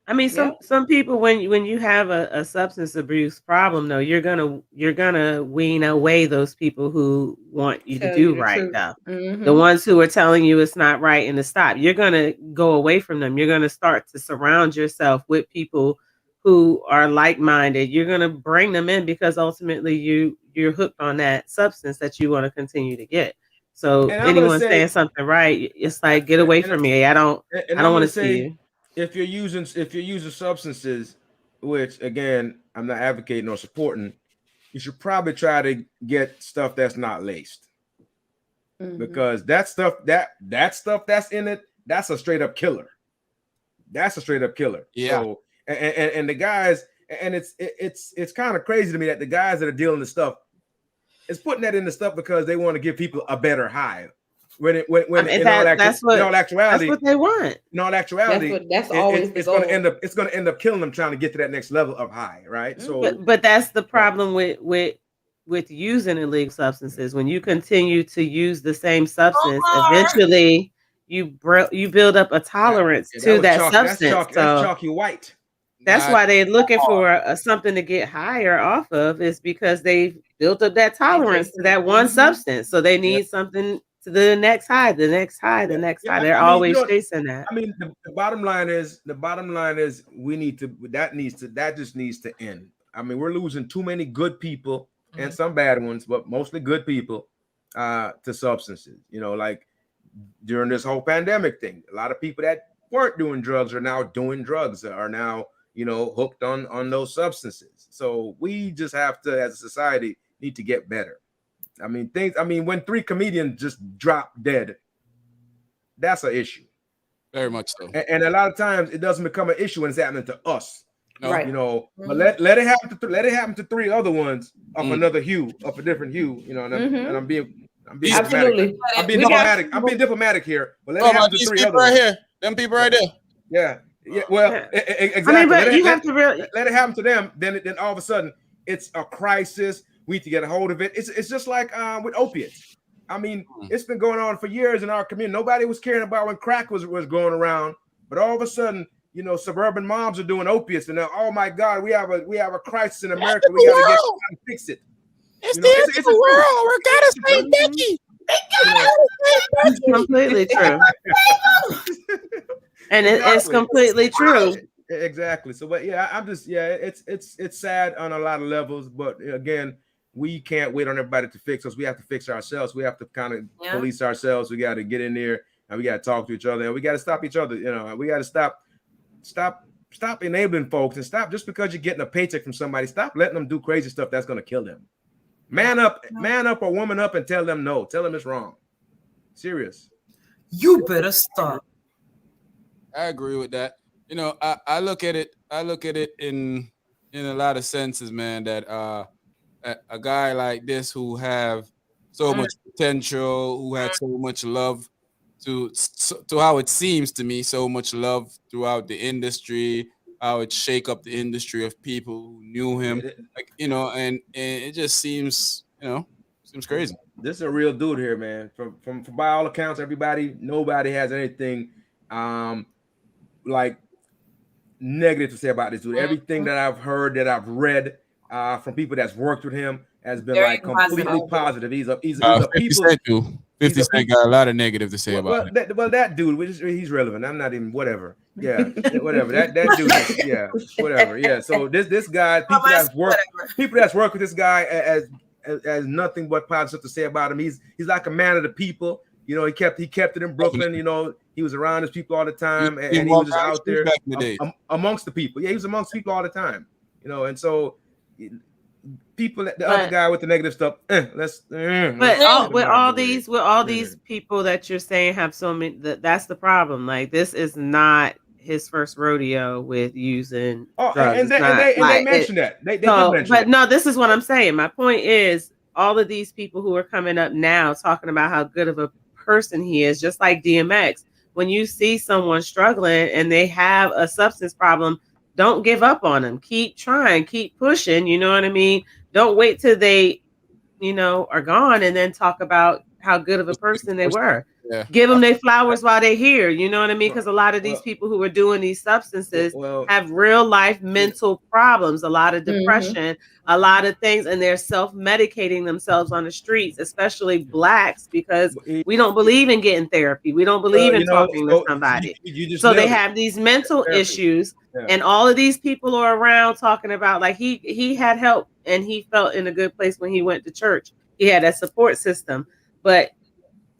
I mean, some people when you have a substance abuse problem, though, you're gonna wean away those people who want you to do right now. The ones who are telling you it's not right and to stop, you're gonna go away from them. You're gonna start to surround yourself with people who are like-minded. You're gonna bring them in because ultimately you're hooked on that substance that you want to continue to get. So anyone saying something right, it's like, get away from me. I don't want to see you. If you're using substances, which again I'm not advocating or supporting, you should probably try to get stuff that's not laced, because that stuff that's in it, that's a straight up killer. That's a straight up killer. Yeah. So and the guys, and it's kind of crazy to me that the guys that are dealing with stuff is putting that in the stuff because they want to give people a better high. That's what they want. In all actuality, that's always it's going to end up killing them trying to get to that next level of high, right? So, but that's the problem with using illegal substances. When you continue to use the same substance, eventually you build up a tolerance to that substance. That's chalky white. That's why they're looking for something to get higher off of, is because they've built up that tolerance to that one substance. So they need something to the next high, the next high, the next high. They're always chasing that. I mean, the bottom line is that just needs to end. I mean, we're losing too many good people and some bad ones, but mostly good people to substances. You know, like during this whole pandemic thing, a lot of people that weren't doing drugs are now doing drugs, are now, hooked on those substances. So we just have to, as a society, need to get better. I mean, when 3 comedians just drop dead, that's an issue. Very much so. And a lot of times it doesn't become an issue when it's happening to us. No. Right. But let it happen to 3 other ones of another hue, of a different hue, and I'm being absolutely diplomatic. I'm being diplomatic here, but let it happen to 3 other right ones. here. Them people right there. Yeah. Well, exactly. I mean, but you have to really let it happen to them. Then all of a sudden it's a crisis. We need to get a hold of it. It's just like with opiates. I mean, it's been going on for years in our community. Nobody was caring about when crack was going around, but all of a sudden, suburban moms are doing opiates, and oh my God, we have a crisis in America. We got to fix it. It's the end of the world. We gotta save Becky. It's completely true. And it's completely true. Exactly. So, but yeah, it's sad on a lot of levels, but again, we can't wait on everybody to fix us. We have to fix ourselves. We have to kind of police ourselves. We got to get in there and we got to talk to each other, and we got to stop each other. We got to stop enabling folks, and stop just because you're getting a paycheck from somebody. Stop letting them do crazy stuff that's going to kill them. Man up or woman up and tell them no. Tell them it's wrong. Serious. You better stop. I agree with that. I look at it in in a lot of senses, man, that a guy like this who have so much potential, who had so much love to how it seems to me, so much love throughout the industry, how it shake up the industry of people who knew him, like and it just seems seems crazy. This is a real dude here, man. From by all accounts, nobody has anything like negative to say about this dude. Everything that I've heard, that I've read from people that's worked with him has been Very like completely positive. He's a 50 people. Cent too. 50 Cent got a lot of negative to say about him. That dude, he's relevant. I'm not even whatever. Yeah, whatever. That dude. Yeah, whatever. Yeah. So this guy, people that's worked with this guy as nothing but positive to say about him. He's like a man of the people. You know, he kept it in Brooklyn. You know, he was around his people all the time, and he was just out there amongst the people. Yeah, he was amongst people all the time. You know, and so people, other guy with the negative stuff. With all these people that you're saying have so many, that's the problem. Like, this is not his first rodeo with using drugs. And they mentioned that. They did mention but that. no, this is what I'm saying. My point is, all of these people who are coming up now talking about how good of a person he is, just like DMX. When you see someone struggling and they have a substance problem, don't give up on them. Keep trying, keep pushing. You know what I mean? Don't wait till they, are gone and then talk about how good of a person they were. Yeah. Give them their flowers while they're here. You know what I mean? Because a lot of these people who are doing these substances have real life mental problems, a lot of depression, a lot of things, and they're self-medicating themselves on the streets, especially Blacks, because we don't believe in getting therapy. We don't believe in talking to somebody. So they have these mental issues, and all of these people are around talking about, like, he had help and he felt in a good place when he went to church. He had a support system, but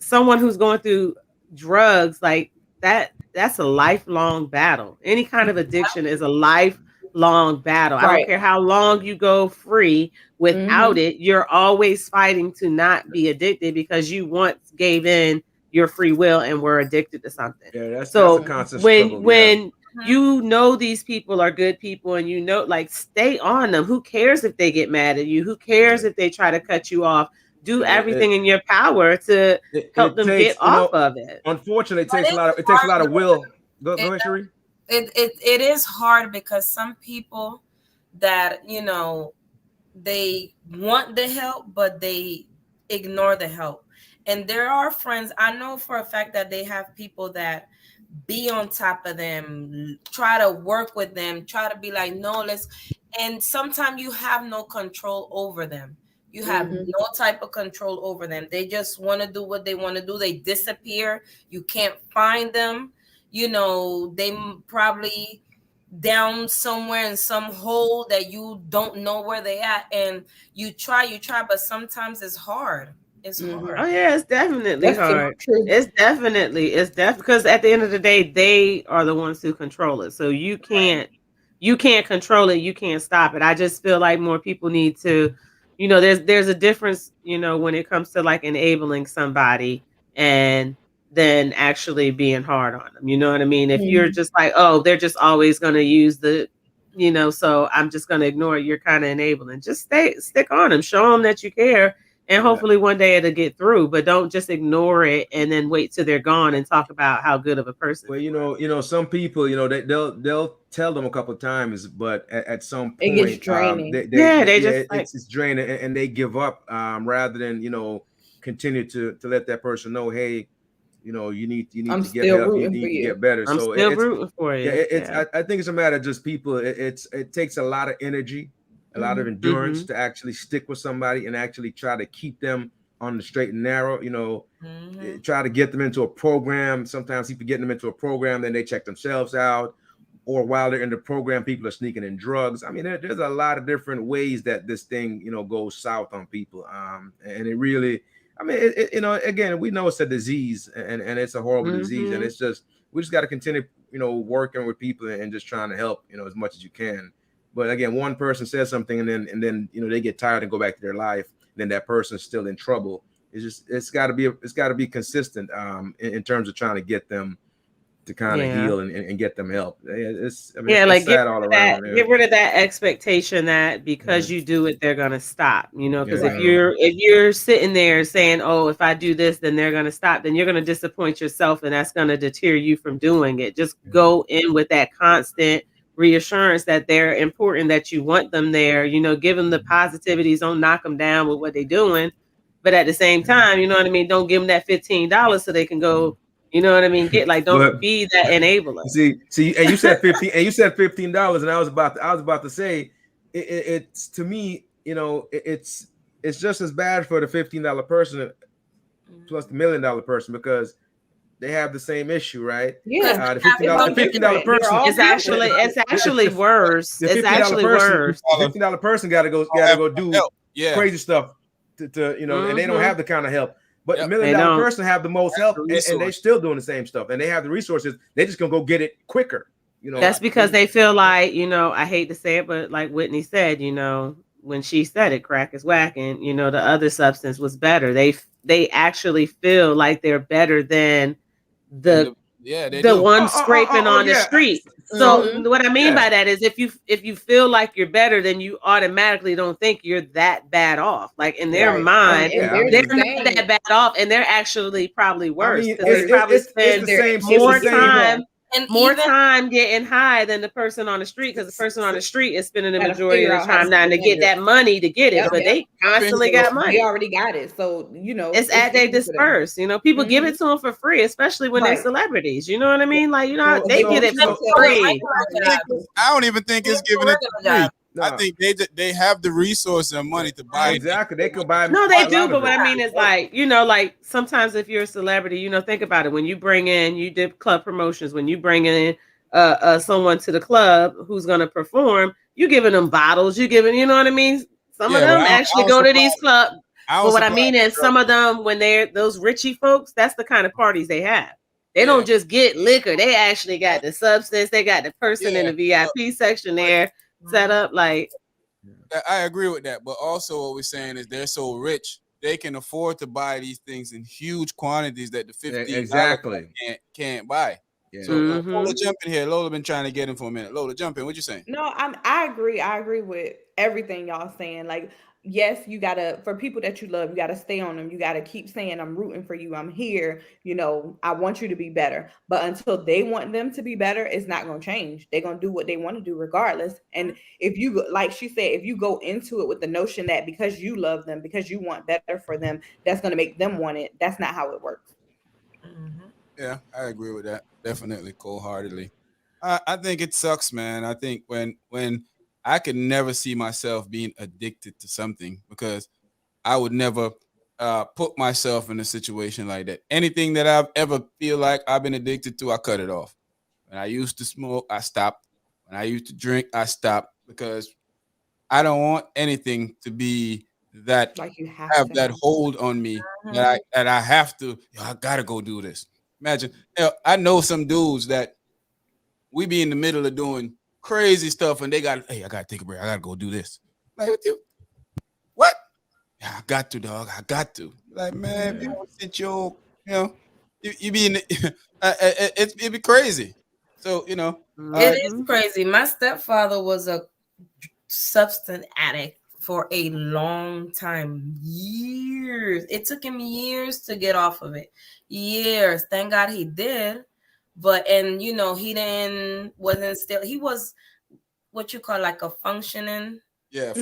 someone who's going through drugs like that's a lifelong battle. Any kind of addiction is a lifelong battle. I don't care how long you go free without it, you're always fighting to not be addicted because you once gave in your free will and were addicted to something. Yeah, that's a constant struggle. When these people are good people and like, stay on them. Who cares if they get mad at you? Who cares if they try to cut you off? Do everything in your power to help them get off of it. Unfortunately, it takes a lot of will. Go ahead, Sheree. It is hard because some people that they want the help, but they ignore the help. And there are friends, I know for a fact that they have people that be on top of them, try to work with them, try to be like, no, and sometimes you have no control over them. You have no type of control over them. They just want to do what they want to do. They disappear. You can't find them. They probably down somewhere in some hole that you don't know where they at. And you try, but sometimes it's hard. It's hard. Oh yeah, it's definitely hard. It's definitely because at the end of the day, they are the ones who control it. So you can't control it. You can't stop it. I just feel like more people need to, there's a difference, when it comes to like enabling somebody and then actually being hard on them. You know what I mean? If you're just like, oh, they're just always going to use the, so I'm just going to ignore it. You're kind of enabling. Just stick on them, show them that you care. And hopefully one day it'll get through, but don't just ignore it and then wait till they're gone and talk about how good of a person. Well, some people, they'll tell them a couple of times, but at some point, it gets draining. It's draining, and they give up rather than continue to let that person know, hey, you need to get help, you need to get better. I'm still rooting for you. I think it's a matter of just people. It takes a lot of energy. A lot of endurance to actually stick with somebody and actually try to keep them on the straight and narrow, try to get them into a program. Sometimes people get them into a program, then they check themselves out, or while they're in the program, people are sneaking in drugs. I mean, there's a lot of different ways that this thing, goes south on people. And it really, again, we know it's a disease and it's a horrible disease. And we just got to continue, working with people and just trying to help, as much as you can. But again, one person says something and then they get tired and go back to their life. Then that person's still in trouble. It's got to be consistent in terms of trying to get them to kind of Yeah. heal and get them help. It's like sad all around. get rid of that expectation that because you do it, they're gonna stop. Because if you're sitting there saying, "Oh, if I do this, then they're gonna stop," then you're gonna disappoint yourself, and that's gonna deter you from doing it. Just go in with that constant reassurance that they're important, that you want them there. Give them the positivities. Don't knock them down with what they're doing, but at the same time, you know what I mean. Don't give them that $15 so they can go. You know what I mean? Don't be that enabler. See, and you said $15, and I was about to say, it's to me, it's just as bad for the $15 person plus the $1 million person because they have the same issue, right? Yeah, the $15 person. It's actually worse. It's actually worse. The $15 person got to go do crazy stuff to and they don't have the kind of help. But the $1 million person have the most help, and they still doing the same stuff, and they have the resources. They just gonna go get it quicker. That's because they feel like I hate to say it, but like Whitney said, when she said it, crack is whack, and the other substance was better. They actually feel like they're better than the one scraping on the street. So what I mean by that is if you feel like you're better, then you automatically don't think you're that bad off. Like in their mind, they're not that bad off, and they're actually probably worse. They probably spend more time getting high than the person on the street, because the person on the street is spending the majority of the time trying to get that money to get it, but they constantly got money. They already got it, so it's at they disperse. People give it to them for free, especially when they're celebrities. You know what I mean? Like they get it for free. I don't even think it's giving it for free. No. I think they have the resources and money to buy exactly. They could buy. No, they do. But what I mean is like sometimes if you're a celebrity, think about it. When you did club promotions, when you bring in someone to the club who's going to perform, you giving them bottles, you giving, you know what I mean? Some of them actually go to these clubs. But what I mean is some of them, when they're those richie folks, that's the kind of parties they have. They don't just get liquor. They actually got the substance. They got the person in the VIP section there. Set up like I agree with that, but also what we're saying is they're so rich they can afford to buy these things in huge quantities that the $15 can't buy. Yeah. So Lola, jump in here. Lola been trying to get him for a minute. Lola, jump in. What you saying? No, I agree. I agree with everything y'all saying. Like, yes, you gotta, for people that you love, you gotta stay on them. You gotta keep saying, I'm rooting for you. I'm here. I want you to be better. But until they want them to be better, it's not gonna change. They're gonna do what they want to do regardless. And if you, like she said, if you go into it with the notion that because you love them, because you want better for them, that's gonna make them want it. That's not how it works. Yeah, I agree with that. Definitely, wholeheartedly. I think it sucks, man. I think when I could never see myself being addicted to something, because I would never put myself in a situation like that. Anything that I've ever feel like I've been addicted to, I cut it off. When I used to smoke, I stopped. When I used to drink, I stopped, because I don't want anything to be that like you have that hold on me that I have to. I gotta go do this. Imagine, I know some dudes that we be in the middle of doing crazy stuff, and they got, hey, I gotta take a break. I gotta go do this. Like, what? Yeah, I got to, dog. I got to. Like, man, if you don't sit you be in the, it'd be crazy. So, it is crazy. My stepfather was a substance addict for a long time, years. It took him years to get off of it. Years. Thank God he did. But he was what you call like a functioning. Yeah,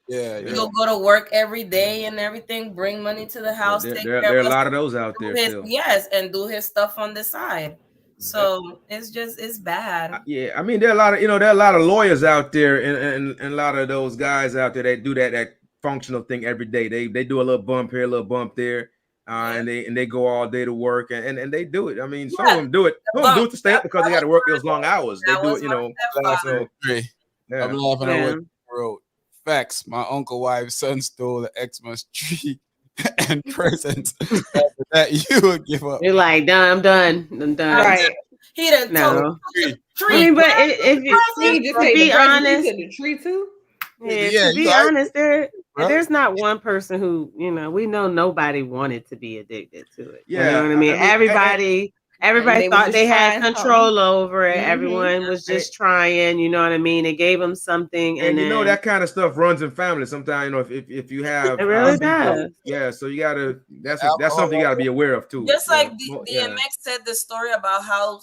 yeah. He'll go to work every day and everything, bring money to the house. There are a lot of those out there. Yes, and do his stuff on the side. So it's bad. Yeah, I mean, there are a lot of lawyers out there, and a lot of those guys out there that do that functional thing every day. They do a little bump here, a little bump there. And they go all day to work, and they do it. I mean, some of them do it. Some of them do it to stay up because they got to work those long hours. They do it, So, I'm laughing at what wrote. Facts. My uncle wife's son stole the Xmas tree and presents. After that, you would give up. You're like, I'm done. Right. He done told tree. I mean, but if you be honest, the tree too. Yeah, to be honest, there's not one person who, we know nobody wanted to be addicted to it. Yeah, you know what I mean? Everybody thought they had control over it. Mm-hmm. Everyone was just trying, you know what I mean? It gave them something, And you then, know that kind of stuff runs in families. Sometimes, you know, if you have it really people, does. yeah. So you gotta that's something you gotta be aware of too. Just like Yeah. DMX said the story about how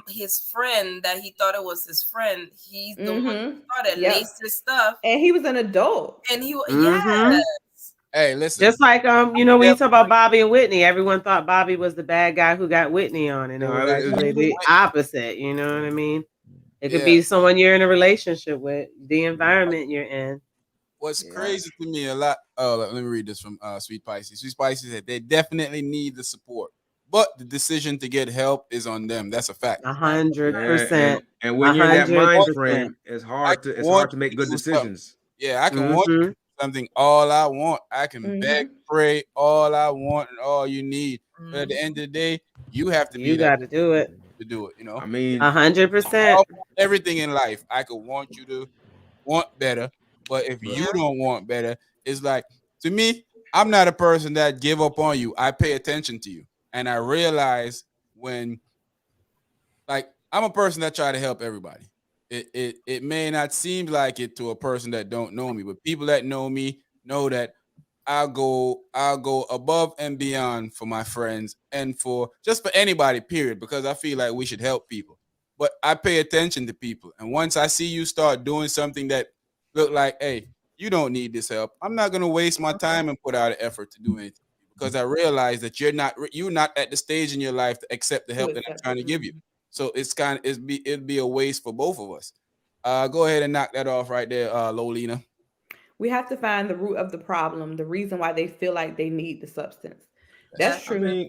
his friend that he thought it was his friend, he's the one who started laced his stuff, and he was an adult, and he Mhm. yes. Hey, listen. Just like you know, when you talk about Bobby and Whitney, everyone thought Bobby was the bad guy who got Whitney on, and it was actually the opposite. You know what I mean? It could be someone you're in a relationship with, the environment you're in. What's crazy to me a lot. Oh, let me read this from Sweet Pisces. Sweet Pisces said they definitely need the support, but the decision to get help is on them. That's a fact. 100%. And when you're in that mind frame, it's hard to make good decisions. Yeah, I can want you to do something all I want. I can beg, pray all I want and all you need. But at the end of the day, you have to be You got to do it. To do it, you know. I mean, 100%. Everything in life, I could want you to want better, but if you don't want better, it's like, to me, I'm not a person that give up on you. I pay attention to you, and I realize when, like, I'm a person that try to help everybody. It may not seem like it to a person that don't know me, but people that know me know that I'll go above and beyond for my friends and for anybody, period, because I feel like we should help people. But I pay attention to people. And once I see you start doing something that look like, hey, you don't need this help, I'm not gonna waste my time and put out an effort to do anything, because I realize that you're not at the stage in your life to accept the help that I'm trying to give you. So it'd be a waste for both of us. Go ahead and knock that off right there, Lolina. We have to find the root of the problem, the reason why they feel like they need the substance. That's true.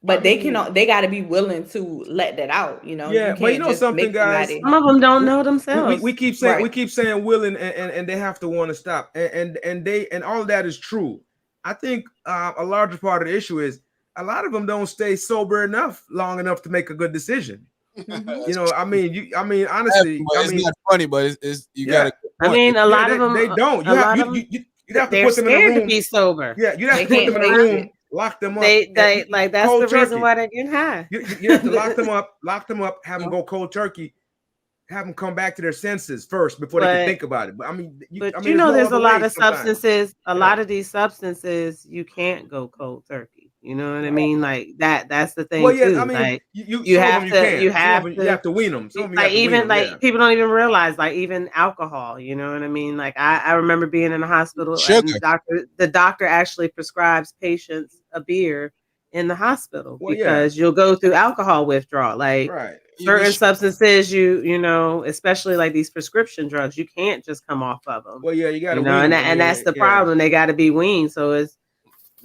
But they got to be willing to let that out, you know. Yeah, but you know something, guys. Some of them don't know themselves. We keep saying willing, and they have to want to stop, and all of that is true. I think a larger part of the issue is a lot of them don't stay sober long enough to make a good decision. You know, I mean, honestly, it's not funny, but it's you gotta. I mean, a lot of them they don't. You have to put them in a room to be sober. Yeah, you have to put them in a room, lock them up. They like that's the reason why they're getting high. You have to lock them up, have them go cold turkey, have them come back to their senses first before they can think about it. But I mean, there's a lot of substances. A lot of these substances you can't go cold turkey. You know what I mean? Like that's the thing. Well, yeah, too. I mean, like you have to wean them. People don't even realize, like, even alcohol. You know what I mean? Like I remember being in the hospital, and the doctor actually prescribes patients a beer in the hospital because you'll go through alcohol withdrawal. Like certain substances, you know, especially like these prescription drugs, you can't just come off of them. Well, yeah, you got to, and that's the problem. They got to be weaned. So it's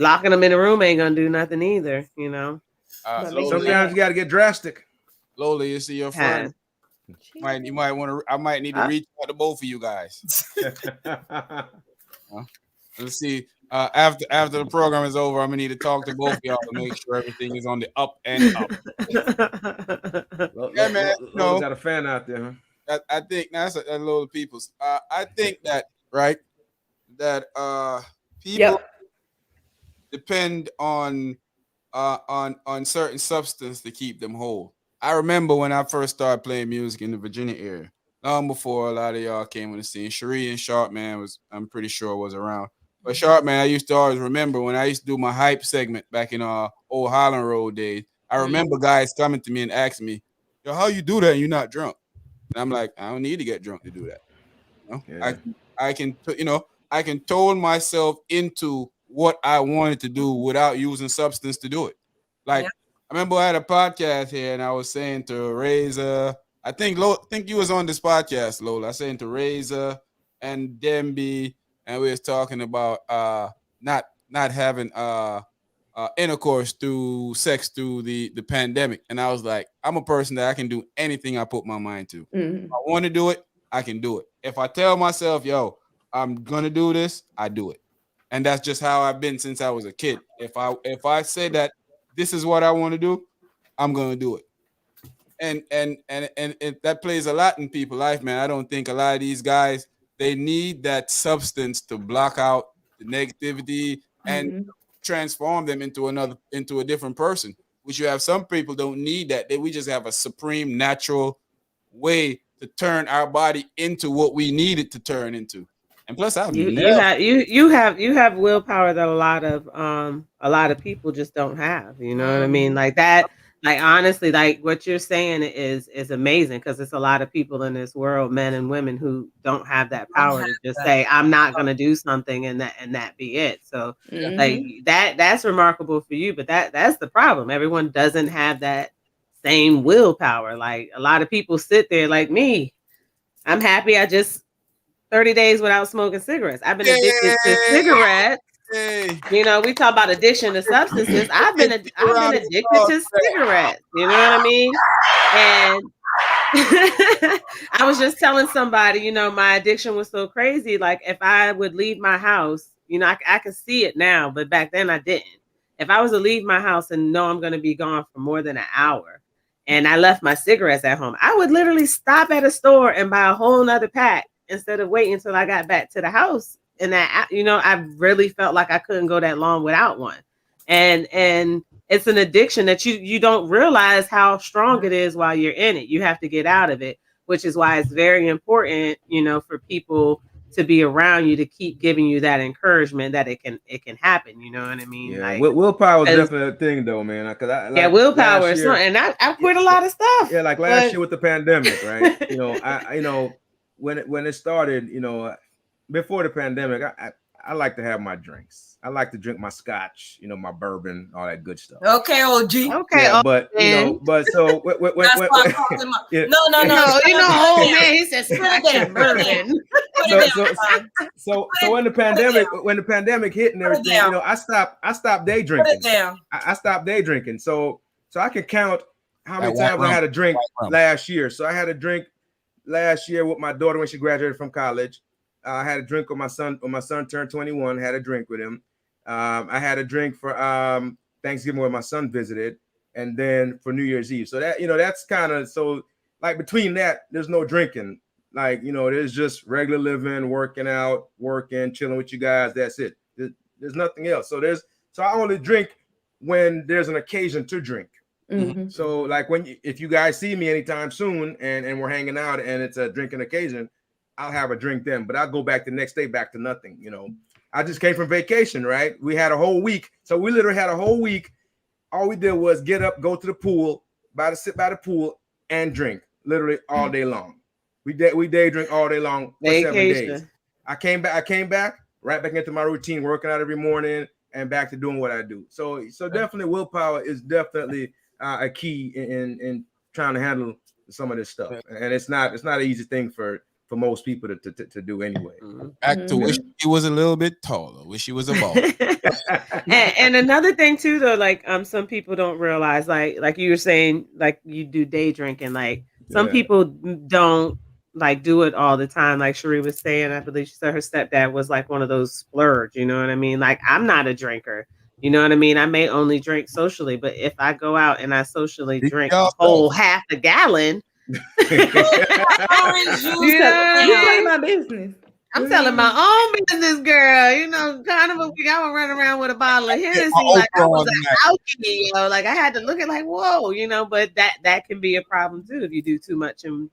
locking them in a room ain't gonna do nothing either, you know. Sometimes you got to get drastic. Lola, you see your friend. You might want to. I might need to reach out to both of you guys. Let's see. After the program is over, I'm gonna need to talk to both of y'all to make sure everything is on the up and up. Yeah, man. No, got a fan out there, huh? I think that's a load of people's. I think that people depend on certain substance to keep them whole. I remember when I first started playing music in the Virginia area, long before a lot of y'all came on the scene. Cherie and Sharpman I'm pretty sure was around. But Sharpman, I used to always remember when I used to do my hype segment back in old Highland Road days. I remember guys coming to me and asking me, "Yo, how you do that and you're not drunk?" And I'm like, I don't need to get drunk to do that. You know? I can tone myself into what I wanted to do without using substance to do it. Like I remember I had a podcast here and I was saying to Razor, I think you was on this podcast, Lola. I was saying to Razor and Demby, and we was talking about not having intercourse through sex through the pandemic. And I was like, I'm a person that I can do anything I put my mind to. If I want to do it, I can do it. If I tell myself, yo, I'm gonna do this, I do it. And that's just how I've been since I was a kid. If I say that this is what I want to do, I'm gonna do it. And that plays a lot in people's life, man. I don't think a lot of these guys, they need that substance to block out the negativity and transform them into a different person. which you have some people don't need that. We just have a supreme natural way to turn our body into what we need it to turn into. And plus, you have willpower that a lot of people just don't have. You know what I mean? Like that. Like honestly, like what you're saying is amazing, because it's a lot of people in this world, men and women, who don't have that power to just say, I'm not gonna do something and that be it. So like that's remarkable for you, but that's the problem. Everyone doesn't have that same willpower. Like a lot of people sit there like me. I'm happy I just 30 days without smoking cigarettes. I've been addicted to cigarettes. You know, we talk about addiction to substances. I've been addicted to cigarettes. You know what I mean? And I was just telling somebody, you know, my addiction was so crazy. Like if I would leave my house, you know, I can see it now, but back then I didn't. If I was to leave my house and know I'm going to be gone for more than an hour, and I left my cigarettes at home, I would literally stop at a store and buy a whole nother pack instead of waiting until I got back to the house. And that, you know, I really felt like I couldn't go that long without one. And it's an addiction that you don't realize how strong it is while you're in it. You have to get out of it, which is why it's very important, you know, for people to be around you, to keep giving you that encouragement that it can happen. You know what I mean? Yeah, like, willpower is definitely a thing, though, man. Because willpower is something, and I quit a lot of stuff. Yeah, like last year with the pandemic, right? You know, when it started, you know, before the pandemic, I like to have my drinks. I like to drink my scotch, you know, my bourbon, all that good stuff. Okay, OG. Okay, yeah, but you know, but so that's why I called him up. Yeah. No. You know, old man, he said scotch and bourbon. So when the pandemic hit and everything, you know, I stopped day drinking. I stopped day drinking. So I can count how many times I had a drink last year. So I had a drink last year with my daughter when she graduated from college. I had a drink with my son when my son turned 21. Had a drink with him. I had a drink for Thanksgiving when my son visited, and then for New Year's Eve. So that, you know, that's kind of, so like between that, there's no drinking. Like, you know, there's just regular living, working out, working, chilling with you guys. That's it. There's nothing else. So I only drink when there's an occasion to drink. Mm-hmm. So like if you guys see me anytime soon and we're hanging out and it's a drinking occasion, I'll have a drink then, but I'll go back the next day, back to nothing. You know, I just came from vacation, right? We had a whole week. So we literally had a whole week. All we did was get up, go to the pool, sit by the pool and drink literally all day long. We day drink all day long for 7 days. I came back right back into my routine, working out every morning and back to doing what I do. So definitely willpower is definitely a key in trying to handle some of this stuff. And it's not an easy thing for most people to do anyway. Wish he was a little bit taller. Wish he was a ball. and another thing too, though, like some people don't realize, like you were saying, like you do day drinking. Like some people don't like do it all the time. Like Cherie was saying, I believe she said her stepdad was like one of those splurge. You know what I mean? Like I'm not a drinker. You know what I mean? I may only drink socially, but if I go out and I socially drink a whole half a gallon. You telling my business. I'm telling my own business, girl. You know, kind of a week I would run around with a bottle of Hennessy, like I was an alchemy, you know, like I had to look at like, whoa, you know, but that can be a problem too if you do too much, and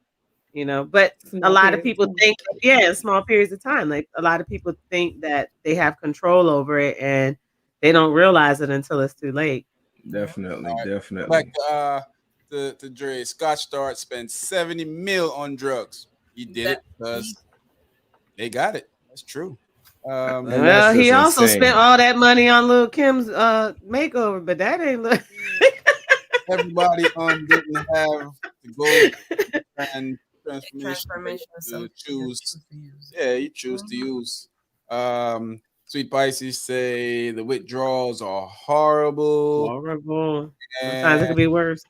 you know, but a lot of people think, in small periods of time, like a lot of people think that they have control over it and they don't realize it until it's too late. Definitely. Like to Dre, Scotch Start spent 70 mil on drugs. He did it because they got it. That's true. Well, he also spent all that money on Lil Kim's makeover, but that ain't look. Everybody didn't have to go and transformation to choose. Yeah, you choose to use. Sweet Pisces say the withdrawals are horrible. Sometimes it could be worse.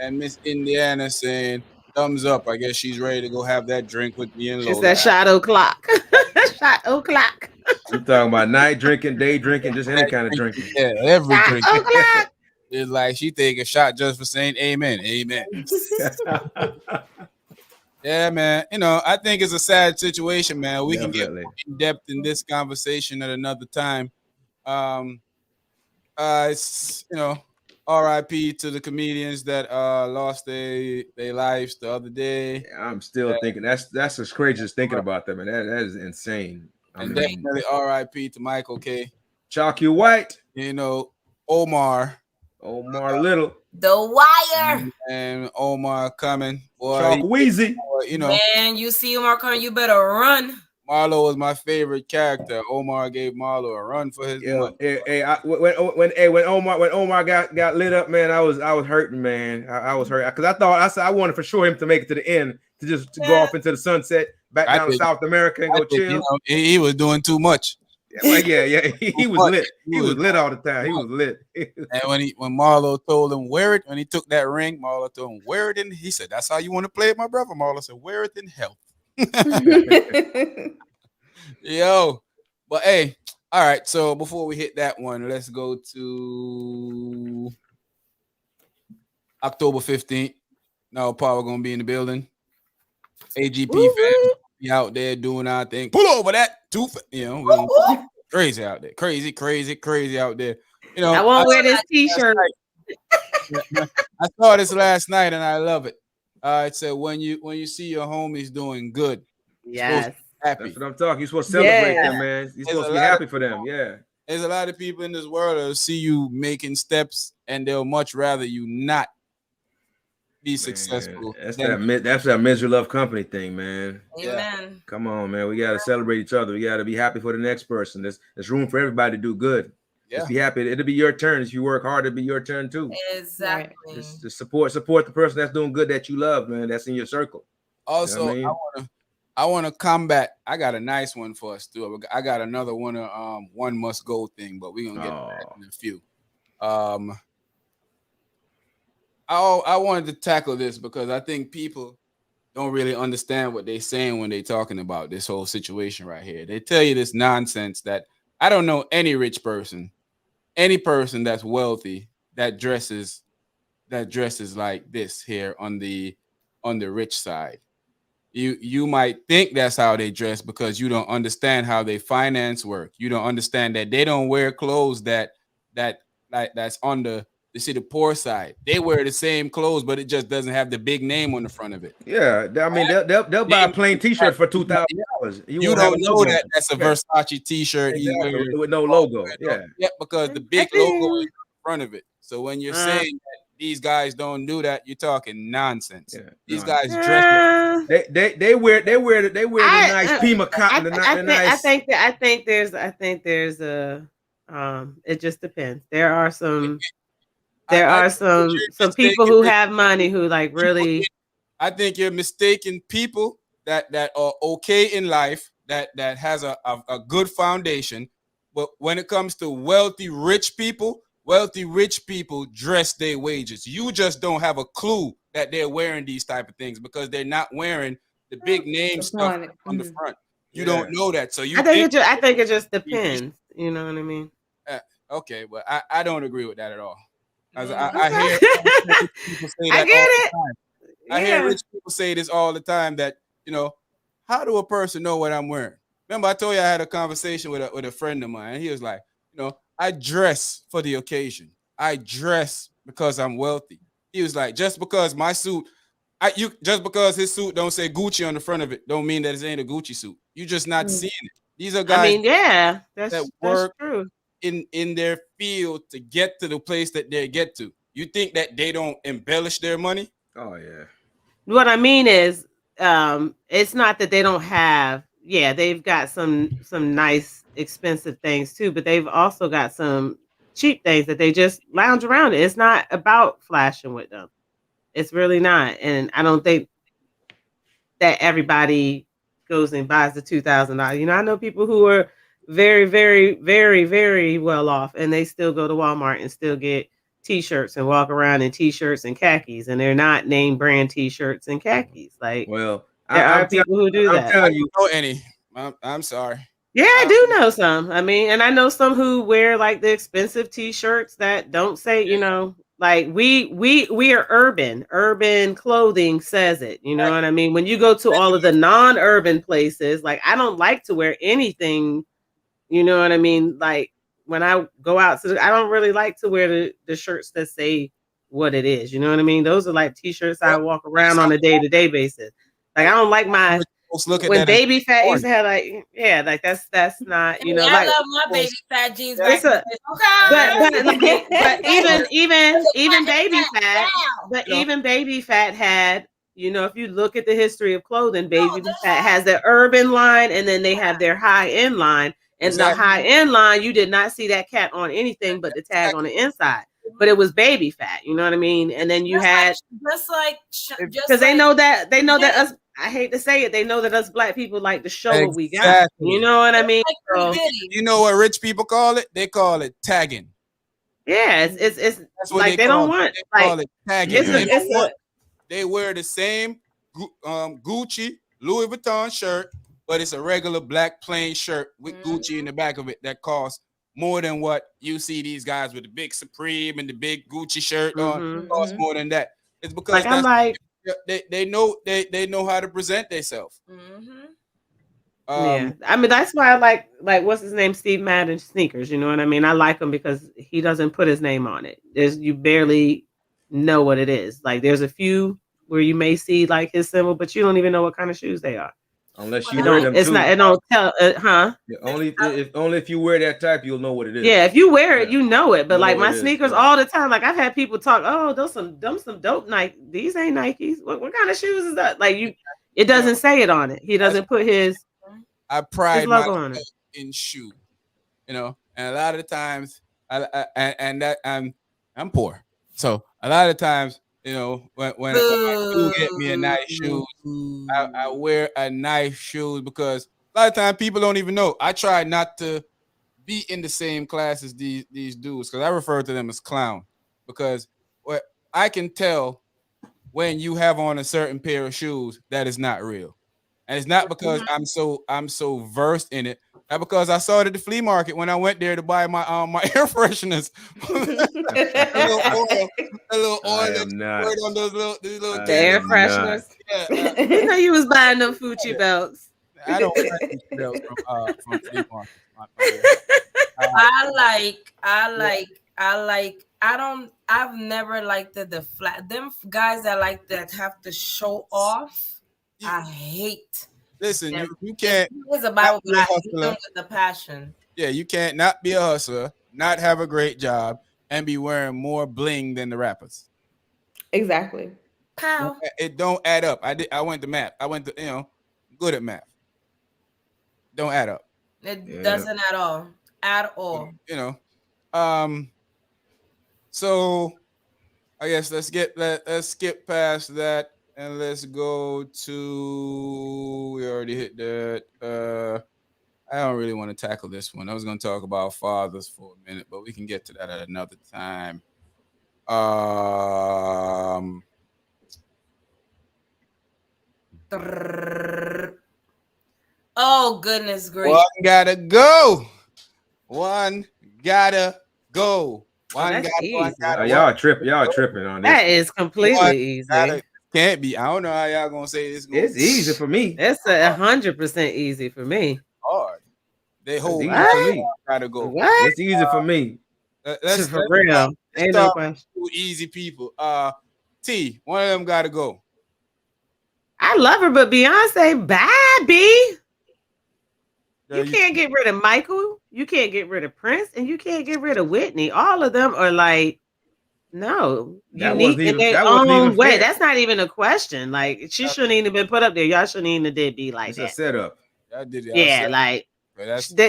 And Miss Indiana saying thumbs up. I guess she's ready to go have that drink with me and Lola. It's that shot o'clock. Shot o'clock. You talking about night drinking, day drinking, just any kind of drinking. Yeah, every drink. It's like she take a shot just for saying amen. Amen. Yeah, man. You know, I think it's a sad situation, man. We can get in depth in this conversation at another time. It's R.I.P. to the comedians that lost their lives the other day. I'm still thinking that's as crazy as thinking about that, man. That is insane. I mean, Definitely R.I.P. to Michael K. Chalky White, Omar Little, The Wire. and Omar coming. Boy, Chalk Wheezy. Man, you see Omar coming, you better run. Marlo was my favorite character. Omar gave Marlo a run for his money. When Omar got lit up, man, I was hurting, man. I was hurt because I wanted for sure him to make it to the end to go off into the sunset back down to South America and go chill. He was doing too much. Well, yeah, he was lit. He was lit all the time. He was lit. And when Marlo told him wear it, when he took that ring, Marlo told him wear it in. He said, "That's how you want to play it, my brother." Marlo said, "Wear it in health." Yo, but hey, all right. So before we hit that one, let's go to October 15th. Now, Power gonna be in the building. AGP fans be out there doing our thing. Pull over that crazy out there. Crazy out there. I won't wear this t-shirt. I saw this last night and I love it. It said when you see your homies doing good, yes, happy. That's what I'm talking. You're supposed to celebrate them, man. You're supposed to be happy for them. Yeah. There's a lot of people in this world that'll see you making steps and they'll much rather you not be successful. That's that misery love company thing, man. Amen. Come on, man. We gotta celebrate each other. We gotta be happy for the next person. There's room for everybody to do good. Yeah. Just be happy. It'll be your turn. If you work hard, it'll be your turn too. Exactly. Just support the person that's doing good that you love, man. That's in your circle. Also, you know what I mean? I want to combat. I got a nice one for us too. I got another one. One must go thing, but we're gonna get to that in a few. I wanted to tackle this because I think people don't really understand what they're saying when they're talking about this whole situation right here. They tell you this nonsense that I don't know any rich person, any person that's wealthy that dresses like this here on the rich side. You might think that's how they dress because you don't understand how they finance work. You don't understand that they don't wear clothes that's on the poor side. They wear the same clothes, but it just doesn't have the big name on the front of it. Yeah, I mean they'll buy a plain T-shirt for $2,000. You don't know that that's a Versace T-shirt with no logo. Yeah, because the big logo is in front of it. So when you're saying that these guys don't do that, you're talking nonsense. Yeah, these guys dress. They wear the nice Pima cotton. I think there's a it just depends. There are some people who have money who like really. I think you're mistaking people that are okay in life, that has a good foundation, but when it comes to wealthy rich people dress their wages. You just don't have a clue that they're wearing these type of things because they're not wearing the big name stuff on the front. You don't know that, so you. I think it just depends. You know what I mean? Okay, but I don't agree with that at all. I hear people say that. I get it. I hear rich people say this all the time. That how do a person know what I'm wearing? Remember, I told you I had a conversation with a friend of mine, and he was like, I dress for the occasion. I dress because I'm wealthy. He was like, just because my suit, just because his suit don't say Gucci on the front of it, don't mean that it ain't a Gucci suit. You just not seeing it. These are guys. That's true. In their field to get to the place that they get to. You think that they don't embellish their money? Oh yeah. What I mean is, it's not that they don't have. Yeah, they've got some nice expensive things too, but they've also got some cheap things that they just lounge around. It's not about flashing with them. It's really not. And I don't think that everybody goes and buys the $2,000. I know people who are very, very, very, very well off, and they still go to Walmart and still get T-shirts and walk around in T-shirts and khakis, and they're not name brand T-shirts and khakis. Like, well, there are people who do that. I'm telling you, know any. I'm sorry. Yeah, I do know some. I mean, and I know some who wear like the expensive T-shirts that don't say, like we are urban. Urban clothing says it. You know what I mean? When you go to all of the non-urban places, like I don't like to wear anything. You know what I mean? Like when I go out to I don't really like to wear the shirts that say what it is. You know what I mean? Those are like t-shirts I walk around on a day-to-day basis. Like I don't like my look at when that baby fat used to have like like that's not I like love my baby fat jeans back. it's a but even baby fat, but even baby fat had, if you look at the history of clothing, baby fat has the urban line and then they have their high end line. And the high end line, you did not see that cat on anything but the tag on the inside. But it was baby fat, you know what I mean? And then you had because they know that us. I hate to say it, they know that us black people like to show what we got. You know what I mean? So, you know what rich people call it? They call it tagging. Yeah, it's like they don't want call it tagging. They wear the same Gucci, Louis Vuitton shirt, but it's a regular black plain shirt with Gucci in the back of it that costs more than what you see these guys with the big Supreme and the big Gucci shirt on. Costs more than that. It's because they know how to present themselves. Yeah, I mean that's why I like what's his name, Steve Madden sneakers. You know what I mean? I like him because he doesn't put his name on it. You barely know what it is. Like there's a few where you may see like his symbol, but you don't even know what kind of shoes they are. Unless you wear them, it's not. It don't tell, huh? Yeah, only if you wear that type, you'll know what it is. Yeah, if you wear it, you know it. But like my sneakers, all the time, like I've had people talk, oh, those some dope Nike. These ain't Nikes. What kind of shoes is that? Like it doesn't say it on it. He doesn't put his. I pride myself in shoe, and a lot of the times, I'm poor, so a lot of times. When I do get me a nice shoe, I wear a nice shoe because a lot of times people don't even know. I try not to be in the same class as these dudes because I refer to them as clown because I can tell when you have on a certain pair of shoes that is not real. And it's not because I'm so versed in it. Not because I saw it at the flea market when I went there to buy my air fresheners. a little oil on those little air fresheners. Yeah, you know you was buying them Fucci belts. I don't buy Fucci belts from flea market. I've never liked the flat. Them guys that have to show off. I hate. Listen, you can't. It's about with the passion. Yeah, you can't not be a hustler, not have a great job, and be wearing more bling than the rappers. Exactly. Pow. It don't add up. I went to math. I went to good at math. Don't add up. It doesn't at all. At all. So I guess let's skip past that. And let's go to, we already hit that. I don't really want to tackle this one. I was going to talk about fathers for a minute, but we can get to that at another time. Oh, goodness gracious. One gotta go. One gotta go. Y'all tripping on this. That is completely easy. Can't be. I don't know how y'all gonna say this. It's easy for me. It's 100% easy for me. Hard. They hold me. Gotta go. What? It's easy for me. That's for real. Ain't no question. Easy people. T, one of them gotta go. I love her, but Beyonce, bye, B. You can't get rid of Michael. You can't get rid of Prince, and you can't get rid of Whitney. All of them are like. No, unique in their own way. That's not even a question. Like she shouldn't even been put up there. Y'all shouldn't even did be like that. It's a setup.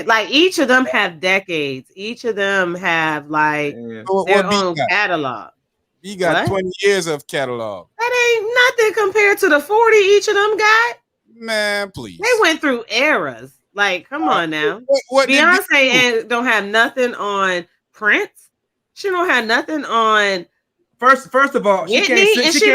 Like each of them have decades. Each of them have like their own catalog. You got 20 years of catalog. That ain't nothing compared to the 40 each of them got. Man, please. They went through eras. Like, come on now. What Beyonce don't have nothing on Prince. She don't have nothing on. First of all, she can't sing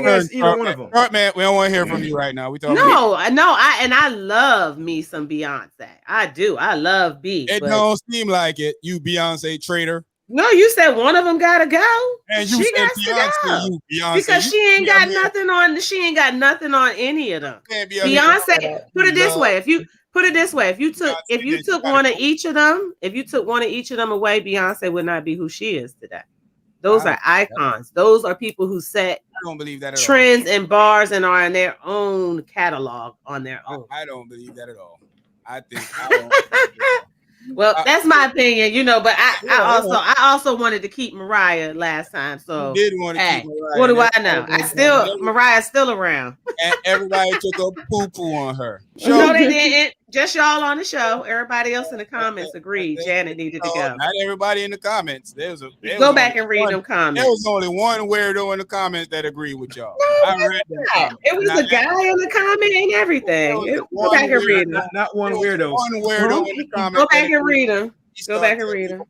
as either one of them. Right, man, we don't want to hear from you right now. I love me some Beyonce. I do. I love B. It don't seem like it. You Beyonce traitor. No, you said one of them gotta go. And you she said got to go. Beyonce, because she ain't got nothing on. She ain't got nothing on any of them. Beyonce. Put it this way: if you took one of each of them, away, Beyonce would not be who she is today. Those are icons. Those are people who set I don't believe that at trends and bars and are in their own catalog on their own. I don't believe that at all. I think well, that's my opinion, but I also wanted to keep Mariah last time. So you did want to keep Mariah. What do I know? Mariah's still around. And everybody took a poo-poo on her. No, they didn't. Just y'all on the show. Everybody else in the comments agreed Janet needed to go. Not everybody in the comments. Go back and read them comments. There was only one weirdo in the comments that agreed with y'all. No, I read them. It was a guy in the comment and everything. Go back and read them. Not one weirdo. One weirdo in the comments. Go back and read them. Go back and read them.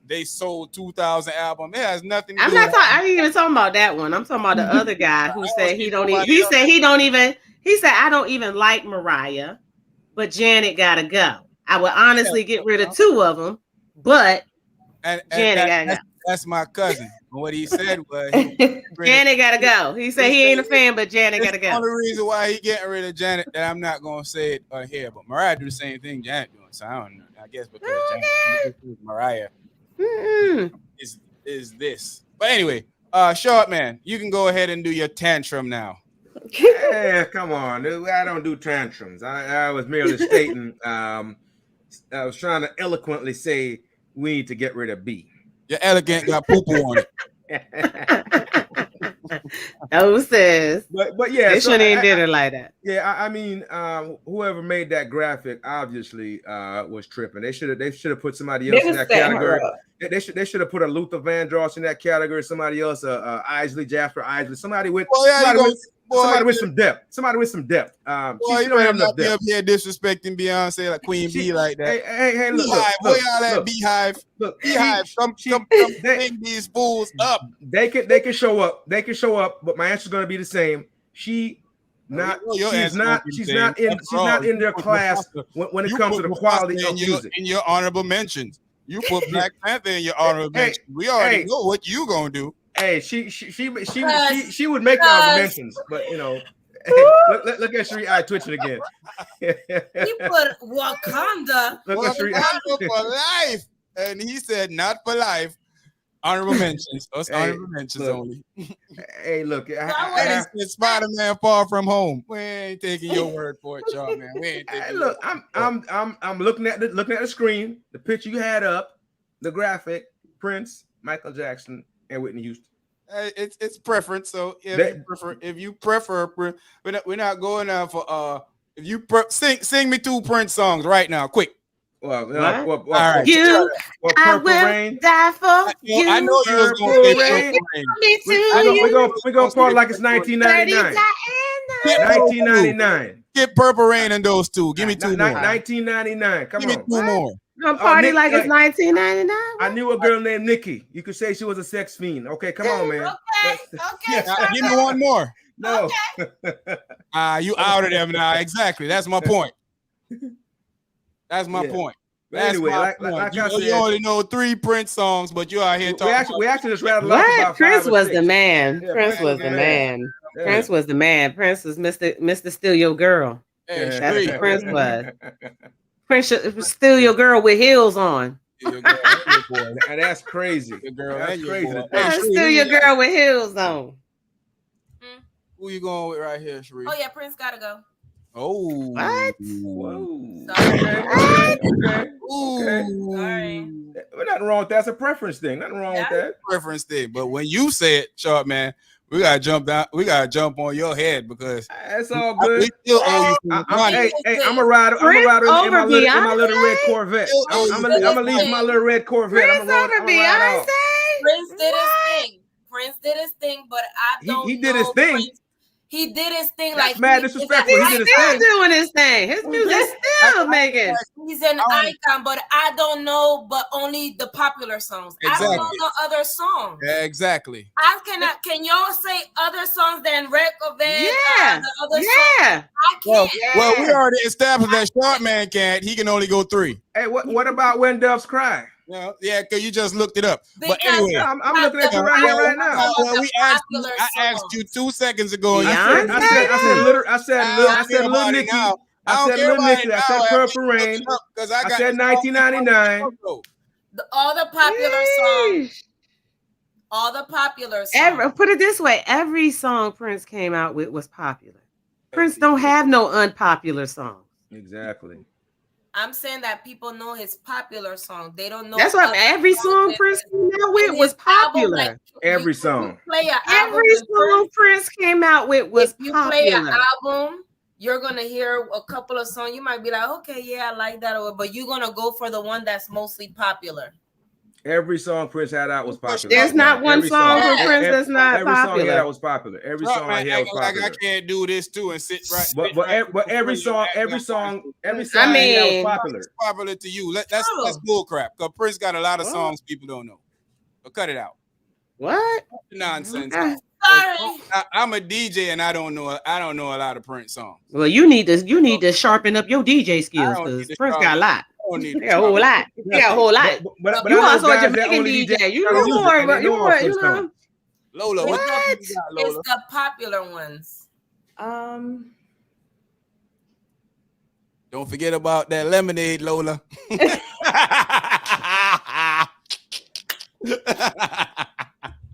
They sold 2,000 albums. It has nothing to do. I ain't even talking about that one. I'm talking about the other guy who said he don't even. He said I don't even like Mariah, but Janet gotta go. I would honestly get rid of two of them, but Janet gotta go. That's my cousin. What he said was Janet gotta go. He said he ain't a fan, but Janet gotta go. The only reason why he getting rid of Janet that I'm not gonna say it here, but Mariah do the same thing Janet doing. So I don't know. I guess because Janet, Mariah is this. But anyway, Short Man, you can go ahead and do your tantrum now. Yeah, come on. I don't do tantrums. I was merely stating. I was trying to eloquently say we need to get rid of B. Your elegant got poo-poo on it. No sis. But yeah, they shouldn't even did it like that. Yeah, I mean, whoever made that graphic obviously was tripping. They should have put somebody else in that category. They should have put a Luther Vandross in that category. Somebody else, Jasper Isley. Somebody with some depth. Somebody with some depth. Boy, you don't have enough depth. Up here disrespecting Beyonce like Queen Bee like that. Hey, look, where y'all at, Beehive? Look, Beehive, come bring these bulls up. They can show up. They can show up, but my answer's gonna be the same. She's not in their class when it comes to the quality of music. In your honorable mentions, you put Black Panther in your honorable mentions. We already know what you gonna do. Hey, she would make the honorable mentions, but look at Shree Eye twitching again. He put Wakanda. Look at Shree Eye for life, and he said not for life. Honorable mentions. Us honorable mentions only. Hey, look. Spider-Man Far From Home. We ain't taking your word for it, y'all, man. We ain't taking. Look, I'm looking at the screen, the picture you had up, the graphic, Prince, Michael Jackson, and Whitney Houston. It's preference. So if you prefer, we're not going out for if you sing me 2 Prince songs right now, quick. Well, all right. I will die for you. I know you was going to say Purple Rain. Me too. We're going to part like it's 1999. 1999. Get Purple Rain in those two. Give me 2 more. 1999. Come on. Give me 2 more. Gonna party like it's 1999. I knew a girl named Nikki. You could say she was a sex fiend. Okay, come on, man. Okay. Give me 1 more. No. You outed them now. Exactly. That's my point. That's my point. That's anyway, like I said, you only know 3 Prince songs, but you out here talking. We actually just rattled off about Prince was 6. the man. Yeah, Prince was the man. Yeah. Prince was the man. Prince was Mr. Steal Your Girl. Hey, that's what Prince was. Prince steal your girl with heels on. And that's crazy. That's crazy. Steal your girl with heels on. Who you going with right here, Sheree? Oh yeah, Prince gotta go. Oh, what? Whoa. Okay. Sorry. There's nothing wrong with that. That's a preference thing. Nothing wrong with that. Preference thing. But when you say it, Short Man, we gotta jump down. We gotta jump on your head because that's all good. We still owe you money. Hey, I'm a rider. I'm a rider in my little red Corvette. I'm gonna leave my little red Corvette. Prince over Beyonce. Prince did his thing. Prince did his thing, but I don't. He did his thing. He did his thing. That's like mad disrespectful. He did his thing. Doing his thing. His music's still making. He's an icon, but I don't know, but only the popular songs. Exactly. I don't know other songs. Yeah, exactly. I cannot. Can y'all say other songs than Red Corvette? Yeah. The other songs? Yeah. I can't. Well, we already established that Short Man can't. He can only go 3. Hey, what about When Doves Cry? Yeah, because you just looked it up. But Because anyway, I'm looking at you right now. well, I asked you 2 seconds ago. And you Beyonce? I said Little Nicky. I said Little Nicky. I said Purple Rain. Because I said 1999. all the popular songs. All the popular songs. Put it this way, every song Prince came out with was popular. Prince don't have no unpopular songs. Exactly. I'm saying that people know his popular song. They don't know. That's what every song Prince came out with was popular. Album, Every song. Every song Prince came out with was popular. If you popular. play an album, you're gonna hear a couple of songs. You might be like, okay, yeah, I like that, but you're gonna go for the one that's mostly popular. Every song Prince had out was popular. There's not one song from Prince that's not popular. Every song he had popular. was popular. Every song I had was popular. Like I can't do this too and sit right. But every song he had was popular. It's popular to you. That's bull crap. Because Prince got a lot of songs people don't know. But cut it out. What? Nonsense. Okay. Sorry. I'm a DJ and I don't know a lot of Prince songs. Well, you need to sharpen up your DJ skills because Prince got a lot. He got a whole lot. He got a whole lot. But you I know also a guys that Jamaican only DJ. You music know and they know more. where Prince You know. comes. Lola, What? what you got, Lola? It's the popular ones. Don't forget about that lemonade, Lola.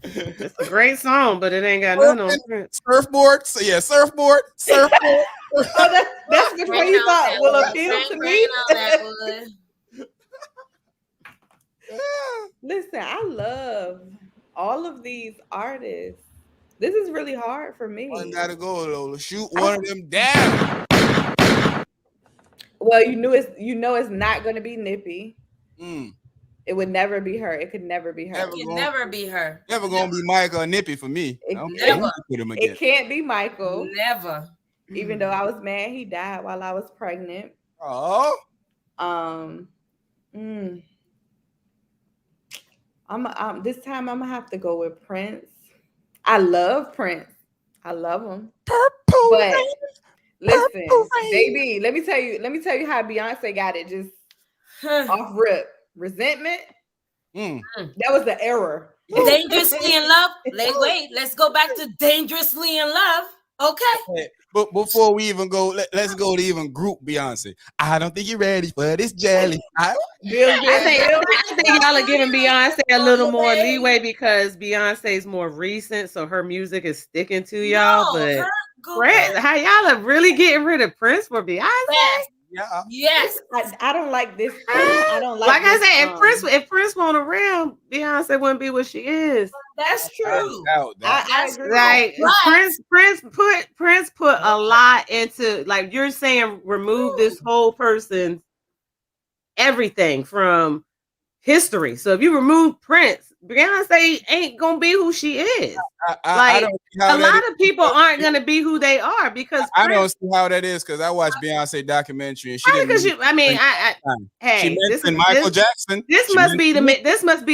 It's a great song, but it ain't got none on Prince. Surfboard. So yeah, surfboard. Oh, that's which one you thought will appeal to me. Listen, I love all of these artists. This is really hard for me. One gotta go, Lola. Shoot one of them down. Well, you know it's not going to be Nippy. Mm. It would never be her. It could never be her. It can never be her. Never gonna be Michael or Nippy for me. It can't be Michael. Never. Even though I was mad he died while I was pregnant. Oh. This time I'm gonna have to go with Prince. I love Prince. I love him. Purple. But listen, baby, let me tell you how Beyonce got it just off rip. Resentment. That was the error. Dangerously in Love. Let's go back to Dangerously in Love. Okay. But before we even go, let's go to even group Beyonce. I don't think you're ready for this jelly. I think y'all are giving Beyonce a little more leeway because Beyonce's more recent, so her music is sticking to y'all. But Prince, how y'all are really getting rid of Prince for Beyonce? Yes. I don't like this. I don't like. Like I said, if Prince weren't around, Beyonce wouldn't be what she is. That's true. I agree. Like Prince put a lot into, like you're saying, remove this whole person's everything from history. So if you remove Prince, Beyonce ain't gonna be who she is. A lot of people aren't gonna be who they are because I don't see how that is because I watched Beyonce documentary and she didn't. Hey, this Michael Jackson. This must be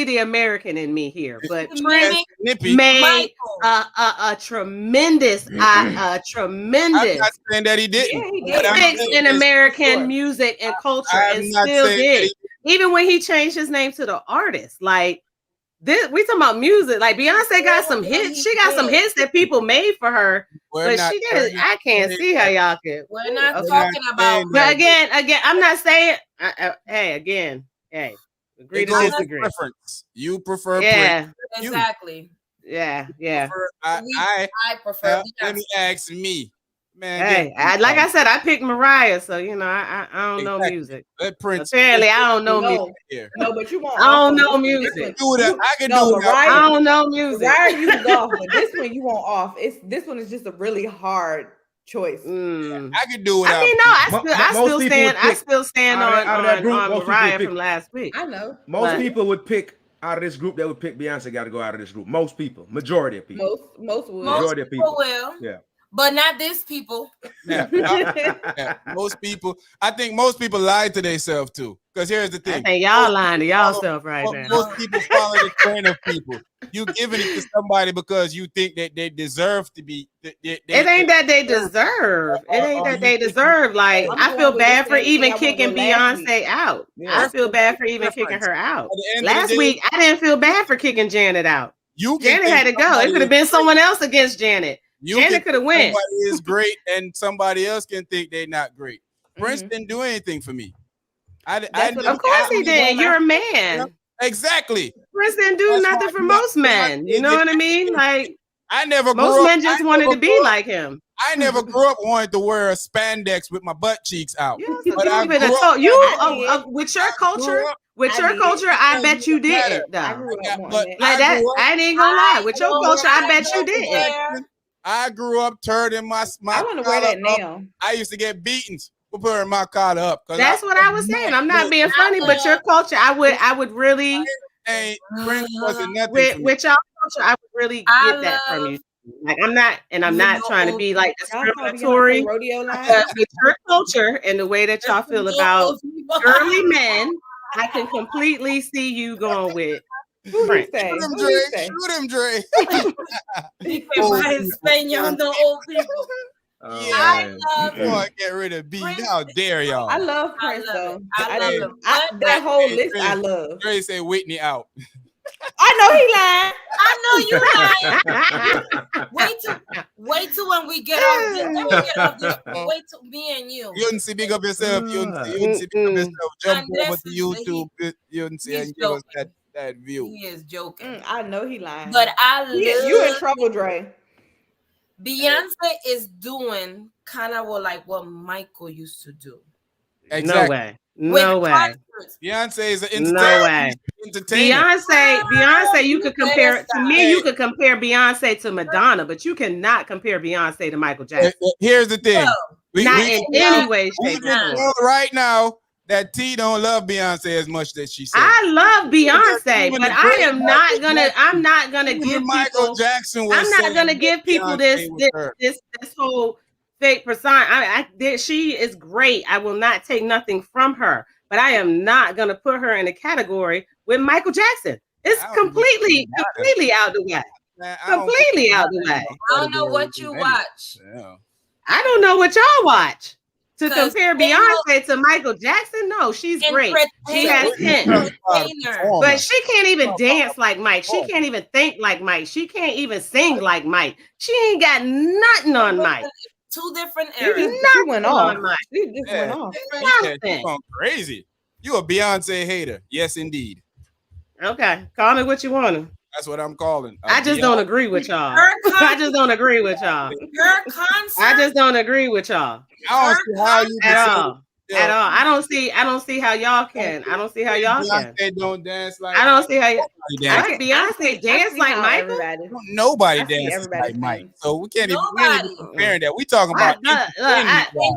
the American in me here. But Prince made a tremendous. I'm not saying that he didn't. He fixed in American music and culture and still did. Even when he changed his name to the artist, like this, we talking about music. Like Beyonce got some hits. She got some hits that people made for her, I can't see how y'all could. We're not talking about. But again, I'm not saying. Agree to disagree. You prefer. Yeah, exactly. Yeah. I prefer. Let me ask me. Man, hey, I said, I picked Mariah, so I don't know music. Prince. Apparently, I don't know music. Here. No, but you won't. I don't know music. I can do it. I don't know music. Mariah, you was off, but this one you won't off. This one is just a really hard choice. I can do it. I mean, no, I still stand on Mariah from last week. I know. Most people would pick. Out of this group, they would pick Beyonce. Got to go out of this group. Most people, majority of people. Most would. Majority of people will. Yeah. but not this people. Yeah. Yeah. I think most people lie to themselves too. Because here's the I thing. think y'all lying to y'allself right now. Most people follow the trend of people. You giving it to somebody because you think that they deserve to be. It ain't that they deserve. It ain't that they deserve. Like, I feel bad for even kicking Beyonce out. Yeah. I feel bad for even kicking her out. At the end of the Last day, week, I didn't feel bad for kicking Janet out. Janet had to go. It could have been someone else against Janet. Janet could have went. Somebody is great, and somebody else can think they're not great. Prince didn't do anything for me. Of course he did. You're a man. Exactly. Prince didn't do nothing for most men. You know what I mean? Like, I never grew most up, men just wanted to be like him. I never grew up wanting to wear a spandex with my butt cheeks out. Yes, But I with grew up- with your culture, I bet you didn't. Though. I grew up on But that. Like that, I ain't gonna lie. With your culture, I bet you didn't. I grew up turning my I want to wear that collar up. now. I used to get beatings for putting my collar up. That's what I was saying. I'm not being funny, but your culture, I would really Prince wasn't nothing for me. with your culture, I would really get that from you. Like, I'm not trying to be like discriminatory. Rodeo line. But with your culture and the way that y'all feel about early men, I can completely see you going with Prince. Shoot him, Dre. Shoot him, Dre. The old people. I love You want to get rid of B? How dare y'all? I love Prince though. I love him. That whole list I love. Dre say Whitney out. I know he lying. I know you lying. Wait till when we get off this. When we get off this. Wait till me and you. You didn't see big up yourself. You didn't see big up yourself. Jump over to YouTube. You didn't see and give us that view. He is joking. I know he lying. But I love you in trouble, Dre. Beyonce is doing kind of what Michael used to do. Exactly. No way. No way. Concerts. Beyonce is an No way. entertainer. Beyonce, you could compare to me. You could compare Beyonce to Madonna, but you cannot compare Beyonce to Michael Jackson. Here's the thing. Not in any way, We shape, or can form. know right now that T don't love Beyonce as much as she said. I love Beyonce, Even but the I great am not gonna. I'm not gonna Even give Michael people. Jackson was I'm not saying gonna give people Beyonce was her. this whole fake persona. She is great. I will not take nothing from her, but I am not gonna put her in a category with Michael Jackson. It's completely out the way. Completely out the way. I don't know what you watch. Yeah. I don't know what y'all watch. To 'Cause compare they Beyonce to Michael Jackson, no, she's great. She has hints. But she can't even dance like Mike. She can't even think like Mike. She can't even sing like Mike. She ain't got nothing on Mike. Two different eras. She went off. On Mike. She just went off. Yeah, you going crazy. You a Beyonce hater. Yes, indeed. Okay, call me what you want to. That's what I'm calling. I just don't agree with y'all. I just don't agree with y'all. Her concert. I just don't agree with y'all. I don't see how you At can all. At all. I don't see how y'all can. I don't see how y'all can. Beyonce don't dance like I don't see how you dance. Beyonce dance like Michael. Nobody dances like Mike. So we can't even compare that. We talking about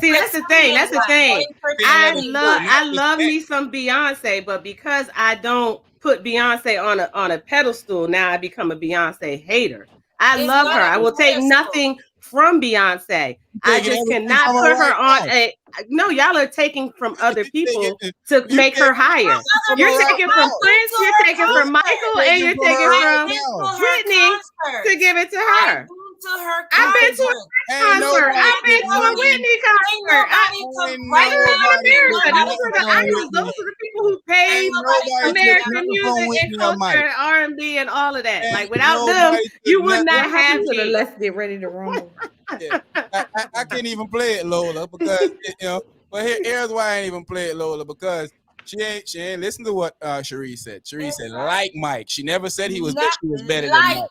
see, that's the thing. That's the thing. I love me some Beyonce, but because I don't put Beyonce on a pedestal, now I become a Beyonce hater. I love her. I will take nothing from Beyonce. I just cannot put her on a. No, y'all are taking from other people to make her higher. You're taking from Prince, you're taking from Michael, and you're taking from Whitney to give it to her. I've been to a concert. I've been to a Whitney concert. Right around America. Those are the people who paid American music and culture, R&B, and all of that. Like, without them, you would not have me. Let's get ready to rumble. Yeah. I can't even play it, Lola, because But here's why I ain't even play it, Lola, because she ain't listen to what Cherie said. Cherie said like Mike. She never said she was better than Mike.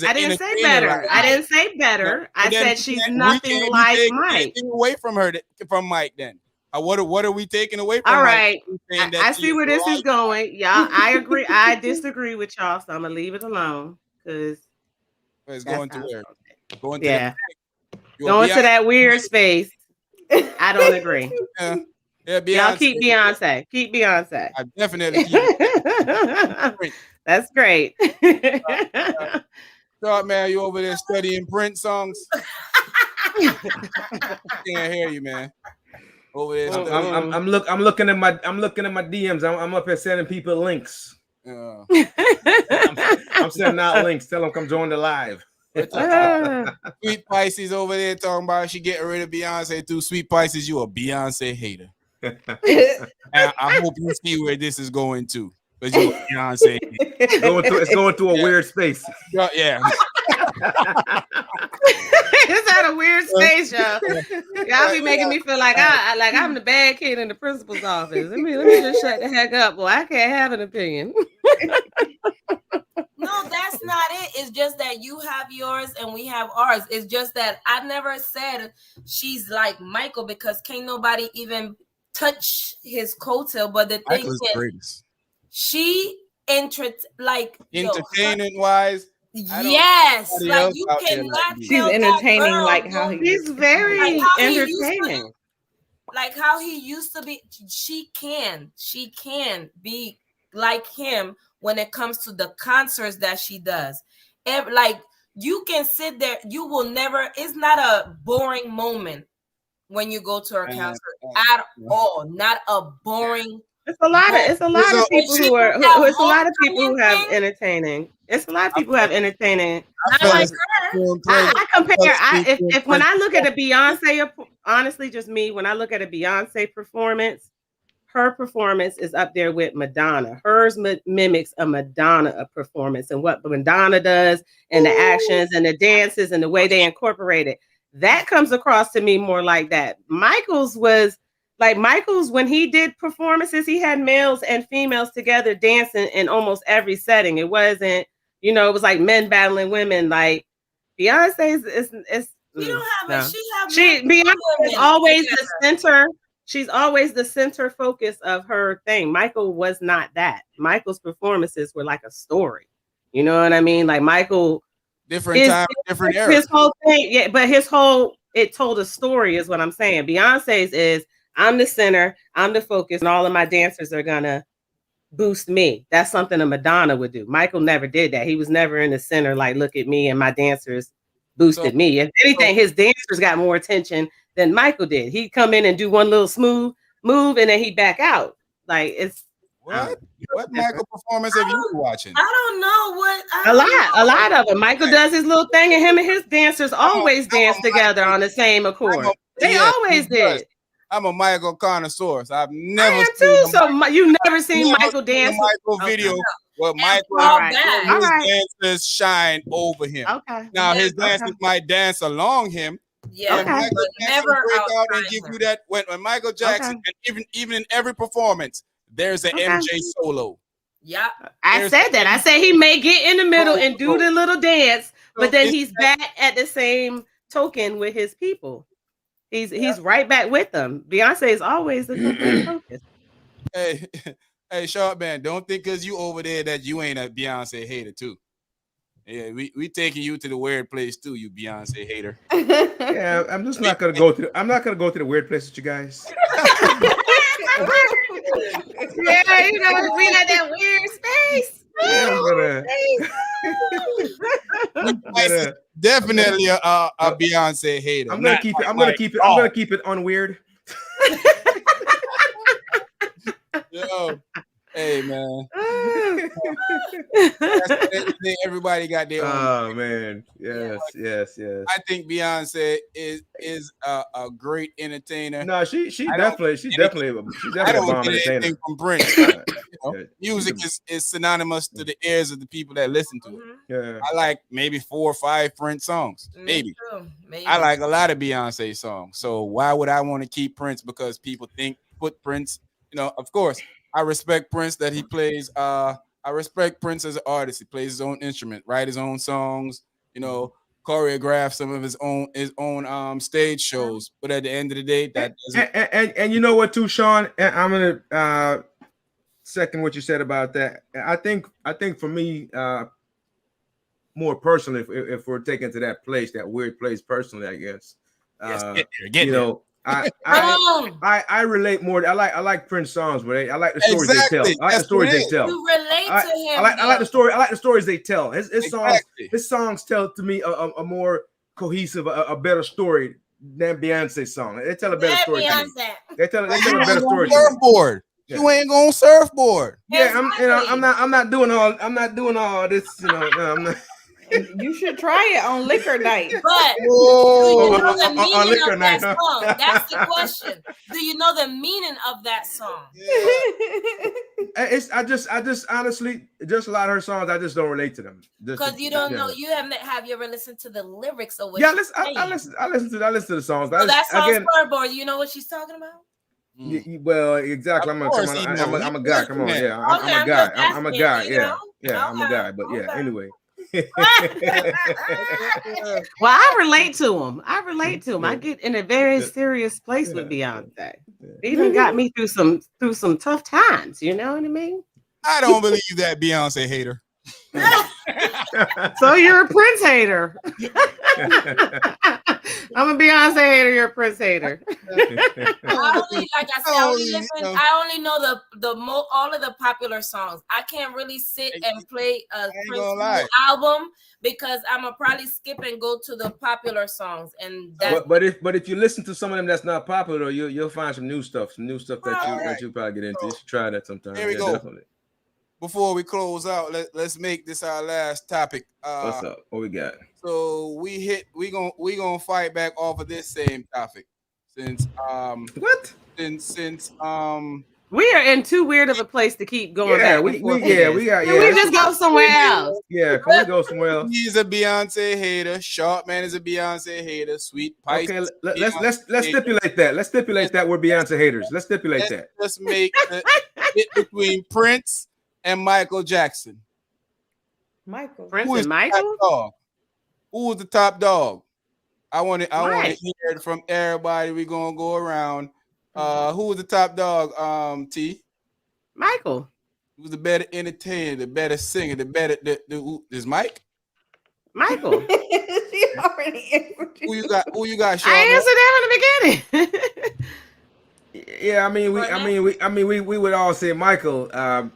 I didn't say better. I didn't say better. I said she's nothing like Mike. Away from her, from Mike. Then what are we taking away from? All right, Mike? I see where this is going, y'all. I agree. I disagree with y'all, so I'm gonna leave it alone because it's going to where? Going to going to that weird space. I don't agree. Yeah, y'all keep Beyonce. Keep Beyonce. I definitely keep That's great. Thought, man, you over there studying Prince songs? Can't hear you, man. Over there. I'm looking at my DMs. I'm up here sending people links. I'm sending out links. Tell them come join the live. Sweet Pisces over there talking about she getting rid of Beyonce too. Sweet Pisces, you a Beyonce hater. I hope you see where this is going to. Because you a Beyonce hater. It's going through a weird space. Yeah. It's at a weird space, y'all. Y'all be making me feel like I'm the bad kid in the principal's office. Let me just shut the heck up. Boy, I can't have an opinion. No, that's not it. It's just that you have yours and we have ours. It's just that I never said she's like Michael because can't nobody even touch his coattail. But the thing is, she entertainment wise. Yes, like you cannot. She's entertaining, like how he's very entertaining. Like how he used to be. She can be like him when it comes to the concerts that she does. Like you can sit there, you will never. It's not a boring moment when you go to her concert at all. Not a boring. It's a lot of people who have entertaining. It's a lot of people who have entertaining. I compare. If when I look at a Beyonce, honestly, just me, when I look at a Beyonce performance, her performance is up there with Madonna. Hers mimics a Madonna performance and what Madonna does and the actions and the dances and the way they incorporate it. That comes across to me more like that. Michael's, when he did performances, he had males and females together dancing in almost every setting. It wasn't, it was like men battling women. Like Beyonce's Beyonce is always the center. She's always the center focus of her thing. Michael was not that. Michael's performances were like a story. You know what I mean? Like Michael, different time, different era. His whole thing, but it told a story, is what I'm saying. Beyonce's is, I'm the center, I'm the focus, and all of my dancers are gonna boost me. That's something a Madonna would do. Michael never did that. He was never in the center, like, look at me and my dancers boosted me. If anything, his dancers got more attention than Michael did. He'd come in and do one little smooth move and then he'd back out. Like, it's what Michael performance have you been watching? I don't know what. A lot of them. Michael does his little thing, and him and his dancers always dance together on the same accord. They always did. I'm a Michael connoisseur. So I've never seen too. So you never seen Michael dance? Michael video where Michael dancers shine over him. Okay. Now his dancers might dance along him. Yeah. Okay. Michael never break out and give you that when Michael Jackson and even in every performance there's an MJ solo. Yeah. I said that. I said he may get in the middle and do the little dance, but then he's back at the same token with his people. He's right back with them. Beyonce is always the focus. Hey, Sharp Man, don't think because you over there that you ain't a Beyonce hater too. Yeah, we taking you to the weird place too, you Beyonce hater. Yeah, I'm just not gonna go to. I'm not gonna go to the weird place with you guys. Yeah, we got that weird space. Definitely a Beyonce hater. I'm gonna keep it. I'm gonna keep it unweird. Yo, hey man. Everybody got their own. Oh man, yes. I think Beyonce is a great entertainer. No, she's definitely a bomb entertainer. From Prince. Music is synonymous to the ears of the people that listen to it. Yeah, I like maybe 4 or 5 Prince songs. Maybe. I like a lot of Beyonce songs. So why would I want to keep Prince? Because people put Prince. Of course, I respect Prince that he plays. I respect Prince as an artist. He plays his own instrument, write his own songs, choreograph some of his own stage shows. But at the end of the day, that doesn't. And you know what, too, Sean? I'm gonna second what you said about that. I think for me, more personally, if we're taken to that place, that weird place, personally, I guess. Yes, get there. I relate more. I like Prince songs, but I like the stories they tell. I like the stories they tell. You relate to him. I like the story. I like the stories they tell. His songs tell to me a more cohesive, a better story than Beyonce's song. They tell a better story to me. Beyonce. They tell a better story to me. Surfboard. Yeah. You ain't gonna surfboard. Yeah, I'm not doing all this, you know. No, I'm not. You should try it on liquor night. But do Whoa. you know the On meaning liquor of that night, huh? song? That's the question. Do you know the meaning of that song? I just honestly, just a lot of her songs, I just don't relate to them. Because you don't know, you have you ever listened to the lyrics of what Yeah, she's saying? I listen to the songs. So that song's Surfboard. You know what she's talking about? Well, exactly. I'm a guy. Come on, yeah. I'm a guy. I'm a guy. Yeah, I'm a guy. But yeah, anyway. Well, I relate to him. I get in a very serious place with Beyonce. It even got me through some tough times. You know what I mean? I don't believe that Beyonce hater. So you're a Prince hater. I'm a Beyonce hater. You're a Prince hater. I only know all of the popular songs. I can't really sit and play a Prince album because I'm gonna probably skip and go to the popular songs. And but if you listen to some of them that's not popular, you'll find some new stuff that you probably get into. You should try that sometime. Here we go. Definitely. Before we close out, let's make this our last topic. What's up? What we got? So we gonna fight back off of this same topic since we are in too weird of a place to keep going back. We just go somewhere else. Yeah, can we go somewhere else? He's a Beyonce hater. Sharp Man is a Beyonce hater. Sweet Pie. Okay, let's stipulate that. Let's stipulate that we're Beyonce haters. Let's stipulate that. Let's make it between Prince and Michael Jackson. Prince and Michael. Who was the top dog? I want to hear it from everybody. We're gonna go around. Who was the top dog? T. Michael. Who was the better entertainer, the better singer, is Mike? Michael. She already answered you. Who you got? Sean? I answered that in the beginning. Yeah, I mean, we would all say Michael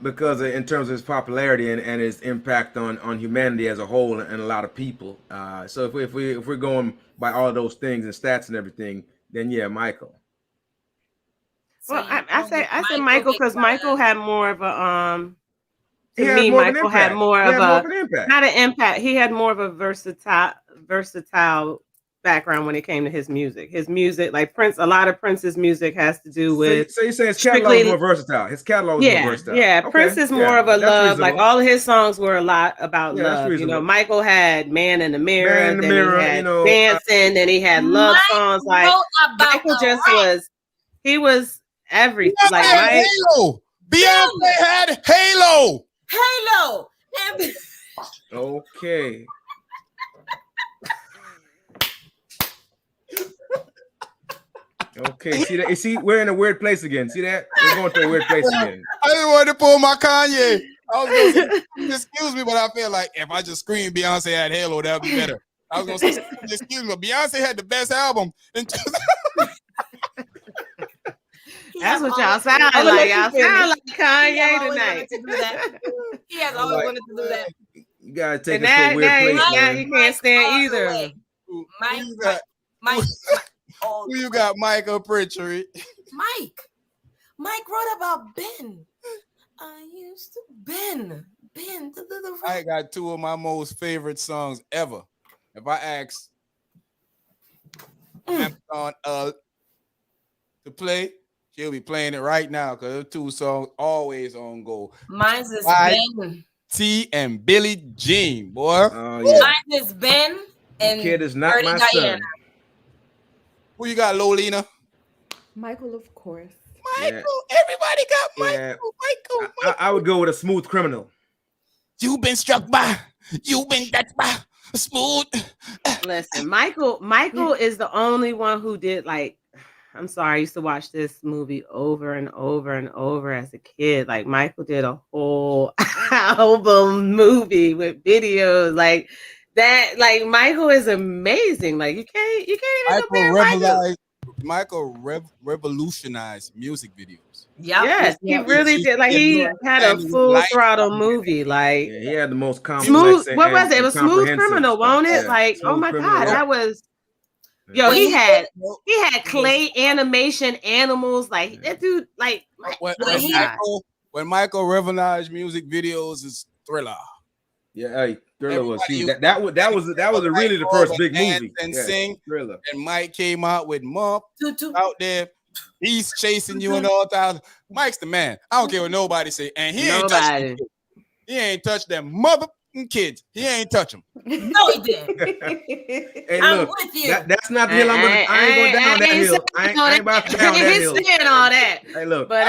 because in terms of his popularity and his impact on humanity as a whole and a lot of people. So if we're going by all those things and stats and everything, then yeah, Michael. Well, I say Michael because Michael had more of a Michael had more of an impact. Not an impact. He had more of a versatile background when it came to his music. His music, like Prince, a lot of Prince's music has to do with. So you say his catalog is more versatile. His catalog is more versatile. Yeah, okay. Prince is more of a love. Reasonable. Like all of his songs were a lot about love. You know, Michael had "Man in the Mirror," he had "Dancing," and he had love songs. Like Michael just was. He was everything. Like Halo. Beyonce had Halo. Halo. Okay. Okay, see that? See, we're in a weird place again. See that? We're going to a weird place again. I just wanted to pull my Kanye. I was going to say, excuse me, but I feel like if I just scream Beyonce had Halo, that would be better. I was going to say, excuse me, but Beyonce had the best album. That's what y'all sound like. Y'all sound like Kanye tonight. He has always wanted to do that. You gotta take us to a weird place. Now he can't stand either. Mike. Who you got, Mike or Pritchard? Mike wrote about Ben. I used to Ben. I got two of my most favorite songs ever. If I ask Amazon to play, she'll be playing it right now because those two songs always on go. Mine's is Ben. T and Billie Jean, boy. Mine is Ben and Kid is not my son. Who you got, Lolina? Michael, of course. Michael. Yeah. Everybody got Michael. Michael. I would go with A Smooth Criminal. You've been struck by. You've been touched by a smooth. Listen, Michael is the only one who did like. I'm sorry, I used to watch this movie over and over and over as a kid. Like Michael did a whole album movie with videos like that. Like Michael is amazing. Like you can't even compare Michael. revolutionized music videos. Yep. Yes, he Yep. really did. Like he had a And with full light, throttle movie. Like Yeah, he had the most complex. smooth. and- What was it? It and was Smooth comprehensive Criminal, stuff. won't it? Yeah. Like, oh Smooth my Criminal, God, yeah. that was. Yo, When he he had clay animation animals. Like that dude. Like, when, oh when my God. Michael revolutionized music videos is Thriller. Yeah, hey, Thriller was Everybody huge. used That was really the first big dance movie. and Yeah, sing. Thriller. And Mike came out with Mop Tutu. out there. He's chasing you and all that. Mike's the man. I don't care what nobody say. And he ain't touched them Nobody. kids. He ain't touched them motherfucking kids. He ain't touch them. No, he didn't. Hey, I'm look, with you. that's not the hill I'm gonna. I ain't going down that hill. I ain't about to down that hill. He's saying all that. Hey, look. But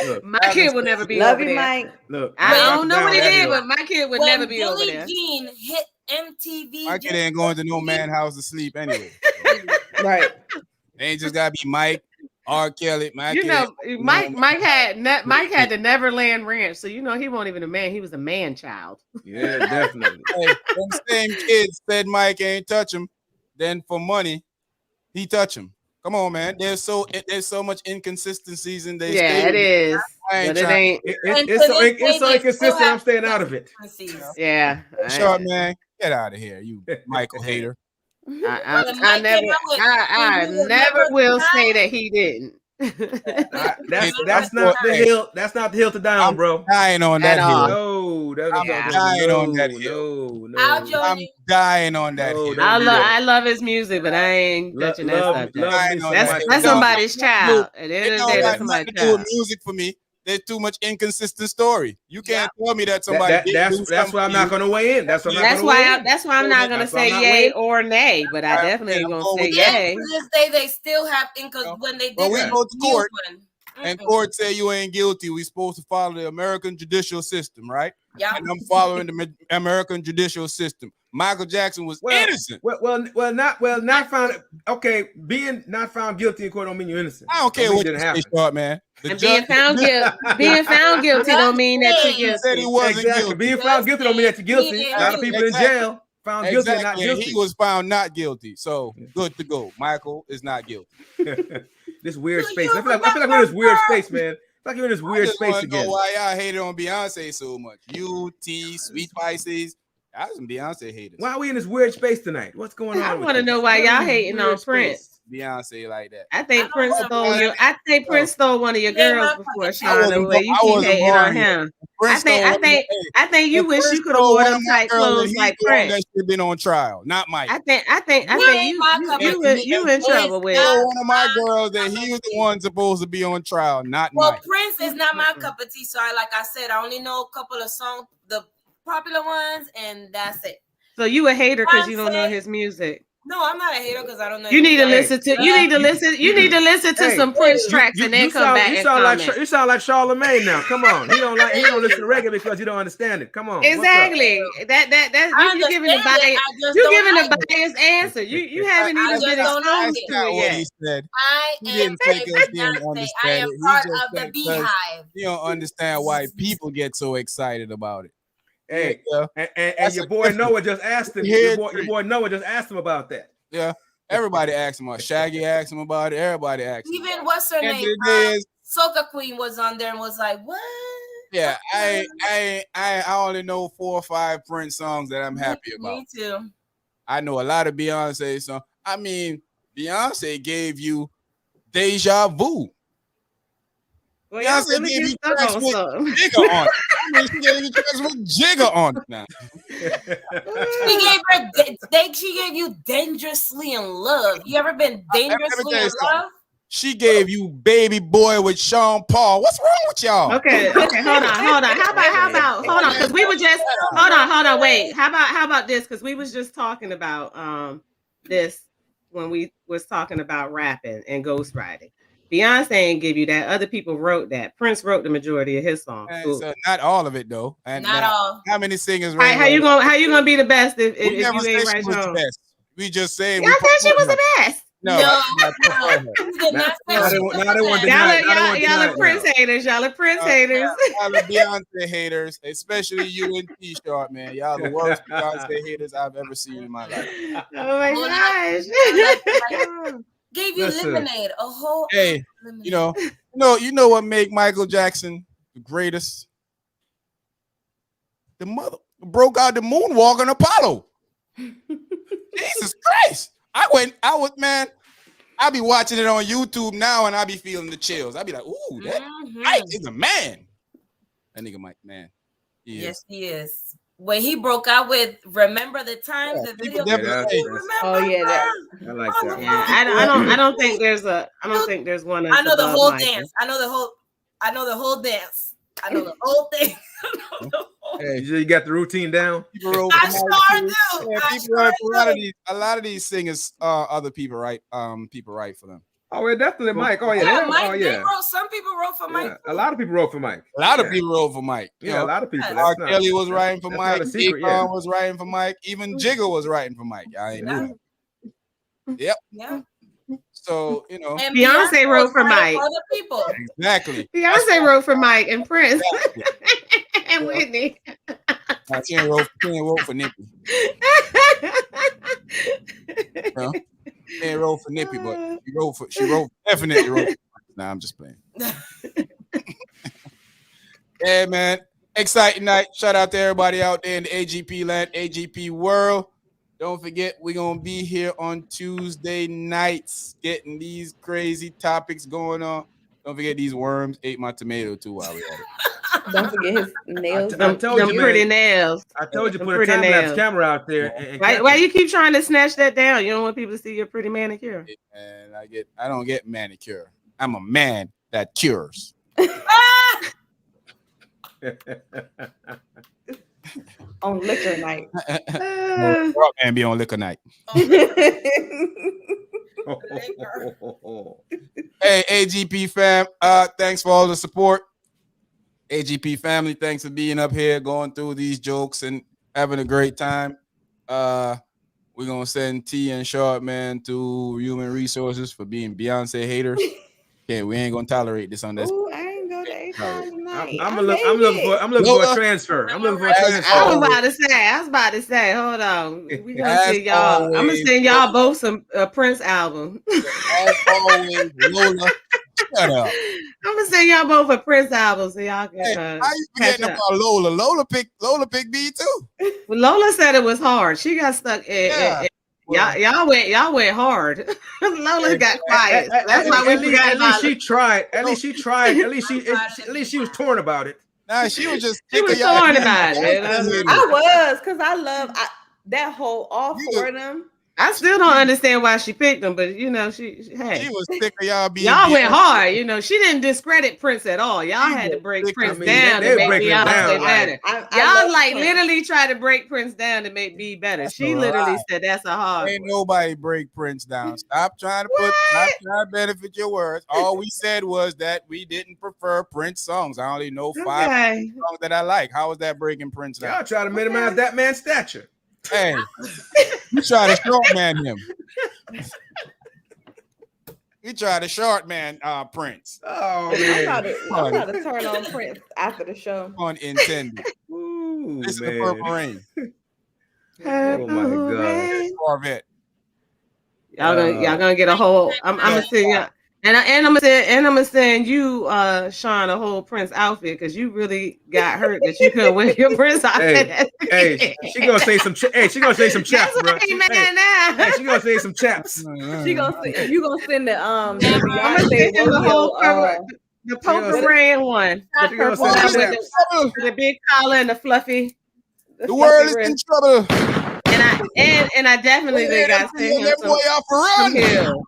Look, my kid would never be Love over you, there. Mike. look. I ain't don't about know to what he down that did, hill. but my kid would When never be over Billie there. Jean hit MTV, My kid ain't going to no man house to sleep anyway. Right. They ain't just gotta be Mike, R. Kelly. My You kid know, ain't Mike had the Neverland Ranch, so you know he wasn't even a man; he was a man child. Yeah, definitely. Hey, them same kids said Mike ain't touch him. Then for money, he touch him. Come on, man. There's so much inconsistencies in they Yeah, it is, I ain't but it trying- ain't. It's so inconsistent. I'm staying out of it. Yeah, Short man, get out of here, you Michael hater. I never will say that he didn't. That's not the hill. That's not the hill to die on, bro. Dying on that At hill. all. No, that's I'm not dying no, on that hill. no, I'll no. join I'm you. dying on that No, hill. don't do that. I love his music, but I ain't touching that subject. Dying on that hill. That's somebody's child. At the end It of the don't day, got that's nothing somebody's to do with child. music for me. There's too much inconsistent story. You can't tell me that somebody did do That's something why I'm for not you. going to weigh in. That's why I'm not That's going to weigh why in. I'm not gonna That's why I'm say not yay weighing. or nay, but I definitely ain't I'm gonna going say with yay. To this day, they still have when they did When we the go to new court, one. and court say you ain't guilty, we supposed to follow the American judicial system, right? Yeah. And I'm following the American judicial system. Michael Jackson was innocent. Not found. Okay, being not found guilty in court don't mean you're innocent. I don't care what you didn't say, happen. short man. The And judge being found guilty don't mean that you're said he guilty. wasn't Exactly. guilty. Being found guilty don't mean that you're guilty. He A lot of people in jail found guilty and not Exactly. And guilty. he was found not guilty. So good to go. Michael is not guilty. This weird Do space. you I feel like we're in this weird remember? space, man. I feel like we're in this I weird just space want to know again. why y'all hated on Beyonce so much. You, T, Sweet Pisces. Y'all some Beyonce haters. Why are we in this weird space tonight? What's going on? I with want to this? know why We're in y'all this hating weird on Prince. space. Beyonce like that. I think Prince know. stole your. I think Prince stole one of your He ain't girls my before, fucking Shauna. The way you I keep wasn't hating on born yet. him. Prince I think you wish you could have stole wore one them of my tight girls, and clothes he's like the one Prince. that should have been on trial, not Mike. I think you in trouble with. Stole one of my girls, and he was the one supposed to be on trial, not Well, Mike. Prince is not my cup of tea. So like I said, I only know a couple of songs, the popular ones, and that's it. So you a hater because you don't know Beyonce. his music. No, I'm not a hater because I don't know. You need to his listen music. to. You need to listen to some Prince tracks and then come back and comment. You sound like Charlamagne now. Come on, he don't listen to reggae because you don't understand it. Come on, Exactly. You giving a bias. You giving a biased answer. You haven't even been exposed to it what yet. he said. I He am didn't think us a didn't Beyonce. understand I am it. He part just of the said, beehive. You don't understand why people get so excited about it. Hey, Yeah. and your boy Noah just asked him. Your boy Noah just asked him about that. Yeah. Everybody asked him about it. Shaggy asked him about it. Everybody asked him. Even what's her End of name? the day is- Soca Queen was on there and was like, "What?" Yeah, I only know 4 or 5 Prince songs that I'm happy about. Me too. I know a lot of Beyonce songs. I mean, Beyonce gave you Deja Vu. Well, y'all Beyonce really gave get you stuck tracks on with something. Jigga on it. I mean, she gave you tracks with Jigga on it now. She gave you Dangerously in Love. You ever been dangerously tell you in something. love? She gave you Baby Boy with Sean Paul. What's wrong with y'all? Okay, hold on. How about hold on, because we were just hold on, wait. How about this? Because we was just talking about this when we was talking about rapping and ghostwriting. Beyonce ain't give you that. Other people wrote that. Prince wrote the majority of his songs. So not all of it though. And Not all. How many singers? All right, how you gonna be the best if We never you said ain't she write was your the own? best. We just saying. Y'all said she was the best. No, I prefer her. You did not say she was Now they want the to best. deny it. Y'all are Prince haters. Y'all are Prince haters. Y'all are Beyonce haters, especially you and T-Sharp, man. Y'all the worst Beyonce haters I've ever seen in my life. Oh my gosh. Gave you lemonade, a whole. Hey, lemonade. you know what made Michael Jackson the greatest? The mother broke out the moonwalk on Apollo. Jesus Christ! I be watching it on YouTube now, and I be feeling the chills. I be like, ooh, that Mike is a man. That nigga Mike, man. Yes, he is. When he broke out with "Remember the Times," the video. Oh yeah, I like that. Yeah, I don't think there's one. I know the whole dance. I know the whole dance. I know the whole thing. Hey, you got the routine down. I sure do. A lot of these singers, other people write. People write for them. Oh, yeah, definitely Mike. Oh yeah, Mike. Some people wrote for Mike. A lot of people wrote for Mike. A lot of people wrote for Mike. Yeah, a lot of people. R. Kelly was writing for Mike. Akon was writing for Mike. Even Jigga was writing for Mike. I ain't knew that. Yep. Yeah. So And Beyonce wrote for Mike. Other people. Exactly. Beyonce wrote for Mike and Prince and Whitney. She ain't wrote for Nippy. She ain't wrote for Nippy, but she definitely wrote. Nah, I'm just playing. Yeah, man. Exciting night. Shout out to everybody out there in the AGP land, AGP world. Don't forget, we're going to be here on Tuesday nights getting these crazy topics going on. Don't forget these worms ate my tomato too while we at it. Don't forget his nails. I told you, pretty man. Nails. I told you, put a time-lapse camera out there. Why you keep trying to snatch that down? You don't want people to see your pretty manicure. And I don't get manicure. I'm a man that cures. On liquor night. And be on liquor night. Hey, AGP fam, thanks for all the support. AGP family, thanks for being up here, going through these jokes and having a great time. We're gonna send T and Short Man to Human Resources for being Beyonce haters. Okay, we ain't gonna tolerate this on this. Ooh, I ain't go to Akon tonight. I'm looking for a transfer. I'm looking for a transfer. I was about to say, hold on. We gonna send y'all. I'm gonna send y'all both some Prince album. As always, Lola, shut up. I'm gonna send y'all both a Prince album so y'all can. How you forgetting about Lola? Lola picked B too. Well, Lola said it was hard. She got stuck in. Y'all went hard. Lola got quiet. That's why we forgot about it. At least she tried. At least she was torn about it. Nah, she was just torn about it. I was, because I love that whole all four of them. I still don't understand why she picked them, but she was sick of y'all being. Y'all went hard, she didn't discredit Prince at all. Y'all had to break Prince down to make Beyonce better. Y'all literally tried to break Prince down to make B better. That's she literally said that's a hard. Ain't nobody break Prince down. Stop trying to benefit your words. All we said was that we didn't prefer Prince songs. I only know 5 songs that I like. How is that breaking Prince down? Y'all try to minimize that man's stature. Hey, you try to short man him. You try to short man Prince. Oh man, I'm about to turn on Prince after the show. Unintended. This is the Purple Rain. Oh my God, Corvette. Y'all gonna get a whole. I'm gonna send y'all. And I'm gonna send you, Sean, a whole Prince outfit because you really got hurt that you couldn't wear your Prince outfit. Hey, she gonna say some. She gonna say some chaps, bro. She gonna say some chaps. You gonna send the I'm gonna send him the whole the purple brand one, the purple one with the big collar and the fluffy. The world is in trouble. And I definitely got to send him some heels.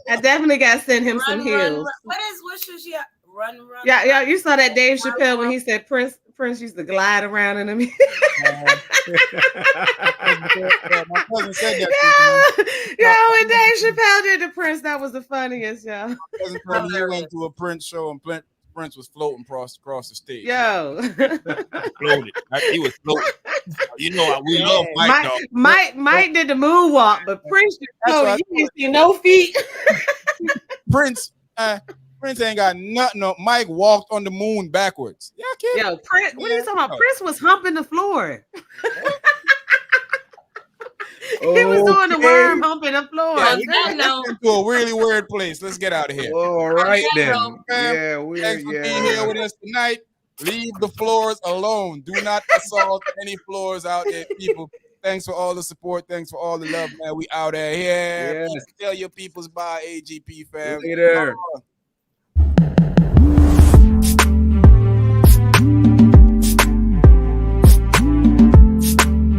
I definitely got to send him some heels. What should she run? Yeah, you saw that Dave Chappelle when he said Prince used to glide around in him. My cousin said that. Yeah, when Dave Chappelle did the Prince, that was the funniest, y'all. My cousin told me he went to a Prince show and Prince was floating across the stage. Yo. Floated. He was floating. We love Mike, dog. Mike did the moonwalk, but Prince, you didn't see no feet. Prince ain't got nothing. No, Mike walked on the moon backwards. Yo, Prince, what are you talking about? Prince was humping the floor. He was doing the worm humping the floor. Yeah, On we that went note, into a really weird place. Let's get out of here. All right that then. note, Fam, Yeah, we're thanks for being here with us tonight. Leave the floors alone. Do not assault any floors out there, people. Thanks for all the support. Thanks for all the love, man. We out there. Yeah, Yes. tell your peoples bye, AGP fam. Later.